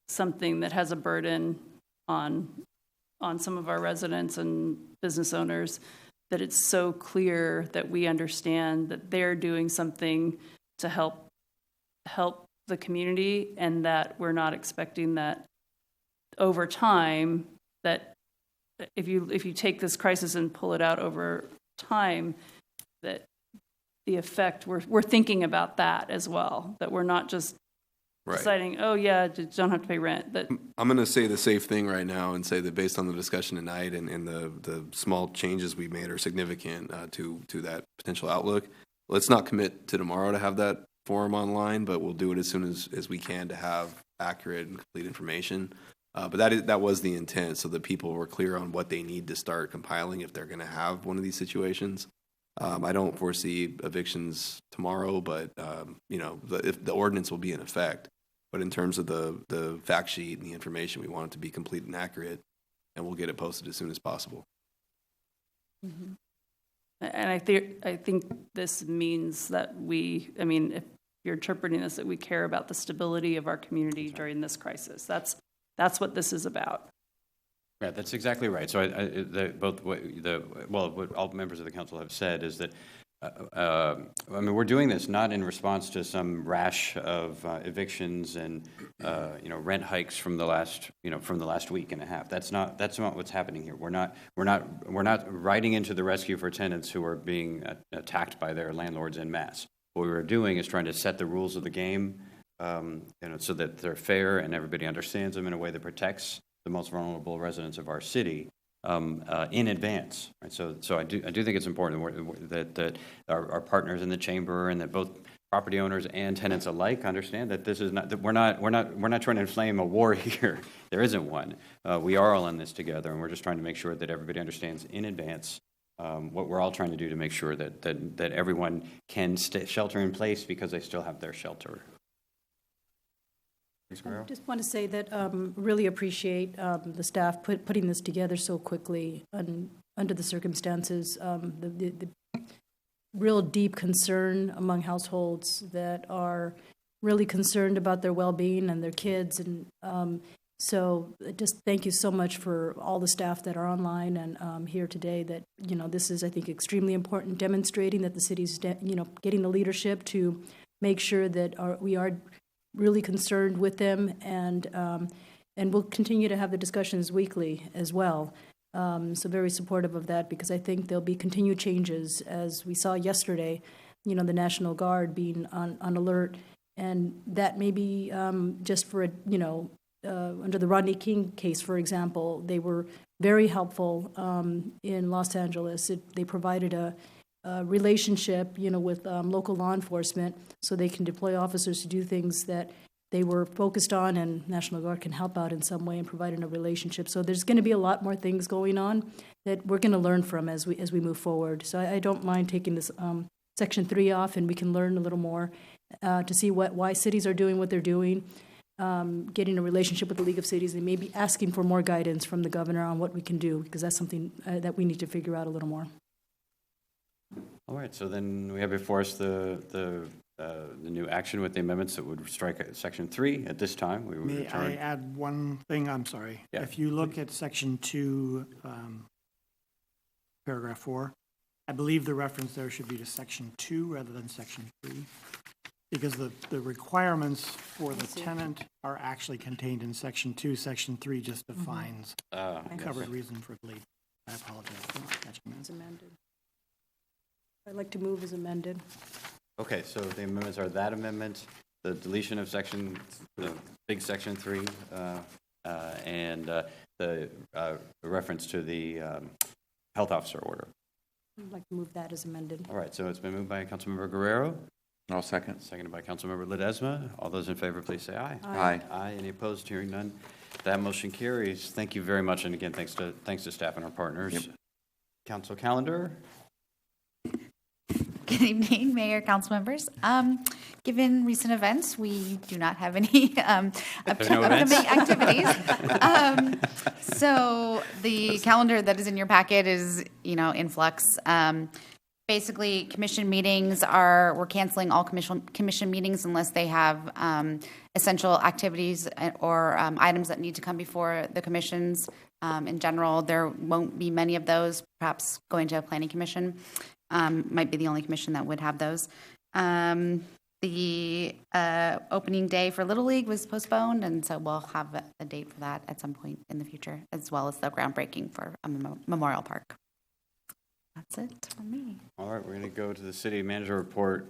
S2: something that has a burden on some of our residents and business owners, that it's so clear that we understand that they're doing something to help the community, and that we're not expecting that over time, that if you take this crisis and pull it out over time, that the effect, we're thinking about that as well, that we're not just deciding, oh yeah, don't have to pay rent. That
S7: I'm going to say the safe thing right now and say that based on the discussion tonight and the small changes we made are significant to that potential outlook. Let's not commit to tomorrow to have that forum online, but we'll do it as soon as we can to have accurate and complete information. But that was the intent, so that people were clear on what they need to start compiling if they're going to have one of these situations. I don't foresee evictions tomorrow, but if the ordinance will be in effect. But in terms of the fact sheet and the information, we want it to be complete and accurate, and we'll get it posted as soon as possible.
S2: Mm-hmm. And I think this means that if you're interpreting this, that we care about the stability of our community during this crisis. That's what this is about.
S1: Yeah, that's exactly right. So what all members of the council have said is that we're doing this not in response to some rash of evictions and rent hikes from the last week and a half. That's not what's happening here. We're not riding into the rescue for tenants who are being attacked by their landlords en masse. What we're doing is trying to set the rules of the game, so that they're fair and everybody understands them in a way that protects the most vulnerable residents of our city in advance. Right? So I do think it's important that our partners in the chamber and that both property owners and tenants alike understand that this is not that we're not trying to inflame a war here. There isn't one. We are all in this together, and we're just trying to make sure that everybody understands in advance what we're all trying to do to make sure that everyone can shelter in place because they still have their shelter. Ms.
S6: I
S1: Guerrero?
S6: just want to say that really appreciate the staff putting this together so quickly under the circumstances. The real deep concern among households that are really concerned about their well-being and their kids. And so just thank you so much for all the staff that are online and here today that, this is, I think, extremely important, demonstrating that the city's, getting the leadership to make sure that we are really concerned with them, and we'll continue to have the discussions weekly as well. So very supportive of that, because I think there'll be continued changes, as we saw yesterday, the National Guard being on alert, and that may be just for, under the Rodney King case, for example, they were very helpful in Los Angeles. They provided a relationship, with local law enforcement, so they can deploy officers to do things that they were focused on, and National Guard can help out in some way in providing a relationship. So there's going to be a lot more things going on that we're going to learn from as we move forward. So I don't mind taking this Section 3 off, and we can learn a little more to see why cities are doing what they're doing, getting a relationship with the League of Cities, and maybe asking for more guidance from the governor on what we can do, because that's something that we need to figure out a little more.
S1: All right, so then we have before us the new action with the amendments that would strike Section 3 at this time. We would
S8: May
S1: return.
S8: I add one thing? I'm sorry.
S1: Yeah,
S8: if you look at Section 2, Paragraph 4, I believe the reference there should be to Section 2 rather than Section 3, because the requirements for the tenant are actually contained in Section 2. Section 3 just defines covered reason for leave. I apologize for not catching that.
S6: As amended. I'd like to move as amended.
S1: Okay, so the amendments are that amendment, the deletion of the big Section 3, and the reference to the health officer order.
S6: I'd like to move that as amended.
S1: All right, so it's been moved by Councilmember Guerrero.
S5: I'll second.
S1: Seconded by Councilmember Ledesma. All those in favor, please say aye.
S5: Aye.
S1: Aye. Any opposed? Hearing none. That motion carries. Thank you very much, and again, thanks to staff and our partners.
S5: Yep.
S1: Council calendar.
S11: Good evening, Mayor, council members. Given recent events, we do not have any upcoming activities. So the calendar that is in your packet is, in flux. Basically, commission meetings we're canceling all commission meetings unless they have essential activities or items that need to come before the commissions. In general, there won't be many of those, perhaps going to a planning commission. Might be the only commission that would have those. The opening day for Little League was postponed, and so we'll have a date for that at some point in the future, as well as the groundbreaking for a Memorial Park. That's it from me.
S1: All right, we're going to go to the city manager report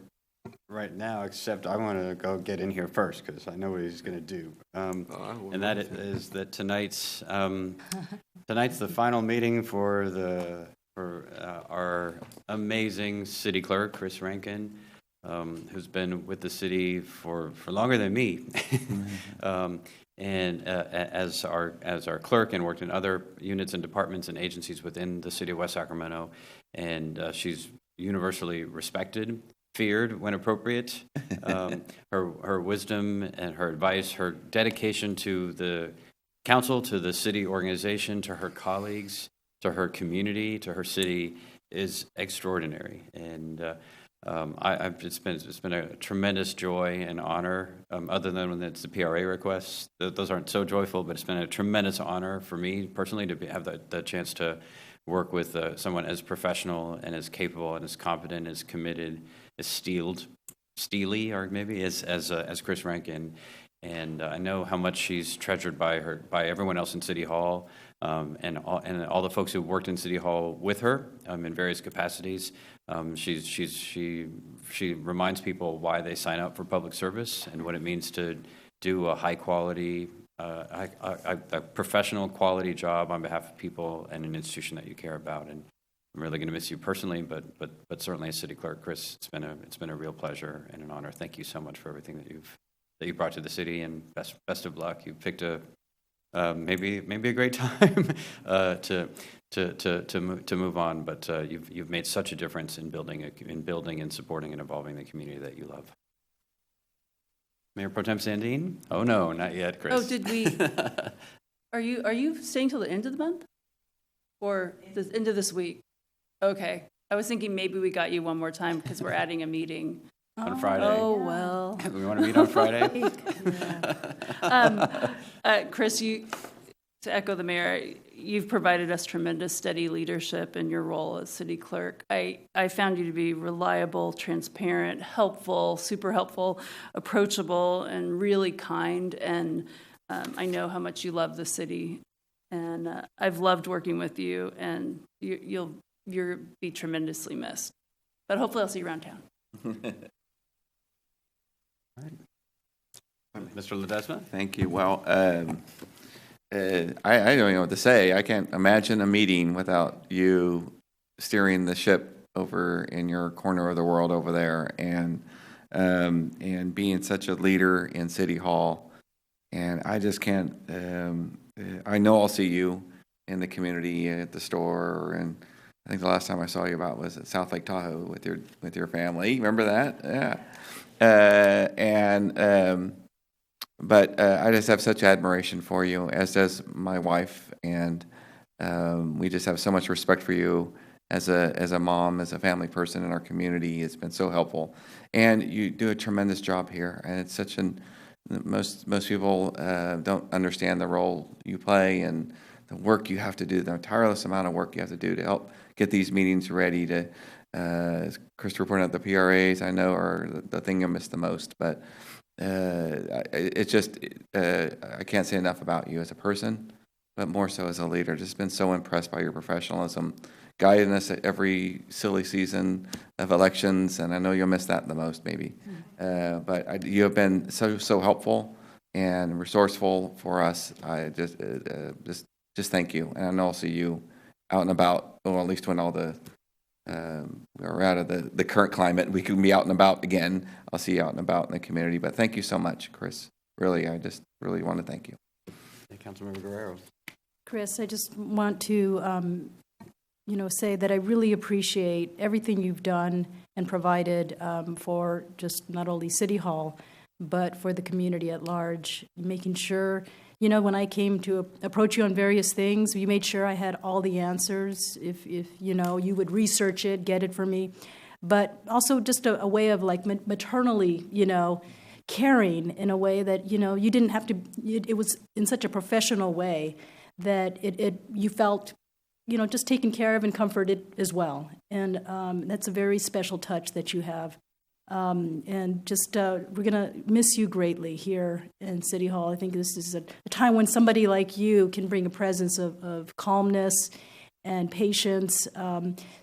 S1: right now, except I want to go get in here first because I know what he's going to do. And that is that tonight's the final meeting for our amazing city clerk, Chris Rankin, who's been with the city for longer than me, and as our clerk, and worked in other units and departments and agencies within the city of West Sacramento, and she's universally respected, feared when appropriate. Her wisdom and her advice, her dedication to the council, to the city organization, to her colleagues, to her community, to her city, is extraordinary. And it's been a tremendous joy and honor, other than when it's the PRA requests. Those aren't so joyful, but it's been a tremendous honor for me personally to have the chance to work with someone as professional and as capable and as competent, as committed, as steely, or maybe as Chris Rankin. And I know how much she's treasured by everyone else in City Hall, and all the folks who worked in City Hall with her in various capacities. She reminds people why they sign up for public service and what it means to do a high quality, a professional quality job on behalf of people and an institution that you care about. And I'm really going to miss you personally, but certainly as city clerk, Chris, it's been a real pleasure and an honor. Thank you so much for everything that you brought to the city, and best of luck. You picked a maybe a great time to move on. But you've made such a difference in building and supporting and evolving the community that you love. Mayor Pro Tem Sandine? Oh no, not yet, Chris.
S2: Oh, did we? Are you staying till the end of the month, or the end of this week? Okay, I was thinking maybe we got you one more time because we're adding a meeting
S1: On Friday.
S2: Oh well.
S1: We want to meet on Friday.
S2: Chris, to echo the mayor, you've provided us tremendous steady leadership in your role as city clerk. I found you to be reliable, transparent, helpful, super helpful, approachable, and really kind. And I know how much you love the city. And I've loved working with you, and you'll be tremendously missed. But hopefully I'll see you around town.
S1: Mr. Ledesma?
S5: Thank you. Well, I don't know what to say. I can't imagine a meeting without you steering the ship over in your corner of the world over there, and being such a leader in City Hall. And I just can't. I know I'll see you in the community at the store, and I think the last time I saw you about was at South Lake Tahoe with your family. Remember that? Yeah. But I just have such admiration for you, as does my wife, and we just have so much respect for you as a mom, as a family person in our community. It's been so helpful, and you do a tremendous job here. And it's such most people don't understand the role you play and the work you have to do, the tireless amount of work you have to do to help get these meetings ready. To as Chris reported out, the PRAs I know are the thing you miss the most, but. It's just, I can't say enough about you as a person, but more so as a leader. Just been so impressed by your professionalism, guiding us at every silly season of elections, and I know you'll miss that the most, maybe. But you have been so helpful and resourceful for us. I just thank you, and I know I'll see you out and about, or at least when all the we're out of the current climate, we can be out and about again. I'll see you out and about in the community. But thank you so much, Chris. Really, I just really want to thank you.
S1: Hey, Councilmember Guerrero.
S6: Chris, I just want to, say that I really appreciate everything you've done and provided for just not only City Hall, but for the community at large, making sure. When I came to approach you on various things, you made sure I had all the answers. If you would research it, get it for me. But also just a way of like maternally, caring in a way that, you didn't have to, it was in such a professional way that you felt, just taken care of and comforted as well. And that's a very special touch that you have. And just we're going to miss you greatly here in City Hall. I think this is a time when somebody like you can bring a presence of calmness and patience.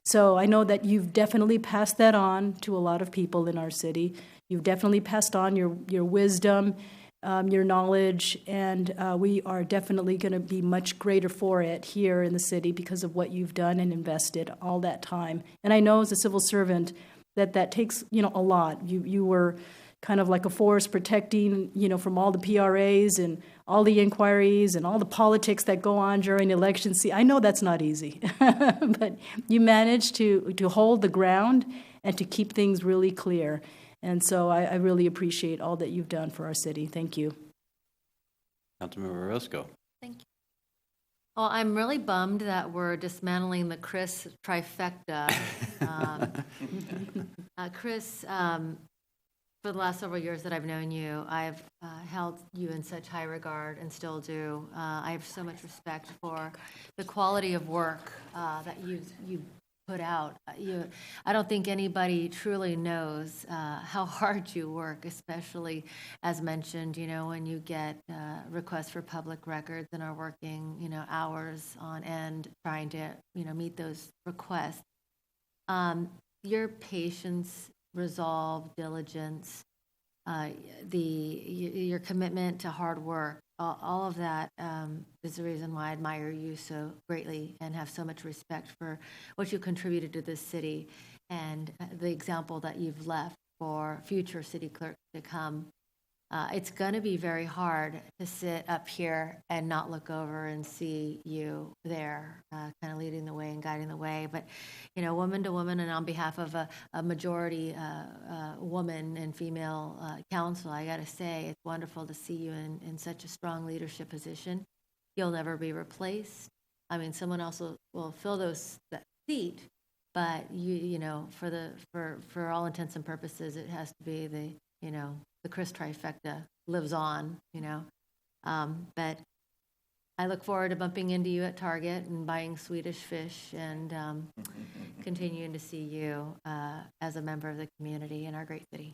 S6: So I know that you've definitely passed that on to a lot of people in our city. You've definitely passed on your wisdom, your knowledge, and we are definitely going to be much greater for it here in the city because of what you've done and invested all that time. And I know as a civil servant, that takes, a lot. You were kind of like a force protecting, from all the PRAs and all the inquiries and all the politics that go on during elections. See, I know that's not easy, but you managed to hold the ground and to keep things really clear. And so I really appreciate all that you've done for our city. Thank you.
S1: Councilmember Roscoe.
S9: Thank you. Well, I'm really bummed that we're dismantling the Chris trifecta. Chris, for the last several years that I've known you, I've held you in such high regard and still do. I have so much respect for the quality of work that you put out. I don't think anybody truly knows how hard you work, especially as mentioned, when you get requests for public records and are working, hours on end trying to, meet those requests. Your patience, resolve, diligence, your commitment to hard work, all of that is the reason why I admire you so greatly and have so much respect for what you contributed to this city and the example that you've left for future city clerks to come. it's going to be very hard to sit up here and not look over and see you there, kind of leading the way and guiding the way. But, you know, woman to woman, and on behalf of a majority woman and female council, I got to say, it's wonderful to see you in such a strong leadership position. You'll never be replaced. I mean, someone else will fill that seat, but you know, for all intents and purposes, it has to be the Chris trifecta lives on, you know. But I look forward to bumping into you at Target and buying Swedish fish and continuing to see you as a member of the community in our great city.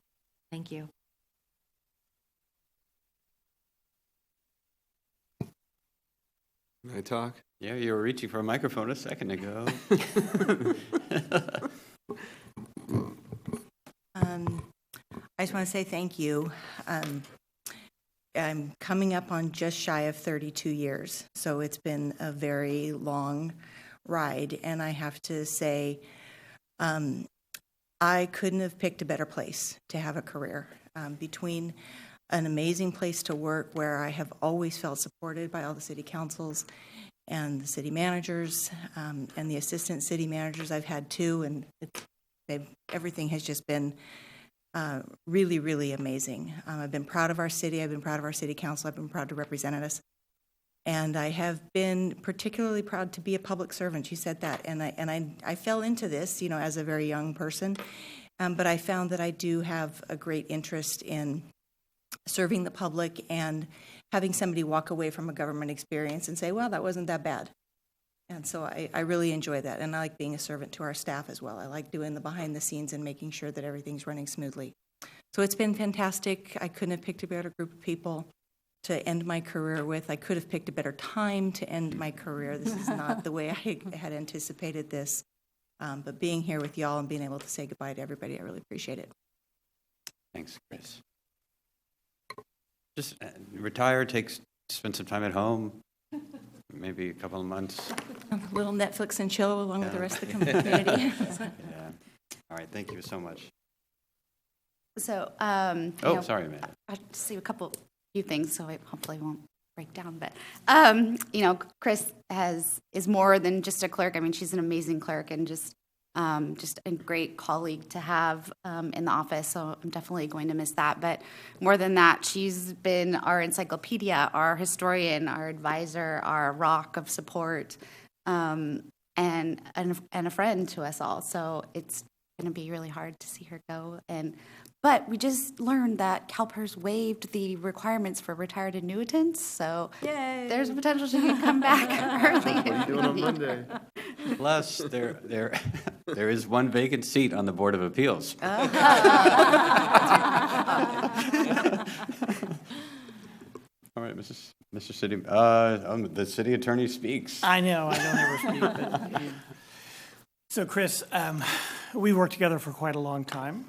S9: Thank you.
S7: Can I talk?
S1: Yeah, you were reaching for a microphone a second ago.
S4: I just want to say thank you. I'm coming up on just shy of 32 years, so it's been a very long ride, and I have to say I couldn't have picked a better place to have a career. Between an amazing place to work where I have always felt supported by all the city councils and the city managers and the assistant city managers I've had too, and everything has just been really, really amazing. I've been proud of our city. I've been proud of our city council. I've been proud to represent us. And I have been particularly proud to be a public servant. You said that. And I fell into this, you know, as a very young person. But I found that I do have a great interest in serving the public and having somebody walk away from a government experience and say, well, that wasn't that bad. And so I really enjoy that. And I like being a servant to our staff as well. I like doing the behind the scenes and making sure that everything's running smoothly. So it's been fantastic. I couldn't have picked a better group of people to end my career with. I could have picked a better time to end my career. This is not the way I had anticipated this. But being here with y'all and being able to say goodbye to everybody, I really appreciate it.
S1: Thanks, Chris. Just retire, spend some time at home, maybe a couple of months.
S4: A little Netflix and chill along with the rest of the community.
S1: Yeah. All right, thank you so much.
S11: So,
S1: Sorry, Amanda.
S11: I'll just say few things, so it hopefully won't break down. But, you know, Chris is more than just a clerk. I mean, she's an amazing clerk and just a great colleague to have in the office. So I'm definitely going to miss that. But more than that, she's been our encyclopedia, our historian, our advisor, our rock of support, and a friend to us all. So it's going to be really hard to see her go. But we just learned that CalPERS waived the requirements for retired annuitants, so there's a potential she can come back early.
S7: What are you doing on Monday?
S1: Plus, there is one vacant seat on the Board of Appeals.
S11: Oh.
S1: All right, Mr. City, the city attorney speaks.
S8: I know, I don't ever speak. But, so, Chris, we worked together for quite a long time.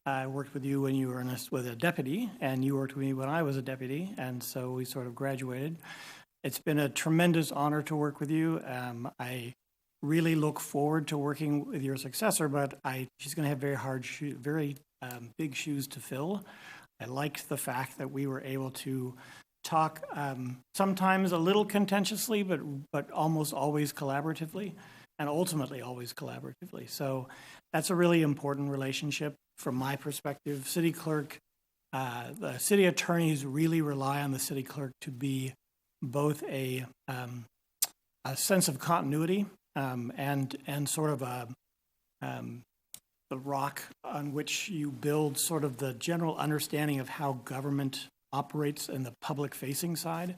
S8: I worked with you when you were with a deputy, and you worked with me when I was a deputy, and so we sort of graduated. It's been a tremendous honor to work with you. I really look forward to working with your successor, but she's going to have very big shoes to fill. I liked the fact that we were able to talk sometimes a little contentiously, but almost always collaboratively, and ultimately always collaboratively. So that's a really important relationship from my perspective. City clerk, the city attorneys really rely on the city clerk to be both a sense of continuity and sort of the rock on which you build sort of the general understanding of how government operates in the public-facing side.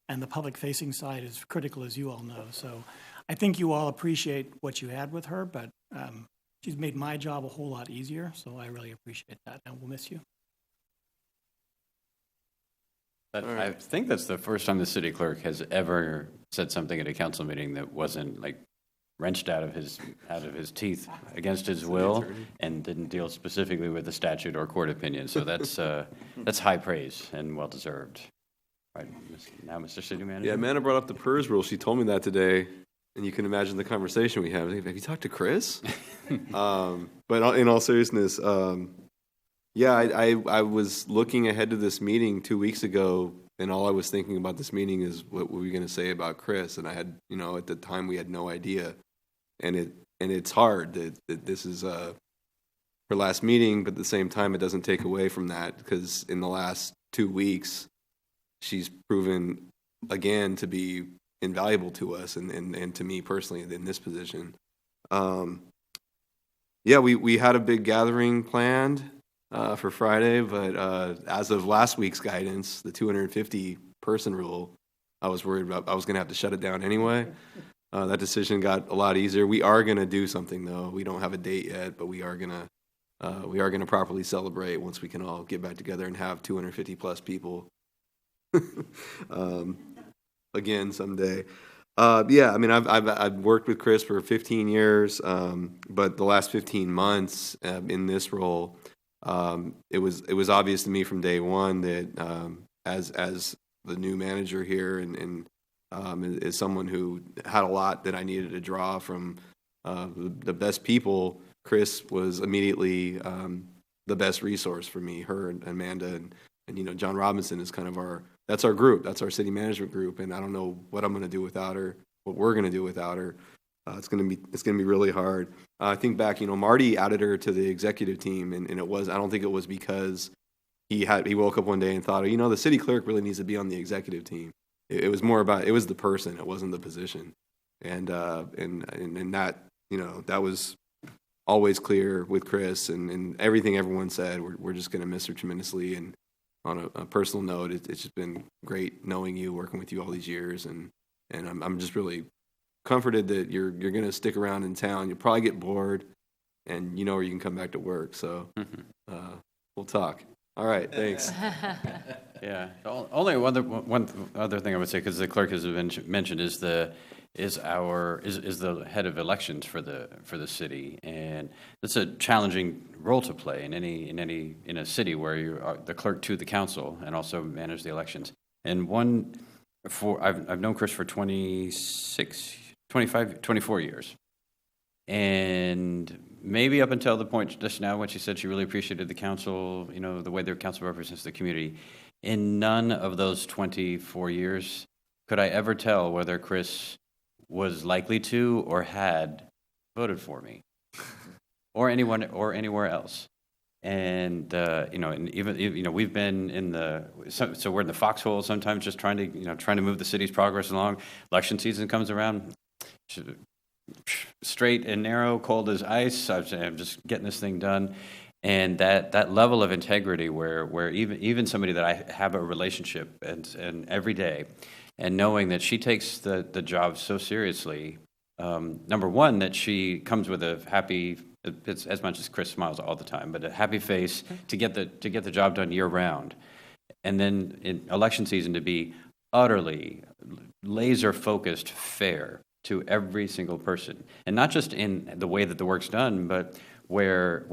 S8: And the public-facing side is critical, as you all know. So I think you all appreciate what you had with her, but she's made my job a whole lot easier, so I really appreciate that, and we'll miss you.
S1: I think that's the first time the city clerk has ever said something at a council meeting that wasn't like wrenched out of his teeth against his will and didn't deal specifically with the statute or court opinion. So that's high praise and well deserved. Right now, Mr. City Manager.
S7: Yeah, Amanda brought up the PERS rule. She told me that today, and you can imagine the conversation we have. Have you talked to Chris? But in all seriousness, Yeah, I was looking ahead to this meeting 2 weeks ago, and all I was thinking about this meeting is what were we going to say about Chris? And I had, at the time we had no idea, and it's hard that this is her last meeting, but at the same time it doesn't take away from that, because in the last 2 weeks she's proven again to be invaluable to us and to me personally in this position. Yeah, we had a big gathering planned for Friday, but as of last week's guidance, the 250 person rule, I was worried about I was going to have to shut it down anyway. That decision got a lot easier. We are going to do something though. We don't have a date yet, but we are going to properly celebrate once we can all get back together and have 250 plus people again someday. Yeah, I mean, I've worked with Chris for 15 years, but the last 15 months in this role, it was obvious to me from day one that as the new manager here and is someone who had a lot that I needed to draw from the best people, Chris was immediately the best resource for me. Her and Amanda and John Robinson is kind of that's our group. That's our city management group, and I don't know what I'm going to do without her. What we're going to do without her. It's going to be really hard. I think back, Marty added her to the executive team, and I don't think it was because he woke up one day and thought, the city clerk really needs to be on the executive team. It was more about, it was the person, it wasn't the position, and that that was always clear with Chris, and everything everyone said. We're just going to miss her tremendously, and on a personal note, it's just been great knowing you, working with you all these years, and I'm just really comforted that you're going to stick around in town. You'll probably get bored, and where you can come back to work. So we'll talk. All right, thanks.
S1: Yeah. Only one other thing I would say, because the clerk has mentioned, is the head of elections for the city, and it's a challenging role to play in a city where you are the clerk to the council and also manage the elections. And I've known Chris for 24 years, and maybe up until the point just now when she said she really appreciated the council, the way their council represents the community. In none of those 24 years could I ever tell whether Chris was likely to or had voted for me, or anyone or anywhere else. And and even we've been in so we're in the foxhole sometimes, just trying to move the city's progress along. Election season comes around, straight and narrow, cold as ice. I'm just getting this thing done, and that level of integrity where even somebody that I have a relationship and every day, and knowing that she takes the job so seriously. Number one, that she comes with a happy. It's as much as Chris smiles all the time, but a happy face to get the job done year round, and then in election season to be utterly laser focused, fair to every single person, and not just in the way that the work's done, but where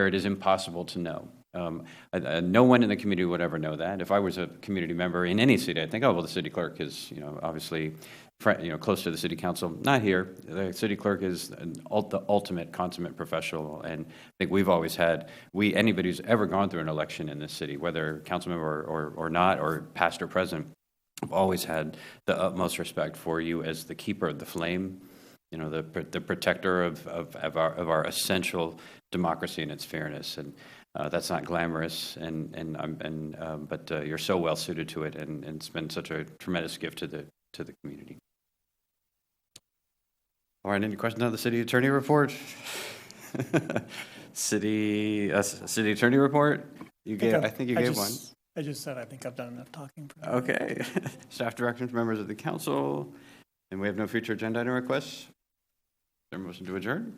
S1: it is impossible to know. No one in the community would ever know that. If I was a community member in any city, I'd think, oh well, the city clerk is obviously close to the city council. Not here. The city clerk is the ultimate consummate professional, and I think we've always had, anybody who's ever gone through an election in this city, whether council member or not, or past or present, I've always had the utmost respect for you as the keeper of the flame, the protector of our essential democracy and its fairness, and that's not glamorous, but you're so well suited to it, and it's been such a tremendous gift to the community. All right, any questions on the city attorney report? City attorney report? I think you gave one.
S8: I just said I think I've done enough talking. For
S1: Okay. Staff directions, members of the council, and we have no future agenda item requests. Is there a motion to adjourn?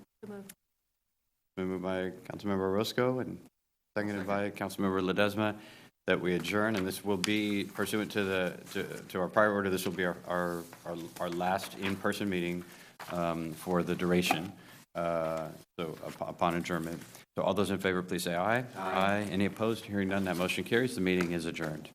S1: Moved by Councilmember Orozco and seconded by Councilmember Ledesma that we adjourn, and this will be pursuant to our prior order. This will be our last in-person meeting for the duration. So upon adjournment. So all those in favor, please say aye. Aye. Any opposed? Hearing none, that motion carries. The meeting is adjourned.